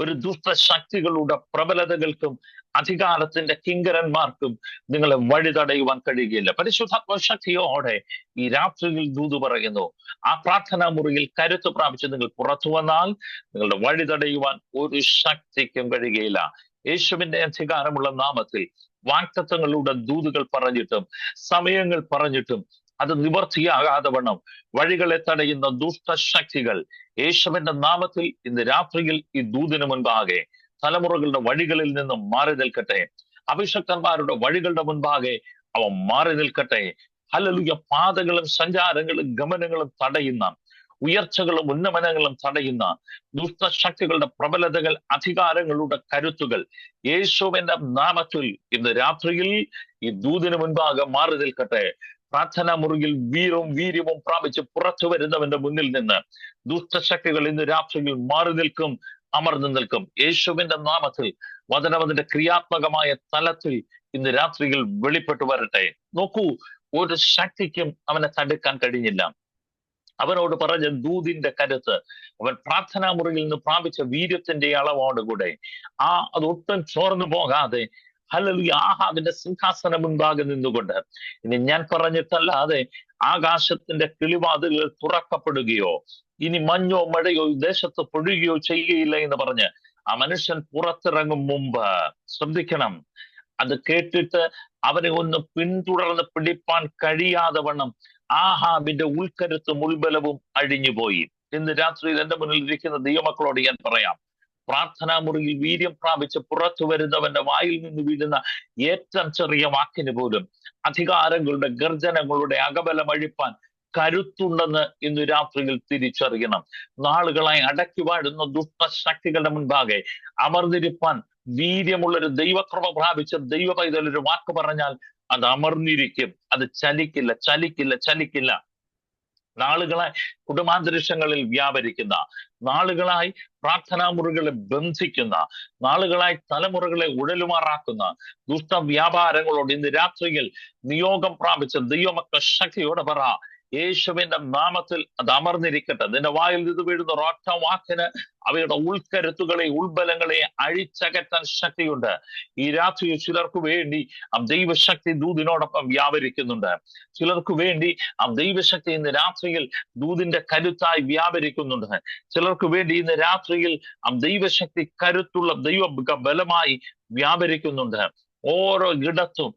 ഒരു ദുഷ്ടശക്തികളുടെ പ്രബലതകൾക്കും അധികാരത്തിന്റെ കിങ്കരന്മാർക്കും നിങ്ങളെ വഴി തടയുവാൻ കഴിയുകയില്ല. പരിശുദ്ധാത്മ ശക്തിയോടെ ഈ രാത്രിയിൽ ദൂത് പറയുന്നു, ആ പ്രാർത്ഥനാ മുറിയിൽ കരുത്ത് പ്രാപിച്ച് നിങ്ങൾ പുറത്തു വന്നാൽ നിങ്ങളുടെ വഴി തടയുവാൻ ഒരു ശക്തിക്കും കഴിയുകയില്ല. യേശുവിന്റെ അധികാരമുള്ള നാമത്തിൽ വാഗ്ദത്തങ്ങളുടെ ദൂതുകൾ പറഞ്ഞിട്ടും സമയങ്ങൾ പറഞ്ഞിട്ടും അത് നിവർത്തിയാകാതെ വണ്ണം വഴികളെ തടയുന്ന ദുഷ്ടശക്തികൾ യേശുവിന്റെ നാമത്തിൽ ഇന്ന് രാത്രിയിൽ ഈ ദൂതിന് മുൻപാകെ തലമുറകളുടെ വഴികളിൽ നിന്നും മാറി നിൽക്കട്ടെ. അഭിഷക്തന്മാരുടെ വഴികളുടെ മുൻപാകെ അവ മാറി നിൽക്കട്ടെ. ഹല്ലേലൂയ. പാതകളും സഞ്ചാരങ്ങളും ഗമനങ്ങളും തടയുന്ന, ഉയർച്ചകളും ഉന്നമനങ്ങളും തടയുന്ന ദുഷ്ടശക്തികളുടെ പ്രബലതകൾ, അധികാരങ്ങളുടെ കരുത്തുകൾ യേശുവിന്റെ നാമത്തിൽ ഇന്ന് രാത്രിയിൽ ഈ ദൂതിന് മുൻപാകെ മാറി നിൽക്കട്ടെ. പ്രാർത്ഥനാ മുറിയിൽ വീര്യവും പ്രാപിച്ച് പുറത്തു വരുന്നവന്റെ മുന്നിൽ നിന്ന് ദുഷ്ടശക്തികൾ ഇന്ന് രാത്രിയിൽ മാറി നിൽക്കും, അമർന്നു നിൽക്കും. യേശുവിന്റെ നാമത്തിൽ വചനം അതിന്റെ ക്രിയാത്മകമായ തലത്തിൽ ഇന്ന് രാത്രിയിൽ വെളിപ്പെട്ടു വരട്ടെ. നോക്കൂ, ഒരു ശക്തിക്കും അവനെ തടുക്കാൻ കഴിഞ്ഞില്ല. അവനോട് പറഞ്ഞ ദൂതിന്റെ കരുത്ത്, അവൻ പ്രാർത്ഥനാ മുറിയിൽ നിന്ന് പ്രാപിച്ച വീര്യത്തിന്റെ അളവോടുകൂടെ അതൊട്ടും ചോർന്നു പോകാതെ ഹല്ലേലൂയ ആഹാബിന്റെ സിംഹാസനം മുൻപാകെ നിന്നുകൊണ്ട്, ഇനി ഞാൻ പറഞ്ഞിട്ടല്ലാതെ ആകാശത്തിന്റെ കിളിവാതിലുകൾ തുറക്കപ്പെടുകയോ ഇനി മഞ്ഞോ മഴയോ ദേശത്ത് പൊഴുകയോ ചെയ്യുകയില്ല എന്ന് പറഞ്ഞ് ആ മനുഷ്യൻ പുറത്തിറങ്ങും മുമ്പ് ശ്രദ്ധിക്കണം. അത് കേട്ടിട്ട് അവനെ ഒന്ന് പിന്തുടർന്ന് പിടിപ്പാൻ കഴിയാതെ വണ്ണം ആഹാബിന്റെ ഉൾക്കരുത്തും ഉൾബലവും അഴിഞ്ഞുപോയി. ഇന്ന് രാത്രിയിൽ എന്റെ മുന്നിൽ ഇരിക്കുന്ന ദൈവമക്കളോട് ഞാൻ പറയാം, പ്രാർത്ഥനാ മുറിയിൽ വീര്യം പ്രാപിച്ച് പുറത്തു വരുന്നവന്റെ വായിൽ നിന്ന് വീഴുന്ന ഏറ്റവും ചെറിയ വാക്കിന് പോലും അധികാരങ്ങളുടെ ഗർജനങ്ങളുടെ അകബലം അഴിപ്പാൻ കരുത്തുണ്ടെന്ന് ഇന്ന് രാത്രിയിൽ തിരിച്ചറിയണം. നാളുകളായി അടക്കി വാഴുന്ന ദുഷ്ടശക്തികളുടെ മുൻപാകെ അമർന്നിരിപ്പാൻ വീര്യമുള്ളൊരു ദൈവകൃപ പ്രാപിച്ച ദൈവ പൈതലൊരു വാക്ക് പറഞ്ഞാൽ അത് അമർന്നിരിക്കും. അത് ചലിക്കില്ല. നാളുകളായി കുടുംബാന്തരീക്ഷങ്ങളിൽ വ്യാപരിക്കുന്ന, നാളുകളായി പ്രാർത്ഥനാ മുറികളെ ബന്ധിക്കുന്ന, നാളുകളായി തലമുറകളെ ഉഴലുമാറാക്കുന്ന ദുഷ്ടവ്യാപാരങ്ങളോട് ഇന്ന് രാത്രിയിൽ നിയോഗം പ്രാപിച്ച ദൈവമക്കൾ ശക്തിയോടെ പറ, യേശുവിന്റെ നാമത്തിൽ അത് അമർന്നിരിക്കട്ടെ. നിന്റെ വായിൽ നിന്ന് വീഴുന്ന ഒരൊറ്റ വാക്കിന് അവയുടെ ഉൾക്കരുത്തുകളെ, ഉൾബലങ്ങളെ അഴിച്ചകറ്റാൻ ശക്തിയുണ്ട്. ഈ രാത്രിയിൽ ചിലർക്ക് വേണ്ടി ആ ദൈവശക്തി ദൂതിനോടൊപ്പം വ്യാപരിക്കുന്നുണ്ട്. ചിലർക്ക് വേണ്ടി ആ ദൈവശക്തി ഇന്ന് രാത്രിയിൽ ദൂതിന്റെ കരുത്തായി വ്യാപരിക്കുന്നുണ്ട്. ചിലർക്ക് വേണ്ടി ഇന്ന് രാത്രിയിൽ ആ ദൈവശക്തി കരുത്തുള്ള ദൈവ ബലമായി വ്യാപരിക്കുന്നുണ്ട്. ഓരോ ഇടത്തും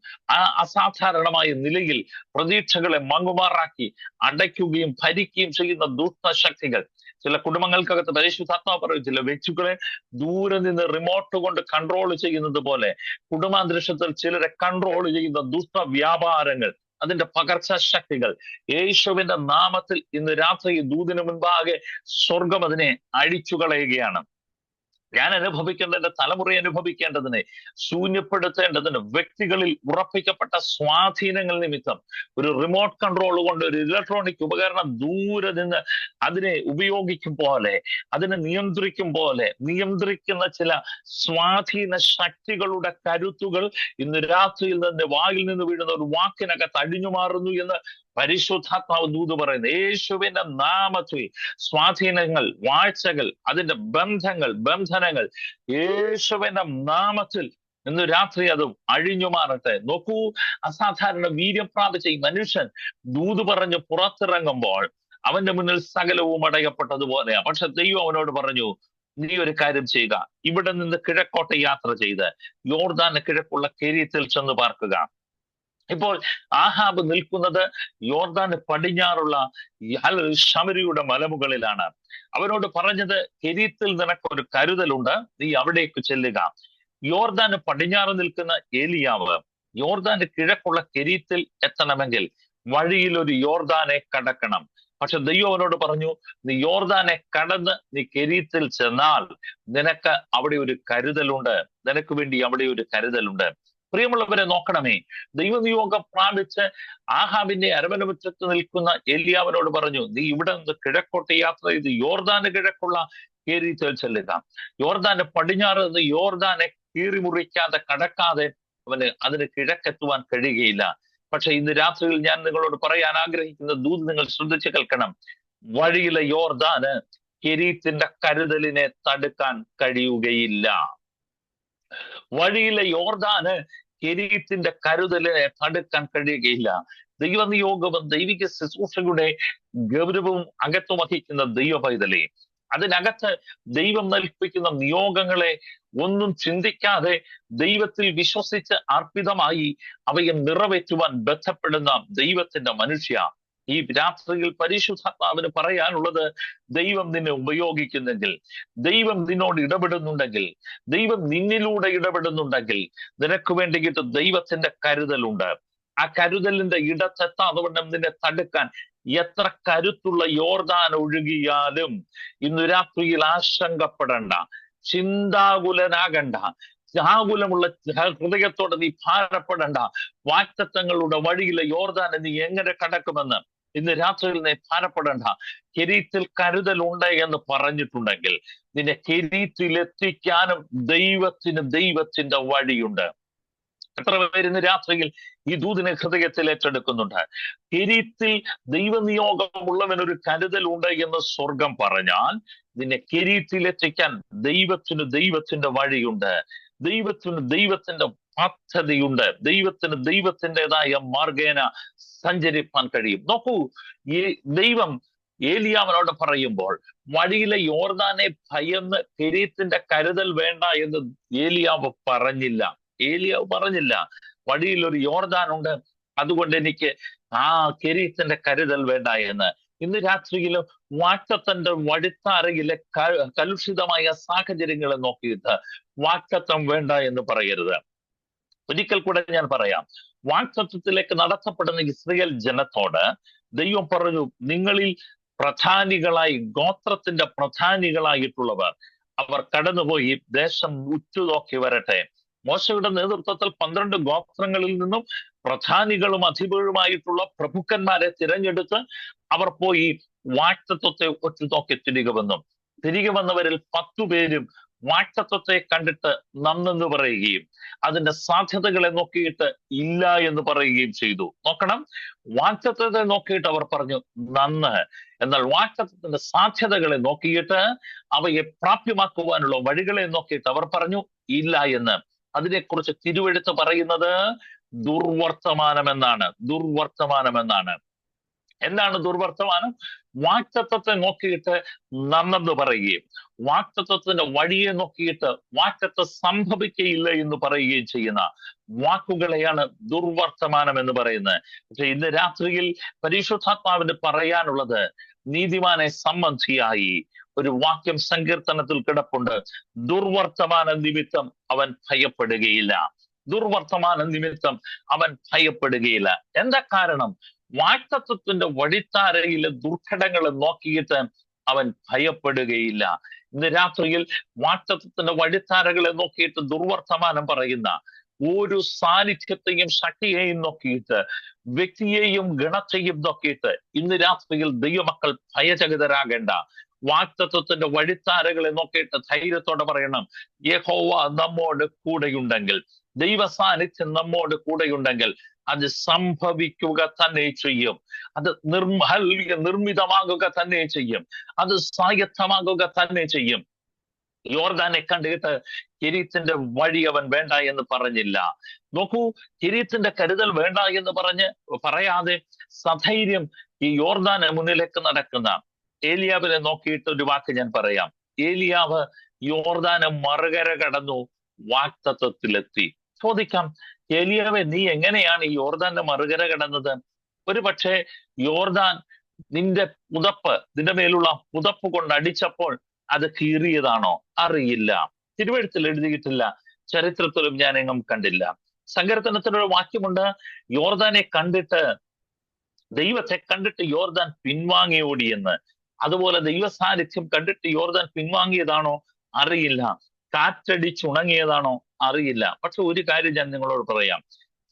അസാധാരണമായ നിലയിൽ പ്രതീക്ഷകളെ മങ്ങുമാറാക്കി അടയ്ക്കുകയും ഭരിക്കുകയും ചെയ്യുന്ന ദുഷ്ടശക്തികൾ ചില കുടുംബങ്ങൾക്കകത്ത് പരിശുദ്ധാത്മാവ് പറയും, ചില വ്യക്തികളെ ദൂരെ നിന്ന് റിമോട്ട് കൊണ്ട് കൺട്രോൾ ചെയ്യുന്നത് പോലെ കുടുംബാന്തരീക്ഷത്തിൽ ചിലരെ കൺട്രോൾ ചെയ്യുന്ന ദുഷ്ടവ്യാപാരങ്ങൾ, അതിന്റെ പകർച്ച ശക്തികൾ യേശുവിന്റെ നാമത്തിൽ ഇന്ന് രാത്രി ദൂതിന് മുൻപാകെ സ്വർഗം അതിനെ അഴിച്ചു കളയുകയാണ്. ഞാൻ അനുഭവിക്കേണ്ടതിന്റെ തലമുറയെ അനുഭവിക്കേണ്ടതിനെ ശൂന്യപ്പെടുത്തേണ്ടതിന് വ്യക്തികളിൽ ഉറപ്പിക്കപ്പെട്ട സ്വാധീനങ്ങൾ നിമിത്തം ഒരു റിമോട്ട് കൺട്രോൾ കൊണ്ട് ഒരു ഇലക്ട്രോണിക് ഉപകരണം ദൂരെ നിന്ന് അതിനെ ഉപയോഗിക്കും പോലെ, അതിനെ നിയന്ത്രിക്കും പോലെ നിയന്ത്രിക്കുന്ന ചില സ്വാധീന ശക്തികളുടെ കരുത്തുകൾ ഇന്ന് രാത്രിയിൽ നിന്ന് വായിൽ നിന്ന് വീഴുന്ന ഒരു വാക്കിനകത്ത് അഴിഞ്ഞു മാറുന്നു എന്ന് പരിശുദ്ധാത്മാവ് ദൂത് പറയുന്നു. യേശുവിന്റെ നാമത്തിൽ സ്വാധീനങ്ങൾ, വാഴ്ചകൾ, അതിന്റെ ബന്ധനങ്ങൾ യേശുവിന്റെ നാമത്തിൽ ഇന്ന് രാത്രി അതും അഴിഞ്ഞു മാറട്ടെ. നോക്കൂ, അസാധാരണ വീര്യം പ്രാപിച്ച ഈ മനുഷ്യൻ ദൂത് പറഞ്ഞ് പുറത്തിറങ്ങുമ്പോൾ അവന്റെ മുന്നിൽ സകലവും അടയപ്പെട്ടതുപോലെയാ. പക്ഷെ ദൈവം അവനോട് പറഞ്ഞു, നീ ഒരു കാര്യം ചെയ്യുക, ഇവിടെ നിന്ന് കിഴക്കോട്ട് യാത്ര ചെയ്ത് യോർദാന് കിഴക്കുള്ള കെരീത്തിൽ ചെന്ന് പാർക്കുക. ഇപ്പോൾ ആഹാബ് നിൽക്കുന്നത് യോർദാന് പടിഞ്ഞാറുള്ള ശമരിയുടെ മലമുകളിലാണ്. അവനോട് പറഞ്ഞത്, കെരീത്തിൽ നിനക്കൊരു കരുതലുണ്ട്, നീ അവിടേക്ക് ചെല്ലുക. യോർദാന് പടിഞ്ഞാറ് നിൽക്കുന്ന ഏലിയാവ് യോർദാന് കിഴക്കുള്ള കെരീത്തിൽ എത്തണമെങ്കിൽ വഴിയിൽ ഒരു യോർദാനെ കടക്കണം. പക്ഷെ ദൈവം അവനോട് പറഞ്ഞു, നീ യോർദാനെ കടന്ന് നീ കെരീത്തിൽ ചെന്നാൽ നിനക്ക് അവിടെ ഒരു കരുതലുണ്ട്, നിനക്ക് വേണ്ടി അവിടെ ഒരു കരുതലുണ്ട്. പ്രിയമുള്ളവരെ നോക്കണമേ, ദൈവനിയോഗം പ്രാപിച്ച് ആഹാബിന്റെ അരമനമുറ്റത്ത് നിൽക്കുന്ന ഏലിയാവിനോട് പറഞ്ഞു, നീ ഇവിടെ നിന്ന് കിഴക്കോട്ട് യാത്ര ചെയ്ത് യോർദാന് കിഴക്കുള്ള കെരീത്തിൽ ചെല്ലുക. യോർദാന്റെ പടിഞ്ഞാറ് നിന്ന് യോർദാനെ കീറിമുറിക്കാതെ കടക്കാതെ അതിന് കിഴക്കെത്തുവാൻ കഴിയുകയില്ല. പക്ഷെ ഇന്ന് രാത്രിയിൽ ഞാൻ നിങ്ങളോട് പറയാൻ ആഗ്രഹിക്കുന്ന ദൂത് നിങ്ങൾ ശ്രദ്ധിച്ച് കേൾക്കണം. വഴിയിലെ യോർദാന് കെരീത്തിന്റെ കരുതലിനെ തടുക്കാൻ കഴിയുകയില്ല. വഴിയിലെ യോർദാന് കെരീത്തിന്റെ കരുതലിനെ തടുക്കാൻ കഴിയുകയില്ല. ദൈവനിയോഗവും ദൈവിക ശുശ്രൂഷയുടെ ഗൗരവവും അകത്ത് വഹിക്കുന്ന ദൈവ പൈതലേ, അതിനകത്ത് ദൈവം നൽകിപ്പിക്കുന്ന നിയോഗങ്ങളെ ഒന്നും ചിന്തിക്കാതെ ദൈവത്തിൽ വിശ്വസിച്ച് അർപ്പിതമായി അവയെ നിറവേറ്റുവാൻ ബന്ധപ്പെടുന്ന ദൈവത്തിന്റെ മനുഷ്യ, ഈ രാത്രിയിൽ പരിശുദ്ധാത്മാവിന് പറയാനുള്ളത്, ദൈവം നിന്നെ ഉപയോഗിക്കുന്നെങ്കിൽ, ദൈവം നിന്നോട് ഇടപെടുന്നുണ്ടെങ്കിൽ, ദൈവം നിന്നിലൂടെ ഇടപെടുന്നുണ്ടെങ്കിൽ നിനക്ക് വേണ്ടിയിട്ട് ദൈവത്തിന്റെ കരുതലുണ്ട്. ആ കരുതലിന്റെ ഇടത്തെത്താതെ വണ്ണം നിന്നെ തടുക്കാൻ എത്ര കരുത്തുള്ള യോർദാൻ ഒഴുകിയാലും ഇന്ന് രാത്രിയിൽ ആശങ്കപ്പെടണ്ട, ചിന്താകുലനാകണ്ട, ആകുലമുള്ള ഹൃദയത്തോടെ നീ ഭാരപ്പെടണ്ട. വാഗ്ദത്തങ്ങളുടെ വഴിയിലെ യോർദാനെ നീ എങ്ങനെ കടക്കുമെന്ന് ഇന്ന് രാത്രിയിൽ നീ ഭാരപ്പെടണ്ട. കെരീത്തിൽ കരുതലുണ്ട് എന്ന് പറഞ്ഞിട്ടുണ്ടെങ്കിൽ നിന്നെ കെരീത്തിലെത്തിക്കാനും ദൈവത്തിന്റെ വഴിയുണ്ട്. എത്ര പേര് ഇന്ന് രാത്രിയിൽ ഈ ദൂതിനെ ഹൃദയത്തിൽ ഏറ്റെടുക്കുന്നുണ്ട്? കെരീത്തിൽ ദൈവനിയോഗമുള്ളവനൊരു കരുതലുണ്ട് എന്ന് സ്വർഗം പറഞ്ഞാൽ നിന്നെ കെരീത്തിലെത്തിക്കാൻ ദൈവത്തിന്റെ വഴിയുണ്ട്. ദൈവത്തിന്റെ പദ്ധതിയുണ്ട്. ദൈവത്തിൻ്റെതായ മാർഗേന സഞ്ചരിപ്പാൻ കഴിയും. നോക്കൂ, ഈ ദൈവം ഏലിയാവിനോട് പറയുമ്പോൾ വഴിയിലെ യോർദാനെ ഭയന്ന് കെരീത്തിന്റെ കരുതൽ വേണ്ട എന്ന് ഏലിയാവ് പറഞ്ഞില്ല. വഴിയിൽ ഒരു യോർദാൻ ഉണ്ട്, അതുകൊണ്ട് എനിക്ക് ആ കെരീത്തിന്റെ കരുതൽ വേണ്ട എന്ന്. ഇന്ന് രാത്രിയിലും വാഗ്ദത്തത്തിന്റെ വഴിത്താരയിലെ കലുഷിതമായ സാഹചര്യങ്ങളെ നോക്കിയിട്ട് വാഗ്ദത്തം വേണ്ട എന്ന് പറയരുത്. ഒരിക്കൽ കൂടെ ഞാൻ പറയാം, വാഗ്ദത്തത്തിലേക്ക് നടത്തപ്പെടുന്ന ഇസ്രായേൽ ജനത്തോട് ദൈവം പറഞ്ഞു, നിങ്ങളിൽ പ്രധാനികളായി, ഗോത്രത്തിന്റെ പ്രധാനികളായിട്ടുള്ളവർ അവർ കടന്നുപോയി ദേശം ഉറ്റുനോക്കി വരട്ടെ. മോശയുടെ നേതൃത്വത്തിൽ 12 ഗോത്രങ്ങളിൽ നിന്നും പ്രധാനികളും അധിപരുമായിട്ടുള്ള പ്രഭുക്കന്മാരെ തിരഞ്ഞെടുത്ത് അവർ പോയി വാഗ്ദത്തത്തെ ഒറ്റുനോക്കി തിരികെ വന്നവരിൽ 10 പേരും വാഗ്ദത്തത്തെ കണ്ടിട്ട് നന്നെന്ന് പറയുകയും അതിന്റെ സാധ്യതകളെ നോക്കിയിട്ട് ഇല്ല എന്ന് പറയുകയും ചെയ്തു. നോക്കണം, വാഗ്ദത്തത്തെ നോക്കിയിട്ട് അവർ പറഞ്ഞു നന്ന്, എന്നാൽ വാഗ്ദത്തത്തിന്റെ സാധ്യതകളെ നോക്കിയിട്ട് അവയെ പ്രാപ്യമാക്കുവാനുള്ള വഴികളെ നോക്കിയിട്ട് അവർ പറഞ്ഞു ഇല്ല എന്ന്. അതിനെക്കുറിച്ച് തിരുവെഴുത്ത് പറയുന്നത് ദുർവർത്തമാനം എന്നാണ്. എന്താണ് ദുർവർത്തമാനം? വാഗ്ദത്തത്തെ നോക്കിയിട്ട് നന്നെന്ന് പറയുകയും വാഗ്ദത്തത്തിന്റെ വഴിയെ നോക്കിയിട്ട് വാഗ്ദത്തം സംഭവിക്കയില്ല എന്ന് പറയുകയും ചെയ്യുന്ന വാക്കുകളെയാണ് ദുർവർത്തമാനം എന്ന് പറയുന്നത്. പക്ഷെ ഇന്ന് രാത്രിയിൽ പരിശുദ്ധാത്മാവിന് പറയാനുള്ളത്, നീതിമാനെ സംബന്ധിയായി ഒരു വാക്യം സങ്കീർത്തനത്തിൽ കിടപ്പുണ്ട്, ദുർവർത്തമാന നിമിത്തം അവൻ ഭയപ്പെടുകയില്ല. എന്താ കാരണം? വാഗ്ദത്തത്തിന്റെ വഴിത്താരയിലെ ദുർഘടങ്ങളെ നോക്കിയിട്ട് അവൻ ഭയപ്പെടുകയില്ല. ഇന്ന് രാത്രിയിൽ വാഗ്ദത്തത്തിന്റെ വഴിത്താരകളെ നോക്കിയിട്ട് ദുർവർത്തമാനം പറയുന്ന ഒരു സാന്നിധ്യത്തെയും ശക്തിയെയും നോക്കിയിട്ട്, വ്യക്തിയെയും ഗണത്തെയും നോക്കിയിട്ട് ഇന്ന് രാത്രിയിൽ ദൈവമക്കൾ ഭയചകിതരാകേണ്ട. വാഗ്ദത്തത്തിന്റെ വഴിത്താരകളെ നോക്കിയിട്ട് ധൈര്യത്തോടെ പറയണം, യഹോവ നമ്മോട് കൂടെയുണ്ടെങ്കിൽ, ദൈവ സാന്നിധ്യം നമ്മോട് കൂടെയുണ്ടെങ്കിൽ അത് സംഭവിക്കുക തന്നെ ചെയ്യും. അത് നിർമ്മിതമാകുക തന്നെ ചെയ്യും. അത് സ്വായത്തമാകുക തന്നെ ചെയ്യും. യോർദാനെ കണ്ടിട്ട് കെരീത്തിന്റെ വഴി അവൻ വേണ്ട എന്ന് പറഞ്ഞില്ല. നോക്കൂ, കെരീത്തിന്റെ കരുതൽ വേണ്ട എന്ന് പറയാതെ സധൈര്യം ഈ യോർദാന് മുന്നിലേക്ക് നടക്കുന്ന ഏലിയാവിനെ നോക്കിയിട്ട് ഒരു വാക്ക് ഞാൻ പറയാം. ഏലിയാവ് യോർദാന് മറുകര കടന്നു വാഗ്ദത്തത്തിലെത്തി. ചോദിക്കാം, ഏലിയാവെ നീ എങ്ങനെയാണ് ഈ യോർദാന്റെ മറുകര കടന്നത്? ഒരു പക്ഷേ യോർദാൻ നിന്റെ മേലുള്ള പുതപ്പ് കൊണ്ട് അടിച്ചപ്പോൾ അത് കീറിയതാണോ? അറിയില്ല. തിരുവെഴുത്തിൽ എഴുതിയിട്ടില്ല, ചരിത്രത്തിലും ഞാൻ എങ്ങും കണ്ടില്ല. സങ്കീർത്തനത്തിലൊരു വാക്യമുണ്ട്, ദൈവത്തെ കണ്ടിട്ട് യോർദാൻ പിൻവാങ്ങി ഓടിയെന്ന്. അതുപോലെ ദൈവ സാന്നിധ്യം കണ്ടിട്ട് യോർദാൻ പിൻവാങ്ങിയതാണോ? അറിയില്ല. കാറ്റടിച്ചുണങ്ങിയതാണോ? അറിയില്ല. പക്ഷെ ഒരു കാര്യം ഞാൻ നിങ്ങളോട് പറയാം,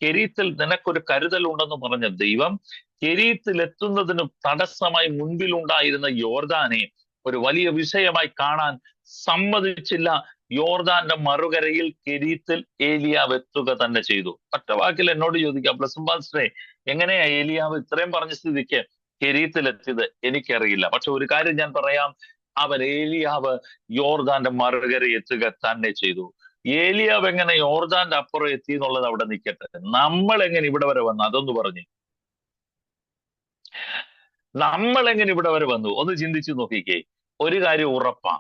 കെരീത്തിൽ നിനക്കൊരു കരുതൽ ഉണ്ടെന്ന് പറഞ്ഞ ദൈവം കെരീത്തിൽ എത്തുന്നതിന് തടസ്സമായി മുൻപിലുണ്ടായിരുന്ന യോർദാനെ ഒരു വലിയ വിഷയമായി കാണാൻ സമ്മതിച്ചില്ല. യോർദാന്റെ മറുകരയിൽ കെരീത്തിൽ ഏലിയാവ് എത്തുക തന്നെ ചെയ്തു. ഒറ്റ വാക്കിൽ എന്നോട് ചോദിക്കാം, ബ്ലസം പാസ്റ്ററെ, എങ്ങനെയാ ഏലിയാവ് ഇത്രയും പറഞ്ഞ സ്ഥിതിക്ക് കെരീത്തിൽ എത്തിയത്? എനിക്കറിയില്ല. പക്ഷെ ഒരു കാര്യം ഞാൻ പറയാം, ഏലിയാവ് യോർദാന്റെ മറുകര എത്തുക തന്നെ ചെയ്തു. ഏലിയാവ് എങ്ങനെ യോർദാന്റെ അപ്പുറം എത്തി എന്നുള്ളത് അവിടെ നിൽക്കട്ടെ. നമ്മൾ എങ്ങനെ ഇവിടെ വരെ വന്നു അതൊന്ന് പറഞ്ഞു. നമ്മൾ എങ്ങനെ ഇവിടെ വരെ വന്നു ഒന്ന് ചിന്തിച്ചു നോക്കിക്കേ. ഒരു കാര്യം ഉറപ്പാ,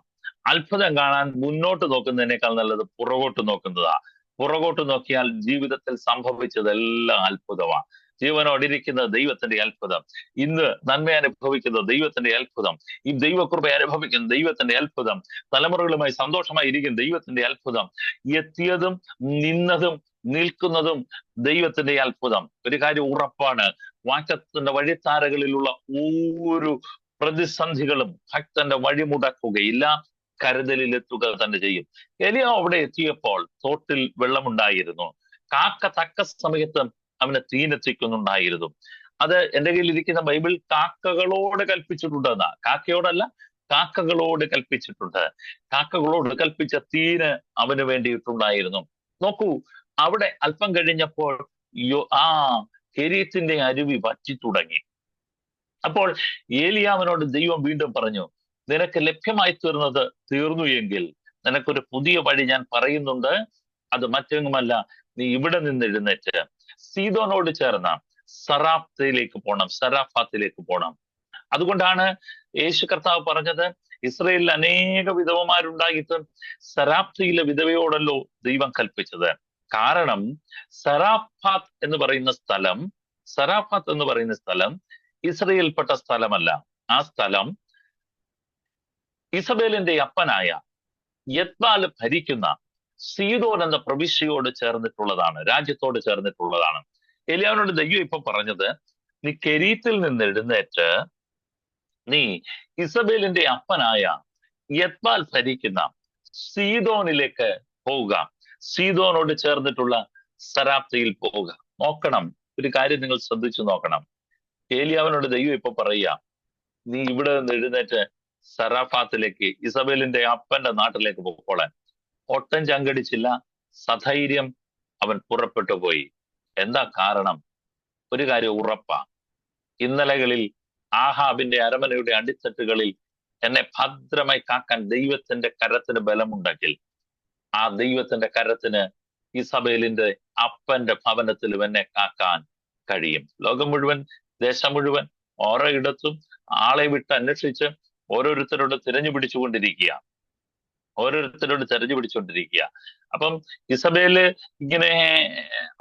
അത്ഭുതം കാണാൻ മുന്നോട്ട് നോക്കുന്നതിനേക്കാൾ നല്ലത് പുറകോട്ട് നോക്കുന്നതാ. പുറകോട്ട് നോക്കിയാൽ ജീവിതത്തിൽ സംഭവിച്ചതെല്ലാം അത്ഭുതമാണ്. ജീവനോടിരിക്കുന്ന ദൈവത്തിന്റെ അത്ഭുതം, ഇന്ന് നന്മ അനുഭവിക്കുന്ന ദൈവത്തിന്റെ അത്ഭുതം, ഈ ദൈവകൃപ അനുഭവിക്കുന്ന ദൈവത്തിന്റെ അത്ഭുതം, തലമുറകളുമായി സന്തോഷമായി ഇരിക്കുന്ന ദൈവത്തിന്റെ അത്ഭുതം, എത്തിയതും നിന്നതും നിൽക്കുന്നതും ദൈവത്തിന്റെ അത്ഭുതം. ഒരു കാര്യം ഉറപ്പാണ്, വാക്യത്തിന്റെ വഴിത്താരകളിലുള്ള ഓരോ പ്രതിസന്ധികളും ഭക്തന്റെ വഴിമുടക്കുകയില്ല, കരുതലിലെത്തുക തന്നെ ചെയ്യും. ഏലിയാവ് അവിടെ എത്തിയപ്പോൾ തോട്ടിൽ വെള്ളമുണ്ടായിരുന്നു. കാക്ക തക്ക സമയത്ത് അവന് തീനെത്തിക്കുന്നുണ്ടായിരുന്നു. അത് എൻ്റെ കയ്യിൽ ഇരിക്കുന്ന ബൈബിൾ കാക്കകളോട് കൽപ്പിച്ചിട്ടുണ്ടെന്നാ. കാക്കയോടല്ല, കാക്കകളോട് കൽപ്പിച്ചിട്ടുണ്ട്. കാക്കകളോട് കൽപ്പിച്ച തീന് അവന് വേണ്ടിയിട്ടുണ്ടായിരുന്നു. നോക്കൂ, അവിടെ അല്പം കഴിഞ്ഞപ്പോൾ കെരീത്തിന്റെ അരുവി വറ്റി തുടങ്ങി. അപ്പോൾ ഏലിയാവിനോട് ദൈവം വീണ്ടും പറഞ്ഞു, നിനക്ക് ലഭ്യമായി തീർന്നു എങ്കിൽ നിനക്കൊരു പുതിയ വഴി ഞാൻ പറയുന്നുണ്ട്. അത് മറ്റെങ്ങുമല്ല, നീ ഇവിടെ നിന്ന് എഴുന്നേറ്റ് സീദോനോട് ചേർന്ന സറാഫാത്തിലേക്ക് പോണം. അതുകൊണ്ടാണ് യേശു കർത്താവ് പറഞ്ഞത്, ഇസ്രയേലിൽ അനേക വിധവമാരുണ്ടായിട്ടും സറാഫ്തിയിലെ വിധവയോടല്ലോ ദൈവം കൽപ്പിച്ചത്. കാരണം സറാഫാത്ത് എന്ന് പറയുന്ന സ്ഥലം ഇസ്രയേൽപ്പെട്ട സ്ഥലമല്ല. ആ സ്ഥലം ഇസബേലിന്റെ അപ്പനായ യത്ബാൽ ഭരിക്കുന്ന സീദോൻ എന്ന പ്രവിശ്യയോട് ചേർന്നിട്ടുള്ളതാണ്, രാജ്യത്തോട് ചേർന്നിട്ടുള്ളതാണ്. ഏലിയാവിനോട് ദൈവം ഇപ്പൊ പറഞ്ഞത്, നീ കെരീത്തിൽ നിന്ന് എഴുന്നേറ്റ് നീ ഇസബേലിന്റെ അപ്പനായ യത്ബാൽ ഭരിക്കുന്ന സീദോനിലേക്ക് പോവുക, സീദോനോട് ചേർന്നിട്ടുള്ള സറാപ്തയിൽ പോവുക. നോക്കണം, ഒരു കാര്യം നിങ്ങൾ ശ്രദ്ധിച്ചു നോക്കണം. ഏലിയാവിനോട് ദൈവം ഇപ്പൊ പറയുക, നീ ഇവിടെ നിന്ന് എഴുന്നേറ്റ് സറാഫാത്തിലേക്ക്, ഇസബേലിന്റെ അപ്പന്റെ നാട്ടിലേക്ക് പോയിക്കോളാൻ. ഒട്ടും ചങ്കടിച്ചില്ല, സധൈര്യം അവൻ പുറപ്പെട്ടു പോയി. എന്താ കാരണം? ഒരു കാര്യം ഉറപ്പാ, ഇന്നലകളിൽ ആഹാബിന്റെ അരമനയുടെ അടിത്തട്ടുകളിൽ എന്നെ ഭദ്രമായി കാക്കാൻ ദൈവത്തിന്റെ കരത്തിന് ബലമുണ്ടെങ്കിൽ, ആ ദൈവത്തിന്റെ കരത്തിന് ഇസബേലിന്റെ അപ്പന്റെ ഭവനത്തിൽ എന്നെ കാക്കാൻ കഴിയും. ലോകം മുഴുവൻ, ദേശം മുഴുവൻ, ഓരോ ഇടത്തും ആളെ വിട്ട് അന്വേഷിച്ച് ഓരോരുത്തരോട് തിരഞ്ഞു പിടിച്ചുകൊണ്ടിരിക്കുക. അപ്പം ഇസബേല് ഇങ്ങനെ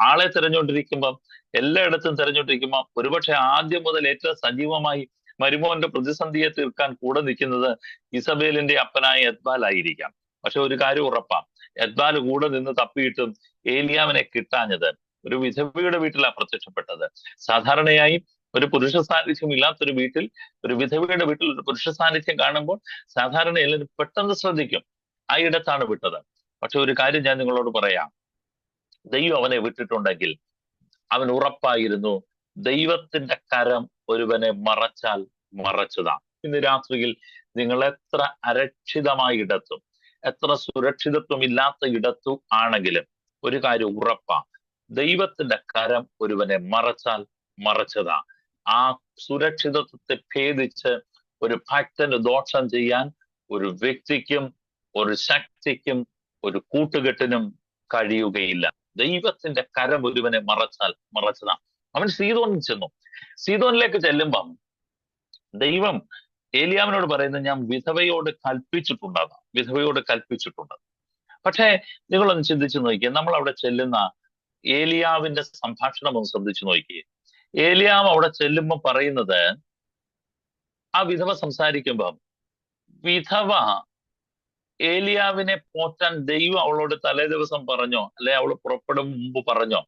ആളെ തിരഞ്ഞുകൊണ്ടിരിക്കുമ്പം, എല്ലായിടത്തും തിരഞ്ഞുകൊണ്ടിരിക്കുമ്പോൾ ഒരുപക്ഷെ ആദ്യം മുതൽ ഏറ്റവും സജീവമായി മരുമോന്റെ പ്രതിസന്ധിയെ തീർക്കാൻ കൂടെ നിൽക്കുന്നത് ഇസബേലിന്റെ അപ്പനായ യത്ബാൽ ആയിരിക്കാം. പക്ഷെ ഒരു കാര്യം ഉറപ്പാം, യത്ബാൽ കൂടെ നിന്ന് തപ്പിയിട്ടും ഏലിയാവിനെ കിട്ടാഞ്ഞത്. ഒരു വിധവയുടെ വീട്ടിലാണ് പ്രത്യക്ഷപ്പെട്ടത്. സാധാരണയായി ഒരു പുരുഷ സാന്നിധ്യം ഇല്ലാത്തൊരു വീട്ടിൽ, ഒരു വിധവയുടെ വീട്ടിൽ ഒരു പുരുഷ സാന്നിധ്യം കാണുമ്പോൾ സാധാരണ എല്ലാവരും പെട്ടെന്ന് ശ്രദ്ധിക്കും. ആ ഇടത്താണ് വിട്ടത്. പക്ഷെ ഒരു കാര്യം ഞാൻ നിങ്ങളോട് പറയാം, ദൈവം അവനെ വിട്ടിട്ടുണ്ടെങ്കിൽ അവൻ ഉറപ്പായിരുന്നു ദൈവത്തിന്റെ കരം ഒരുവനെ മറച്ചാൽ മറച്ചതാ. ഇന്ന് രാത്രിയിൽ നിങ്ങൾ എത്ര അരക്ഷിതമായ ഇടത്തും, എത്ര സുരക്ഷിതത്വം ഇല്ലാത്ത ഇടത്തും ആണെങ്കിലും ഒരു കാര്യം ഉറപ്പാ, ദൈവത്തിന്റെ കരം ഒരുവനെ മറച്ചാൽ മറച്ചതാ. ആ സുരക്ഷിതത്വത്തെ ഭേദിച്ച് ഒരു ഭക്തന് ദോഷം ചെയ്യാൻ ഒരു വ്യക്തിക്കും, ഒരു ശക്തിക്കും, ഒരു കൂട്ടുകെട്ടിനും കഴിയുകയില്ല. ദൈവത്തിന്റെ കരം ഒരുവനെ മറച്ചാൽ മറച്ചതാ. അവൻ സീദോനിൽ ചെന്നു. സീദോനിലേക്ക് ചെല്ലുമ്പം ദൈവം ഏലിയാവിനോട് പറയുന്നത്, ഞാൻ വിധവയോട് കൽപ്പിച്ചിട്ടുണ്ട്. പക്ഷേ നിങ്ങളൊന്ന് ചിന്തിച്ചു നോക്കിയേ, നമ്മൾ അവിടെ ചെല്ലുന്ന ഏലിയാവിന്റെ സംഭാഷണം ഒന്ന് ശ്രദ്ധിച്ചു നോക്കിയേ. ഏലിയാവ് അവിടെ ചെല്ലുമ്പോൾ പറയുന്നത്, ആ വിധവ സംസാരിക്കുമ്പം വിധവ ഏലിയാവിനെ പോറ്റാൻ ദൈവം അവളോട് തലേ ദിവസം പറഞ്ഞോ, അല്ലെ അവൾ പുറപ്പെടും മുമ്പ് പറഞ്ഞോ?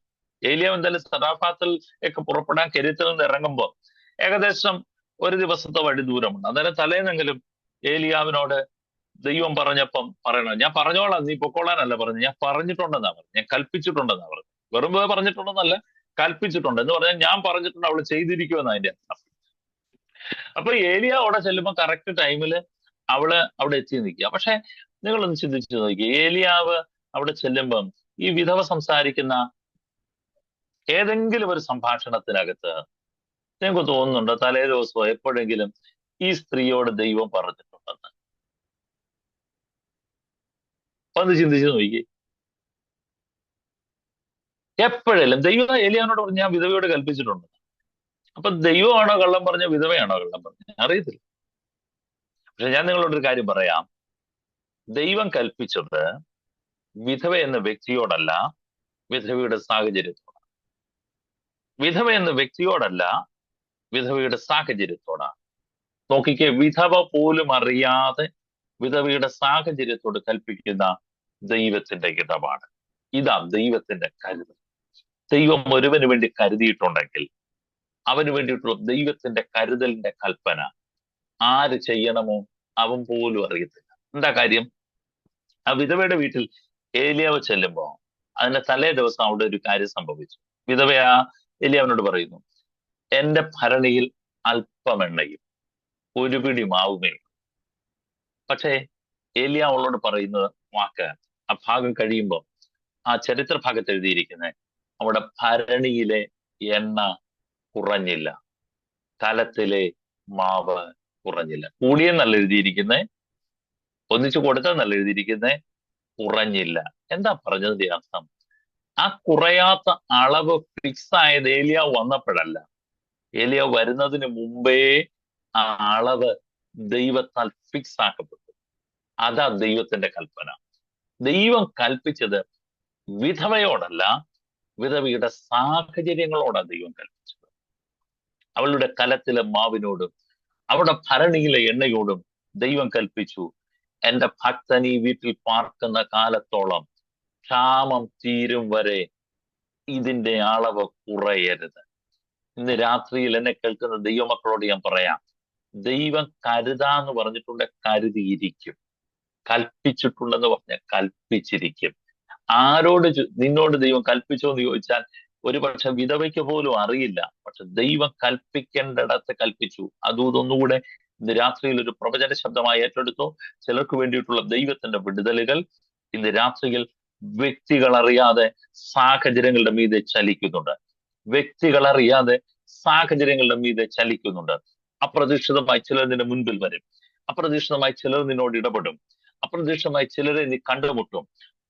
ഏലിയാവ് എന്തായാലും സറാഫാത്തിൽ ഒക്കെ പുറപ്പെടാൻ കെരീത്തിൽ നിന്ന് ഇറങ്ങുമ്പോൾ ഏകദേശം ഒരു ദിവസത്തെ വഴി ദൂരമുണ്ട്. അന്നേരം തലേന്നെങ്കിലും ഏലിയാവിനോട് ദൈവം പറഞ്ഞപ്പം പറയണം, ഞാൻ പറഞ്ഞോളാം, നീ പൊക്കോളാനല്ല പറഞ്ഞു, ഞാൻ പറഞ്ഞിട്ടുണ്ടെന്നാ പറഞ്ഞു, ഞാൻ കൽപ്പിച്ചിട്ടുണ്ടെന്നാ പറഞ്ഞു. വെറും പറഞ്ഞിട്ടുണ്ടെന്നല്ല, കൽപ്പിച്ചിട്ടുണ്ട് എന്ന് പറഞ്ഞാൽ ഞാൻ പറഞ്ഞിട്ടുണ്ട്, അവള് ചെയ്തിരിക്കുമെന്ന് അതിന്റെ അർത്ഥം. അപ്പൊ ഏലിയ അവിടെ ചെല്ലുമ്പോൾ കറക്റ്റ് ടൈമില് അവള് അവിടെ എത്തി നിൽക്കുക. പക്ഷെ നിങ്ങളൊന്ന് ചിന്തിച്ചു നോക്കി, ഏലിയാവ് അവിടെ ചെല്ലുമ്പം ഈ വിധവ സംസാരിക്കുന്ന ഏതെങ്കിലും ഒരു സംഭാഷണത്തിനകത്ത് നിങ്ങൾക്ക് തോന്നുന്നുണ്ടോ തലേ ദിവസമോ എപ്പോഴെങ്കിലും ഈ സ്ത്രീയോട് ദൈവം പറഞ്ഞിട്ടുണ്ടെന്ന്? ഒന്ന് ചിന്തിച്ചു നോക്കി. എപ്പോഴെങ്കിലും ദൈവം ഏലിയാനോട് പറഞ്ഞ് ഞാൻ വിധവയോട് കൽപ്പിച്ചിട്ടുണ്ട്. അപ്പൊ ദൈവമാണോ കള്ളം പറഞ്ഞ, വിധവയാണോ കള്ളം പറഞ്ഞ? അറിയത്തില്ല. പക്ഷെ ഞാൻ നിങ്ങളോടൊരു കാര്യം പറയാം. ദൈവം കൽപ്പിച്ചത് വിധവ എന്ന വ്യക്തിയോടല്ല, വിധവയുടെ സാഹചര്യത്തോടാണ്. വിധവ എന്ന വ്യക്തിയോടല്ല, വിധവയുടെ സാഹചര്യത്തോടാണ്. നോക്കിക്കേ, വിധവ പോലും അറിയാതെ വിധവയുടെ സാഹചര്യത്തോട് കൽപ്പിക്കുന്ന ദൈവത്തിന്റെ ഇടപാട്. ഇതാ ദൈവത്തിന്റെ കരുതൽ. ദൈവം ഒരുവന് വേണ്ടി കരുതിയിട്ടുണ്ടെങ്കിൽ അവന് വേണ്ടിയിട്ടുള്ള ദൈവത്തിന്റെ കരുതലിന്റെ കൽപ്പന ആര് ചെയ്യണമോ അവൻ പോലും അറിയത്തില്ല. എന്താ കാര്യം? ആ വിധവയുടെ വീട്ടിൽ ഏലിയാവ് ചെല്ലുമ്പോ അതിന്റെ തലേ ദിവസം അവിടെ ഒരു കാര്യം സംഭവിച്ചു. വിധവ ആ ഏലിയാവിനോട് പറയുന്നു, എന്റെ ഭരണിയിൽ അല്പം എണ്ണയും ഒരു പിടി മാവുമേ. പക്ഷേ ഏലിയാവ് അവളോട് പറയുന്ന വാക്ക്, ആ ഭാഗം കഴിയുമ്പോ ആ ചരിത്ര ഭാഗത്ത് എഴുതിയിരിക്കുന്നത്, അവിടെ ഭരണിയിലെ എണ്ണ കുറഞ്ഞില്ല, കലത്തിലെ മാവ് കുറഞ്ഞില്ല. കൂടിയെന്നല്ല എഴുതിയിരിക്കുന്നത്, ഒന്നിച്ചു കൊടുത്തെന്നല്ല എഴുതിയിരിക്കുന്നത്, കുറഞ്ഞില്ല. എന്താ പറഞ്ഞതിന്റെ അർത്ഥം? ആ കുറയാത്ത അളവ് ഫിക്സ് ആയത് ഏലിയാവ് വന്നപ്പോഴല്ല, ഏലിയാവ് വരുന്നതിന് മുമ്പേ ആ അളവ് ദൈവത്താൽ ഫിക്സ് ആക്കപ്പെട്ടു. അതാ ദൈവത്തിന്റെ കൽപ്പന. ദൈവം കൽപ്പിച്ചത് വിധവയോടല്ല, വിധവയുടെ സാഹചര്യങ്ങളോടാണ് ദൈവം കൽപ്പിച്ചത്. അവളുടെ കലത്തിലെ മാവിനോടും അവിടെ ഭരണിയിലെ എണ്ണയോടും ദൈവം കൽപ്പിച്ചു, എന്റെ ഭക്തൻ ഈ വീട്ടിൽ പാർക്കുന്ന കാലത്തോളം, ക്ഷാമം തീരും വരെ ഇതിന്റെ അളവ് കുറയരുത്. ഇന്ന് രാത്രിയിൽ എന്നെ കേൾക്കുന്ന ദൈവമക്കളോട് ഞാൻ പറയാം, ദൈവം കരുതാന്ന് പറഞ്ഞിട്ടുണ്ട്, കരുതിയിരിക്കും. കൽപ്പിച്ചിട്ടുണ്ടെന്ന് പറഞ്ഞാൽ കൽപ്പിച്ചിരിക്കും. ആരോട് നിന്നോട് ദൈവം കൽപ്പിച്ചോ എന്ന് ചോദിച്ചാൽ ഒരുപക്ഷെ വിധവയ്ക്ക് പോലും അറിയില്ല. പക്ഷെ ദൈവം കൽപ്പിക്കേണ്ടിടത്ത് കൽപ്പിച്ചു. അതും ഇതൊന്നുകൂടെ ഇന്ന് രാത്രിയിൽ ഒരു പ്രവചന ശബ്ദമായി ഏറ്റെടുത്തോ. ചിലർക്ക് വേണ്ടിയിട്ടുള്ള ദൈവത്തിന്റെ വിടുതലുകൾ ഇന്ന് രാത്രിയിൽ വ്യക്തികൾ അറിയാതെ സാഹചര്യങ്ങളുടെ മീതെ ചലിക്കുന്നുണ്ട്. വ്യക്തികൾ അറിയാതെ സാഹചര്യങ്ങളുടെ മീതെ ചലിക്കുന്നുണ്ട്. അപ്രതീക്ഷിതമായി ചിലർ നിന്റെ മുൻപിൽ വരും. അപ്രതീക്ഷിതമായി ചിലർ നിന്നോട് ഇടപെടും. അപ്രതീക്ഷിതമായി ചിലരെ നീ കണ്ടുമുട്ടും.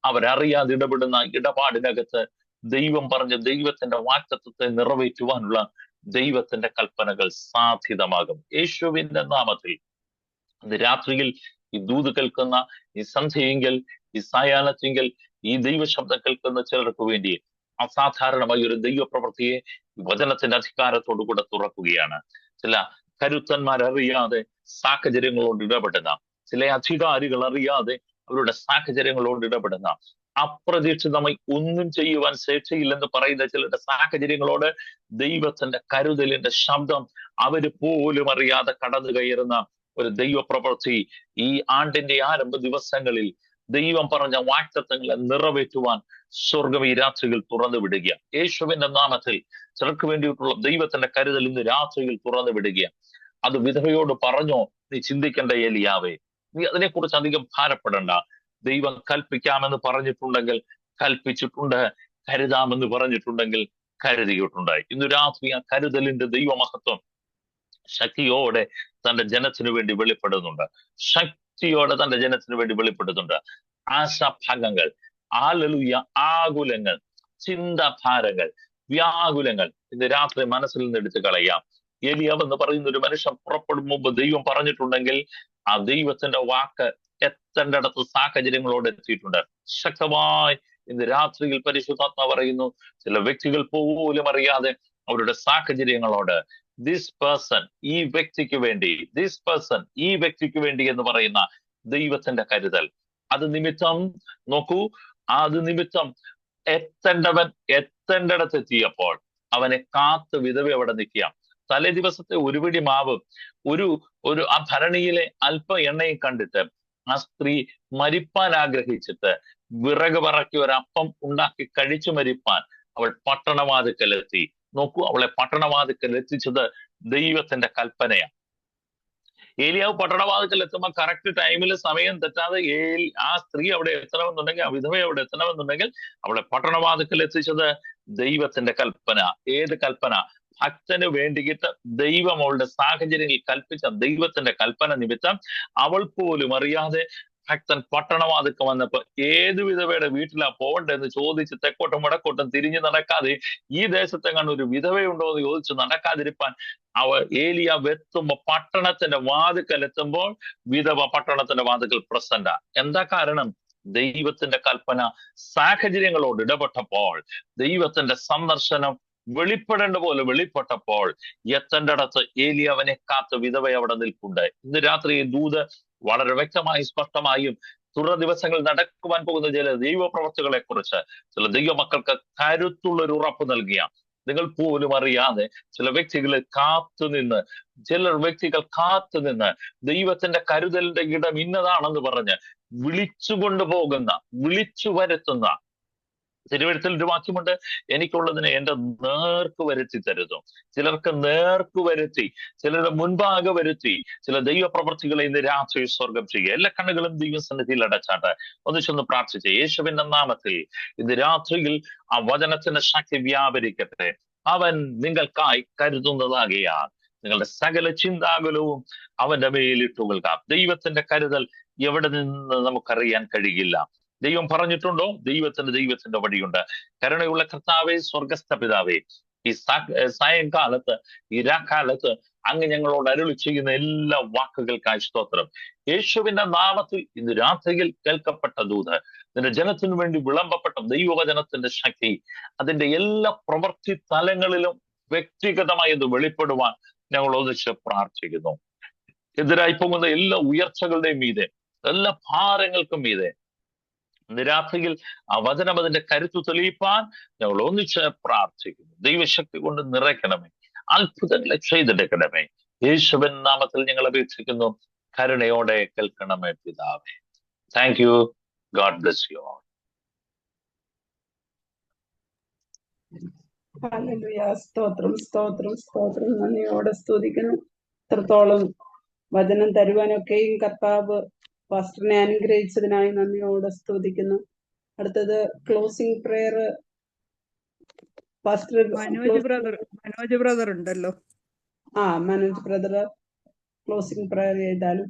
അവരറിയാതെ ഇടപെടുന്ന ഇടപാടിനകത്ത് ദൈവം പറഞ്ഞ ദൈവത്തിന്റെ വാഗ്ദത്തത്തെ നിറവേറ്റുവാനുള്ള ദൈവത്തിന്റെ കൽപ്പനകൾ സാധ്യതമാകും. യേശുവിന്റെ നാമത്തിൽ ഇന്ന് രാത്രിയിൽ ഈ ദൂത് കേൾക്കുന്ന, ഈ സന്ധ്യയെങ്കിൽ, ഈ സായാഹ്നത്തെങ്കിൽ, ഈ ദൈവശബ്ദം കേൾക്കുന്ന ചിലർക്ക് വേണ്ടി അസാധാരണമായ ഒരു ദൈവപ്രവൃത്തിയെ വചനത്തിന്റെ അധികാരത്തോടു കൂടെ തുറക്കുകയാണ്. ചില കരുത്തന്മാരറിയാതെ സാഹചര്യങ്ങളോട് ഇടപെടുന്ന, ചില അധികാരികൾ അറിയാതെ അവരുടെ സാഹചര്യങ്ങളോട് ഇടപെടുന്ന, അപ്രതീക്ഷിതമായി ഒന്നും ചെയ്യുവാൻ ശേഷിയില്ലെന്ന് പറയുന്ന ചിലരുടെ സാഹചര്യങ്ങളോട് ദൈവത്തിന്റെ കരുതലിന്റെ ശബ്ദം അവര് പോലും അറിയാതെ കടന്നു കയറുന്ന ഒരു ദൈവപ്രവൃത്തി ഈ ആണ്ടിന്റെ ആരംഭ ദിവസങ്ങളിൽ ദൈവം പറഞ്ഞ വാഗ്ദത്തങ്ങളെ നിറവേറ്റുവാൻ സ്വർഗം ഈ രാത്രിയിൽ തുറന്നു വിടുക. യേശുവിന്റെ നാമത്തിൽ ചിലർക്ക് വേണ്ടിയിട്ടുള്ള ദൈവത്തിന്റെ കരുതൽ ഇന്ന് രാത്രിയിൽ തുറന്നു വിടുക. അത് വിധവയോട് പറഞ്ഞോ? നീ ചിന്തിക്കേണ്ട ഏലിയാവേ, നീ അതിനെക്കുറിച്ച് അധികം ഭാരപ്പെടണ്ട. ദൈവം കൽപ്പിക്കാമെന്ന് പറഞ്ഞിട്ടുണ്ടെങ്കിൽ കൽപ്പിച്ചിട്ടുണ്ട്, കരുതാമെന്ന് പറഞ്ഞിട്ടുണ്ടെങ്കിൽ കരുതിയിട്ടുണ്ട്. ഇന്ന് രാത്രി ആ കരുതലിന്റെ ദൈവമഹത്വം ശക്തിയോടെ തന്റെ ജനത്തിനു വേണ്ടി വെളിപ്പെടുന്നുണ്ട്. ശക്തിയോടെ തന്റെ ജനത്തിനു വേണ്ടി വെളിപ്പെടുന്നുണ്ട്. ആശാഭംഗങ്ങൾ, ഹല്ലേലൂയ, ആകുലങ്ങൾ, ചിന്താഭാരങ്ങൾ, വ്യാകുലങ്ങൾ ഇന്ന് രാത്രി മനസ്സിൽ നിന്ന് എടുത്തു കളയാം. ഏലിയാവ് എന്ന് പറയുന്ന ഒരു മനുഷ്യൻ പുറപ്പെടും മുമ്പ് ദൈവം പറഞ്ഞിട്ടുണ്ടെങ്കിൽ ആ ദൈവത്തിന്റെ വാക്ക് എത്തേണ്ടടത്ത് സാഹചര്യങ്ങളോട് എത്തിയിട്ടുണ്ട്. ശക്തമായി ഇന്ന് രാത്രിയിൽ പരിശുദ്ധാത്മാ പറയുന്നു, ചില വ്യക്തികൾ പോലും അറിയാതെ അവരുടെ സാഹചര്യങ്ങളോട് ദിസ് പേഴ്സൺ, ഈ വ്യക്തിക്ക് വേണ്ടി, ദിസ് പേഴ്സൺ, ഈ വ്യക്തിക്ക് വേണ്ടി എന്ന് പറയുന്ന ദൈവത്തിന്റെ കരുതൽ. അത് നിമിത്തം നോക്കൂ, അത് നിമിത്തം എത്തേണ്ടവൻ എത്തേണ്ടിടത്ത് എത്തിയപ്പോൾ അവനെ കാത്ത് വിധവ അവിടെ നിൽക്കുക. തലേ ദിവസത്തെ ഒരു പിടി മാവ്, ഒരു ആ ഭരണിയിലെ അല്പ എണ്ണയും കണ്ടിട്ട് ആ സ്ത്രീ മരിപ്പാൻ ആഗ്രഹിച്ചിട്ട് വിറക് പറക്കി ഒരപ്പം ഉണ്ടാക്കി കഴിച്ചു മരിപ്പാൻ അവൾ പട്ടണവാതിക്കലെത്തി. നോക്കൂ, അവളെ പട്ടണവാതിക്കൽ എത്തിച്ചത് ദൈവത്തിന്റെ കൽപ്പനയാണ്. ഏലിയാവ് പട്ടണവാതിക്കൽ എത്തുമ്പോൾ കറക്റ്റ് ടൈമിൽ സമയം തെറ്റാതെ ആ സ്ത്രീ അവിടെ എത്തണമെന്നുണ്ടെങ്കിൽ, ആ വിധവ അവിടെ എത്തണമെന്നുണ്ടെങ്കിൽ അവളെ പട്ടണവാതിക്കൽ എത്തിച്ചത് ദൈവത്തിന്റെ കൽപ്പന. ഏത് കൽപ്പന? ഭക്തന് വേണ്ടിയിട്ട് ദൈവം അവളുടെ സാഹചര്യങ്ങളിൽ കൽപ്പിച്ച ദൈവത്തിന്റെ കൽപ്പന നിമിത്തം അവൾ പോലും അറിയാതെ ഭക്തൻ പട്ടണവാതിക്ക് വന്നപ്പോ ഏത് വിധവയുടെ വീട്ടിലാ പോകണ്ടെന്ന് ചോദിച്ച് തെക്കോട്ടും വടക്കോട്ടും തിരിഞ്ഞു നടക്കാതെ, ഈ ദേശത്തെങ്ങാണ്ട് ഒരു വിധവയുണ്ടോ എന്ന് ചോദിച്ച് നടക്കാതിരിപ്പാൻ ഏലിയാവ് എത്തുമ്പോ പട്ടണത്തിന്റെ വാതിക്കൽ എത്തുമ്പോൾ വിധവ പട്ടണത്തിന്റെ വാതിക്കൽ പ്രസന്റാ. എന്താ കാരണം? ദൈവത്തിന്റെ കൽപ്പന സാഹചര്യങ്ങളോട് ഇടപെട്ടപ്പോൾ, ദൈവത്തിന്റെ സന്ദർശനം വെളിപ്പെടേണ്ട പോലെ വെളിപ്പെട്ടപ്പോൾ, എത്തേണ്ടടത്ത് ഏലിയാവിനെ കാത്ത് വിധവ അവിടെ നിൽപ്പുണ്ട്. ഇന്ന് രാത്രി ദൂത് വളരെ വ്യക്തമായും സ്പഷ്ടമായും തുടർ ദിവസങ്ങളിൽ നടക്കുവാൻ പോകുന്ന ചില ദൈവപ്രവർത്തികളെ കുറിച്ച് ചില ദൈവമക്കൾക്ക് കരുത്തുള്ളൊരു ഉറപ്പ് നൽകിയ, നിങ്ങൾ പോലും അറിയാതെ ചില വ്യക്തികൾ കാത്തുനിന്ന് ദൈവത്തിന്റെ കരുതലിന്റെ ഇടം ഇന്നതാണെന്ന് പറഞ്ഞ് വിളിച്ചു വരുത്തുന്ന, തിരുവഴുത്തിൽ ഒരു വാക്യമുണ്ട്, എനിക്കുള്ളതിനെ എന്റെ നേർക്ക് വരുത്തി തരുന്നു. ചിലർക്ക് നേർക്ക് വരുത്തി, ചിലരുടെ മുൻപാകെ വരുത്തി ചില ദൈവപ്രവർത്തികളെ ഇന്ന് രാത്രി സ്വർഗം ചെയ്യുക. എല്ലാ കണ്ണുകളും ദൈവസന്നിധിയിൽ അടച്ചാട്ട് ഒന്നിച്ചൊന്ന് പ്രാർത്ഥിച്ച്, യേശുവിന്റെ നാമത്തിൽ ഇന്ന് രാത്രിയിൽ ആ വചനത്തിന്റെ ശക്തി വ്യാപരിക്കട്ടെ. അവൻ നിങ്ങൾക്കായി കരുതുന്നതാകിയാൽ നിങ്ങളുടെ സകല ചിന്താകുലവും അവന്റെ മേലിട്ടു നൽകാം. ദൈവത്തിന്റെ കരുതൽ എവിടെ നിന്ന് നമുക്കറിയാൻ കഴിയില്ല. ദൈവം പറഞ്ഞിട്ടുണ്ടോ? ദൈവത്തിന്റെ വഴിയുണ്ട്. കരുണയുള്ള കർത്താവേ, സ്വർഗസ്ഥ പിതാവേ, ഈ സായങ്കാലത്ത്, ഈ രാക്കാലത്ത് അങ്ങ് ഞങ്ങളോട് അരുളി ചെയ്യുന്ന എല്ലാ വാക്കുകൾക്കായി സ്തോത്രം. യേശുവിന്റെ നാമത്തിൽ ഇന്ന് രാത്രിയിൽ കേൾക്കപ്പെട്ട ദൂത്, നിന്റെ ജനത്തിനു വേണ്ടി വിളമ്പപ്പെട്ട ദൈവവചനത്തിന്റെ ശക്തി, അതിന്റെ എല്ലാ പ്രവൃത്തി തലങ്ങളിലും വ്യക്തിഗതമായി ഇത് വെളിപ്പെടുവാൻ ഞങ്ങൾ ഒന്നിച്ച് പ്രാർത്ഥിക്കുന്നു. എതിരായി പോകുന്ന എല്ലാ ഉയർച്ചകളുടെയും മീതെ, എല്ലാ ഭാരങ്ങൾക്കും മീതെ ഇന്ന് രാത്രിയിൽ ആ വചനം അതിന്റെ കരുത്തു തെളിയിപ്പാൻ ഞങ്ങൾ ഒന്നിച്ച് പ്രാർത്ഥിക്കുന്നു. ദൈവശക്തി കൊണ്ട് നിറയ്ക്കണമേ, അത്ഭുതങ്ങളെ ചെയ്തെടുക്കണമേ. യേശുവിൻ നാമത്തിൽ ഞങ്ങൾ അപേക്ഷിക്കുന്നു. കരുണയോടെ കേൾക്കണമേ പിതാവേ. Thank you. God bless you all. സ്തോത്രം സ്തോത്രം സ്തോത്രം. നന്ദിയോടെ സ്തുതിക്കുന്നു. എത്രത്തോളം വചനം തരുവാനൊക്കെയും കർത്താവ് പാസ്റ്ററിനെ അനുഗ്രഹിച്ചതിനായി നന്ദിയോടെ സ്തുതിക്കുന്നു. അടുത്തത് closing prayer pastor Manoj brother ഉണ്ടല്ലോ. മനോജ് ബ്രദർ ക്ലോസിംഗ് പ്രയർ ചെയ്താലും.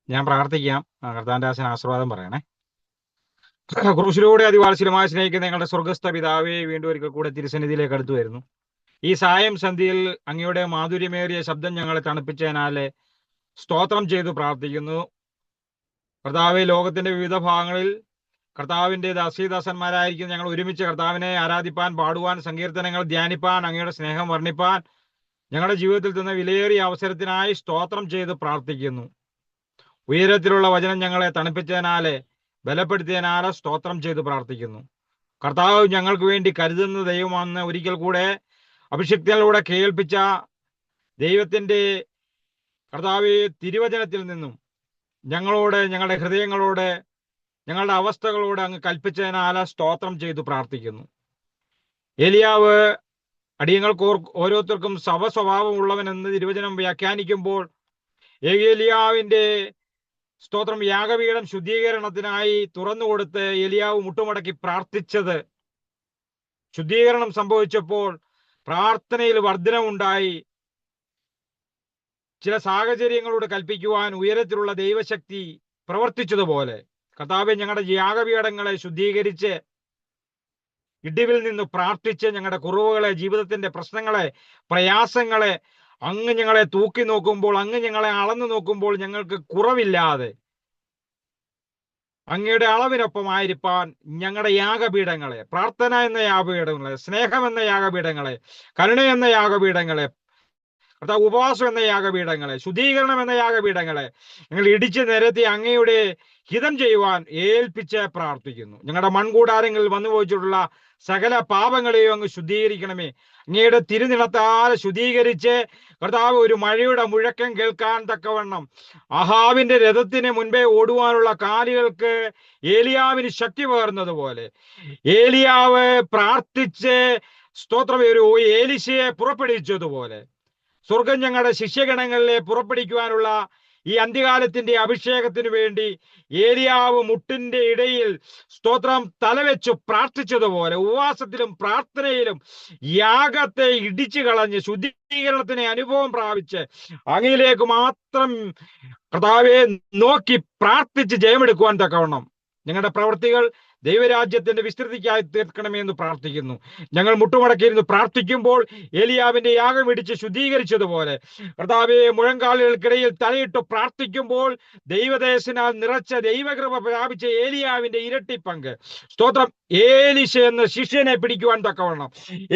ഞാൻ പ്രാർത്ഥിക്കാം. കർത്താവിന്റെ ദാസന് ആശീർവാദം പറയണേ. ക്രൂശിലൂടെ അതിവാത്സല്യമായി സ്നേഹിക്കുന്ന ഞങ്ങളുടെ സ്വർഗസ്ഥ പിതാവേ, വീണ്ടും ഒരിക്കൽ കൂടെ തിരുസന്നിധിയിലേക്ക് അടുത്തു വരുന്നു. ഈ സായം സന്ധ്യയിൽ അങ്ങയുടെ മാധുര്യമേറിയ ശബ്ദം ഞങ്ങളെ തണുപ്പിച്ചതിനാലെ സ്തോത്രം ചെയ്തു പ്രാർത്ഥിക്കുന്നു. കർത്താവെ, ലോകത്തിന്റെ വിവിധ ഭാഗങ്ങളിൽ കർത്താവിന്റെ ദാസീദാസന്മാരായിരിക്കും ഞങ്ങൾ ഒരുമിച്ച് കർത്താവിനെ ആരാധിപ്പാൻ, പാടുവാൻ, സങ്കീർത്തനങ്ങൾ ധ്യാനിപ്പാൻ, അങ്ങയുടെ സ്നേഹം വർണ്ണിപ്പാൻ ഞങ്ങളുടെ ജീവിതത്തിൽ തന്ന വിലയേറിയ അവസരത്തിനായി സ്തോത്രം ചെയ്ത് പ്രാർത്ഥിക്കുന്നു. ഉയരത്തിലുള്ള വചനം ഞങ്ങളെ തണുപ്പിച്ചതിനാലെ, ബലപ്പെടുത്തിയതിനാലെ സ്തോത്രം ചെയ്ത് പ്രാർത്ഥിക്കുന്നു. കർത്താവ് ഞങ്ങൾക്ക് വേണ്ടി കരുതുന്ന ദൈവമാണെന്ന് ഒരിക്കൽ കൂടെ അഭിഷിക്തനിലൂടെ കേൾപ്പിച്ച ദൈവത്തിന്റെ കർത്താവ് തിരുവചനത്തിൽ നിന്നും ഞങ്ങളോട്, ഞങ്ങളുടെ ഹൃദയങ്ങളോട്, ഞങ്ങളുടെ അവസ്ഥകളോട് അങ്ങ് കൽപ്പിച്ചതിനാല് സ്തോത്രം ചെയ്തു പ്രാർത്ഥിക്കുന്നു. ഏലിയാവ് അടിയങ്ങൾക്ക് ഓരോരുത്തർക്കും സ്വഭാവമുള്ളവൻ എന്ന് തിരുവചനം വ്യാഖ്യാനിക്കുമ്പോൾ, ഏലിയാവിന്റെ സ്തോത്രം യാഗപീഠം ശുദ്ധീകരണത്തിനായി തുറന്നുകൊടുത്ത് ഏലിയാവ് മുട്ടുമടക്കി പ്രാർത്ഥിച്ചത്, ശുദ്ധീകരണം സംഭവിച്ചപ്പോൾ പ്രാർത്ഥനയിൽ വർധനമുണ്ടായി. ചില സാഹചര്യങ്ങളോട് കൽപ്പിക്കുവാൻ ഉയരത്തിലുള്ള ദൈവശക്തി പ്രവർത്തിച്ചതുപോലെ കർത്താവേ, ഞങ്ങളുടെ യാഗപീഠങ്ങളെ ശുദ്ധീകരിച്ച് ഇടിവിൽ നിന്ന് പ്രാർത്ഥിച്ച് ഞങ്ങളുടെ കുറവുകളെ, ജീവിതത്തിന്റെ പ്രശ്നങ്ങളെ, പ്രയാസങ്ങളെ അങ്ങ് ഞങ്ങളെ തൂക്കി നോക്കുമ്പോൾ, അങ്ങ് ഞങ്ങളെ അളന്നു നോക്കുമ്പോൾ ഞങ്ങൾക്ക് കുറവില്ലാതെ അങ്ങയുടെ അളവിനൊപ്പമായിരിക്കാൻ ഞങ്ങളുടെ യാഗപീഠങ്ങളെ, പ്രാർത്ഥന എന്ന യാഗപീഠങ്ങളെ, സ്നേഹം എന്ന യാഗപീഠങ്ങളെ, കരുണ എന്ന യാഗപീഠങ്ങളെ, കർത്താവ് ഉപവാസം എന്ന യാഗപീഠങ്ങളെ, ശുദ്ധീകരണം എന്ന യാഗപീഠങ്ങളെ ഞങ്ങൾ ഇടിച്ചു നിരത്തി അങ്ങയുടെ ഹിതം ചെയ്യുവാൻ ഏൽപ്പിച്ച് പ്രാർത്ഥിക്കുന്നു. ഞങ്ങളുടെ മൺകൂടാരങ്ങളിൽ വന്നുപോയിട്ടുള്ള സകല പാപങ്ങളെയും അങ്ങ് ശുദ്ധീകരിക്കണമേ. അങ്ങയുടെ തിരുനിണത്താൽ ശുദ്ധീകരിച്ച് കർത്താവ് ഒരു മഴയുടെ മുഴക്കം കേൾക്കാൻ തക്കവണ്ണം അഹാബിന്റെ രഥത്തിന് മുൻപേ ഓടുവാനുള്ള കാലുകൾക്ക് ഏലിയാവിന് ശക്തി പകർന്നതുപോലെ ഏലിയാവ് പ്രാർത്ഥിച്ച് സ്തോത്രം ഒരു ഏലിശയെ പുറപ്പെടുവിച്ചതുപോലെ സ്വർഗം ഞങ്ങളുടെ ശിഷ്യഗണങ്ങളിലെ പുറപ്പെടുവിക്കുവാനുള്ള ഈ അന്ത്യകാലത്തിന്റെ അഭിഷേകത്തിന് വേണ്ടി ഏലിയാവ് മുട്ടിന്റെ ഇടയിൽ സ്തോത്രം തലവെച്ചു പ്രാർത്ഥിച്ചതുപോലെ ഉപവാസത്തിലും പ്രാർത്ഥനയിലും യാഗത്തെ ഇടിച്ചു കളഞ്ഞ് ശുദ്ധീകരണത്തിന് അനുഭവം പ്രാപിച്ച് അങ്ങയിലേക്ക് മാത്രം കർത്താവെ നോക്കി പ്രാർത്ഥിച്ച് ജയമെടുക്കുവാൻ തക്കവണ്ണം ഞങ്ങളുടെ പ്രവൃത്തികൾ ദൈവരാജ്യത്തിന്റെ വിസ്തൃതിക്കായി തീർക്കണമെന്ന് പ്രാർത്ഥിക്കുന്നു. ഞങ്ങൾ മുട്ടുമടക്കിയിരുന്ന് പ്രാർത്ഥിക്കുമ്പോൾ ഏലിയാവിന്റെ യാഗം ഇടിച്ച് ശുദ്ധീകരിച്ചതുപോലെ കർത്താവെ മുഴങ്കാലുകൾക്കിടയിൽ തലയിട്ട് പ്രാർത്ഥിക്കുമ്പോൾ ദൈവദേശനാൽ നിറച്ച ദൈവകൃപ പ്രാപിച്ച ഏലിയാവിന്റെ ഇരട്ടി പങ്ക് സ്തോത്രം ഏലിശ എന്ന ശിഷ്യനെ പിടിക്കുവാൻ തക്കവണ്ണം,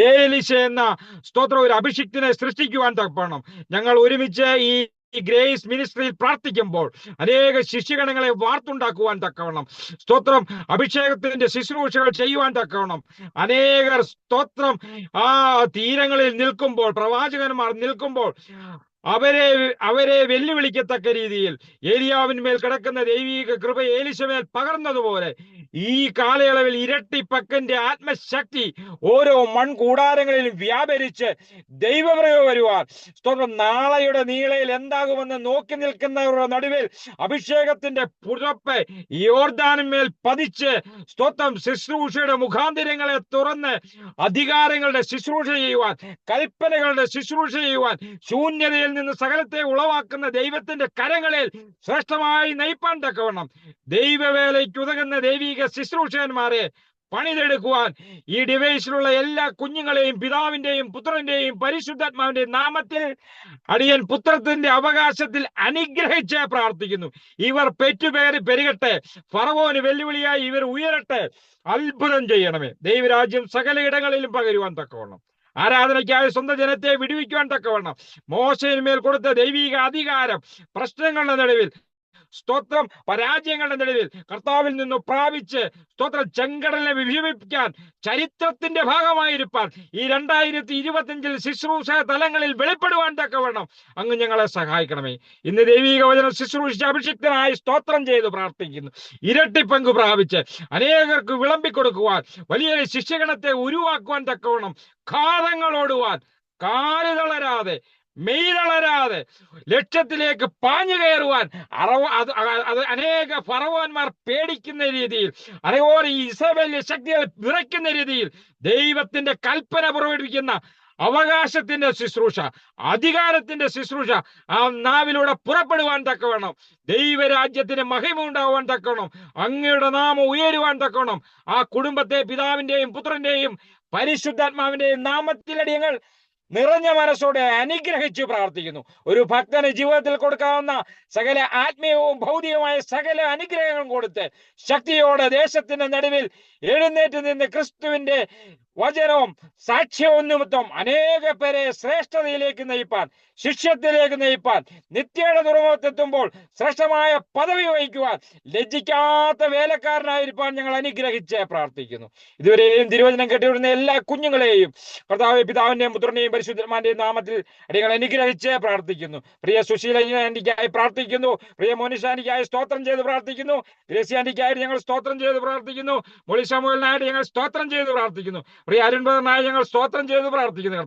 ഏലിശ എന്ന സ്തോത്രം ഒരു അഭിഷിക്തനെ സൃഷ്ടിക്കുവാൻ തക്കവണ്ണം ഞങ്ങൾ ഒരുമിച്ച് ഈ ഗ്രേസ് മിനിസ്ട്രിയിൽ പ്രാർത്ഥിക്കുമ്പോൾ അനേക ശിഷ്യഗണങ്ങളെ വാർത്തുണ്ടാക്കുവാൻ തക്കവണ്ണം സ്തോത്രം അഭിഷേകത്തിന്റെ ശുശ്രൂഷകൾ ചെയ്യുവാൻ തക്കവണ്ണം അനേകർ സ്തോത്രം ആ തീരങ്ങളിൽ നിൽക്കുമ്പോൾ, പ്രവാചകന്മാർ നിൽക്കുമ്പോൾ അവരെ വെല്ലുവിളിക്കത്തക്ക രീതിയിൽ ഏലിയാവിന്മേൽ കിടക്കുന്ന ദൈവീക കൃപ ഏലിശമേൽ പകർന്നതുപോലെ ഈ കാലയളവിൽ ഇരട്ടി പക്കന്റെ ആത്മശക്തി ഓരോ മൺകൂടാരങ്ങളിലും വ്യാപരിച്ച് ദൈവപ്രയോഗം വരുവാൻ സ്തോത്രം നാളെയുടെ നീളയിൽ എന്താകുമെന്ന് നോക്കി നിൽക്കുന്നവരുടെ നടുവിൽ അഭിഷേകത്തിന്റെ പുറപ്പ് യോർദാനിന്മേൽ പതിച്ച് സ്തോത്രം ശുശ്രൂഷയുടെ മുഖാന്തിരങ്ങളെ തുറന്ന് അധികാരങ്ങളുടെ ശുശ്രൂഷ ചെയ്യുവാൻ, കൽപ്പനകളുടെ ശുശ്രൂഷ ചെയ്യുവാൻ, ശൂന്യതയിൽ നിന്ന് സകലത്തെ ഉളവാക്കുന്ന ദൈവത്തിന്റെ കരങ്ങളിൽ ശ്രേഷ്ഠമായി നയിപ്പാൻ തക്കവണ്ണം ദൈവവേലയ്ക്ക് ഉതകുന്ന ദൈവിക ശുശ്രൂഷകന്മാരെ പണിതെടുക്കുവാൻ ഈ ഡിവൈസിലുള്ള എല്ലാ കുഞ്ഞുങ്ങളെയും പിതാവിന്റെയും പുത്രന്റെയും പരിശുദ്ധാത്മാവിന്റെയും നാമത്തിൽ അടിയൻ പുത്രത്തിന്റെ അവകാശത്തിൽ അനുഗ്രഹിച്ച് പ്രാർത്ഥിക്കുന്നു. ഇവർ പെറ്റുപേറി പെരുകട്ടെ, ഫറവോന് വെല്ലുവിളിയായി ഇവർ ഉയരട്ടെ, അത്ഭുതം ചെയ്യണമേ. ദൈവരാജ്യം സകലയിടങ്ങളിലും പകരുവാൻ തക്കവണ്ണം, ആരാധനയ്ക്കായി സ്വന്തം ജനത്തെ വിടുവിക്കുവാൻ തക്കവണ്ണം മോശയിന്മേൽ കൊടുത്ത ദൈവിക അധികാരം പ്രശ്നങ്ങളുടെ നടുവിൽ സ്തോത്രം പരാജയങ്ങളുടെ നടുവിൽ കർത്താവിൽ നിന്ന് പ്രാപിച്ച് സ്തോത്രം ചെങ്കടലിനെ വിഭജിപ്പിക്കാൻ ചരിത്രത്തിന്റെ ഭാഗമായിരിക്കാൻ ഈ 2025 ശുശ്രൂഷ തലങ്ങളിൽ വെളിപ്പെടുവാൻ തക്കവണ്ണം അങ്ങ് ഞങ്ങളെ സഹായിക്കണമേ. ഇന്ന് ദൈവിക വചനം ശുശ്രൂഷിച്ച് അഭിഷിക്തനായി സ്തോത്രം ചെയ്ത് പ്രാർത്ഥിക്കുന്നു. ഇരട്ടി പങ്ക് പ്രാപിച്ച് അനേകർക്ക് വിളമ്പിക്കൊടുക്കുവാൻ, വലിയ ശിഷ്യഗണത്തെ ഉരുവാക്കുവാൻ തക്കവണ്ണം ഘാതങ്ങളോടുവാൻ, കാല് തളരാതെ മെയ് തളരാതെ ലക്ഷ്യത്തിലേക്ക് പാഞ്ഞു കയറുവാൻ അനേക ഫറവോന്മാർ പേടിക്കുന്ന രീതിയിൽ, അനേകം ഇസബേലിന്റെ ശക്തികൾ വിറയ്ക്കുന്ന രീതിയിൽ ദൈവത്തിന്റെ കൽപ്പന പുറപ്പെടുവിക്കുന്ന അവകാശത്തിന്റെ ശുശ്രൂഷ, അധികാരത്തിന്റെ ശുശ്രൂഷ ആ നാവിലൂടെ പുറപ്പെടുവാൻ തക്കവണ്ണം, ദൈവരാജ്യത്തിന് മഹിമ ഉണ്ടാവാൻ തക്കവണ്ണം, അങ്ങയുടെ നാമം ഉയരുവാൻ തക്കവണ്ണം ആ കുടുംബത്തെ പിതാവിന്റെയും പുത്രന്റെയും പരിശുദ്ധാത്മാവിന്റെയും നാമത്തിലടിയങ്ങൾ നിറഞ്ഞ മനസ്സോടെ അനുഗ്രഹിച്ചു പ്രാർത്ഥിക്കുന്നു. ഒരു ഭക്തന് ജീവിതത്തിൽ കൊടുക്കാവുന്ന സകല ആത്മീയവും ഭൗതികമായ സകല അനുഗ്രഹങ്ങളും കൊടുത്ത് ശക്തിയോടെ ദേശത്തിന്റെ നടുവിൽ എഴുന്നേറ്റ് നിന്ന് ക്രിസ്തുവിന്റെ വചനവും സാക്ഷ്യവും നിമിത്തം അനേക പേരെ ശ്രേഷ്ഠതയിലേക്ക് നയിപ്പാൻ, ശിഷ്യത്തിലേക്ക് നയിപ്പാൻ, നിത്യയുടെ തുറമുഖത്തെത്തുമ്പോൾ ശ്രേഷ്ഠമായ പദവി വഹിക്കുവാൻ ലജ്ജിക്കാത്ത വേലക്കാരനായിരിക്കാൻ ഞങ്ങൾ അനുഗ്രഹിച്ച് പ്രാർത്ഥിക്കുന്നു. ഇതുവരെയും തിരുവചനം കേട്ടിരുന്ന എല്ലാ കുഞ്ഞുങ്ങളെയും കർത്താവ് പിതാവിന്റെയും പുത്രന്റെയും പരിശുദ്ധന്മാരുടെയും നാമത്തിൽ അടിയങ്ങൾ അനുഗ്രഹിച്ച് പ്രാർത്ഥിക്കുന്നു. പ്രിയ സുശീല ആന്റിക്കായി പ്രാർത്ഥിക്കുന്നു. പ്രിയ മോനിഷ ആന്റിക്കായി സ്തോത്രം ചെയ്ത് പ്രാർത്ഥിക്കുന്നു. ഗ്രേസി ആന്റിക്കായി ഞങ്ങൾ സ്തോത്രം ചെയ്ത് പ്രാർത്ഥിക്കുന്നു. മൊളി ശമൂലിനായിട്ട് ഞങ്ങൾ സ്തോത്രം ചെയ്ത് പ്രാർത്ഥിക്കുന്നു. പ്രിയ അരുൺബദനായി ഞങ്ങൾ സ്തോത്രം ചെയ്ത് പ്രാർത്ഥിക്കുന്നു.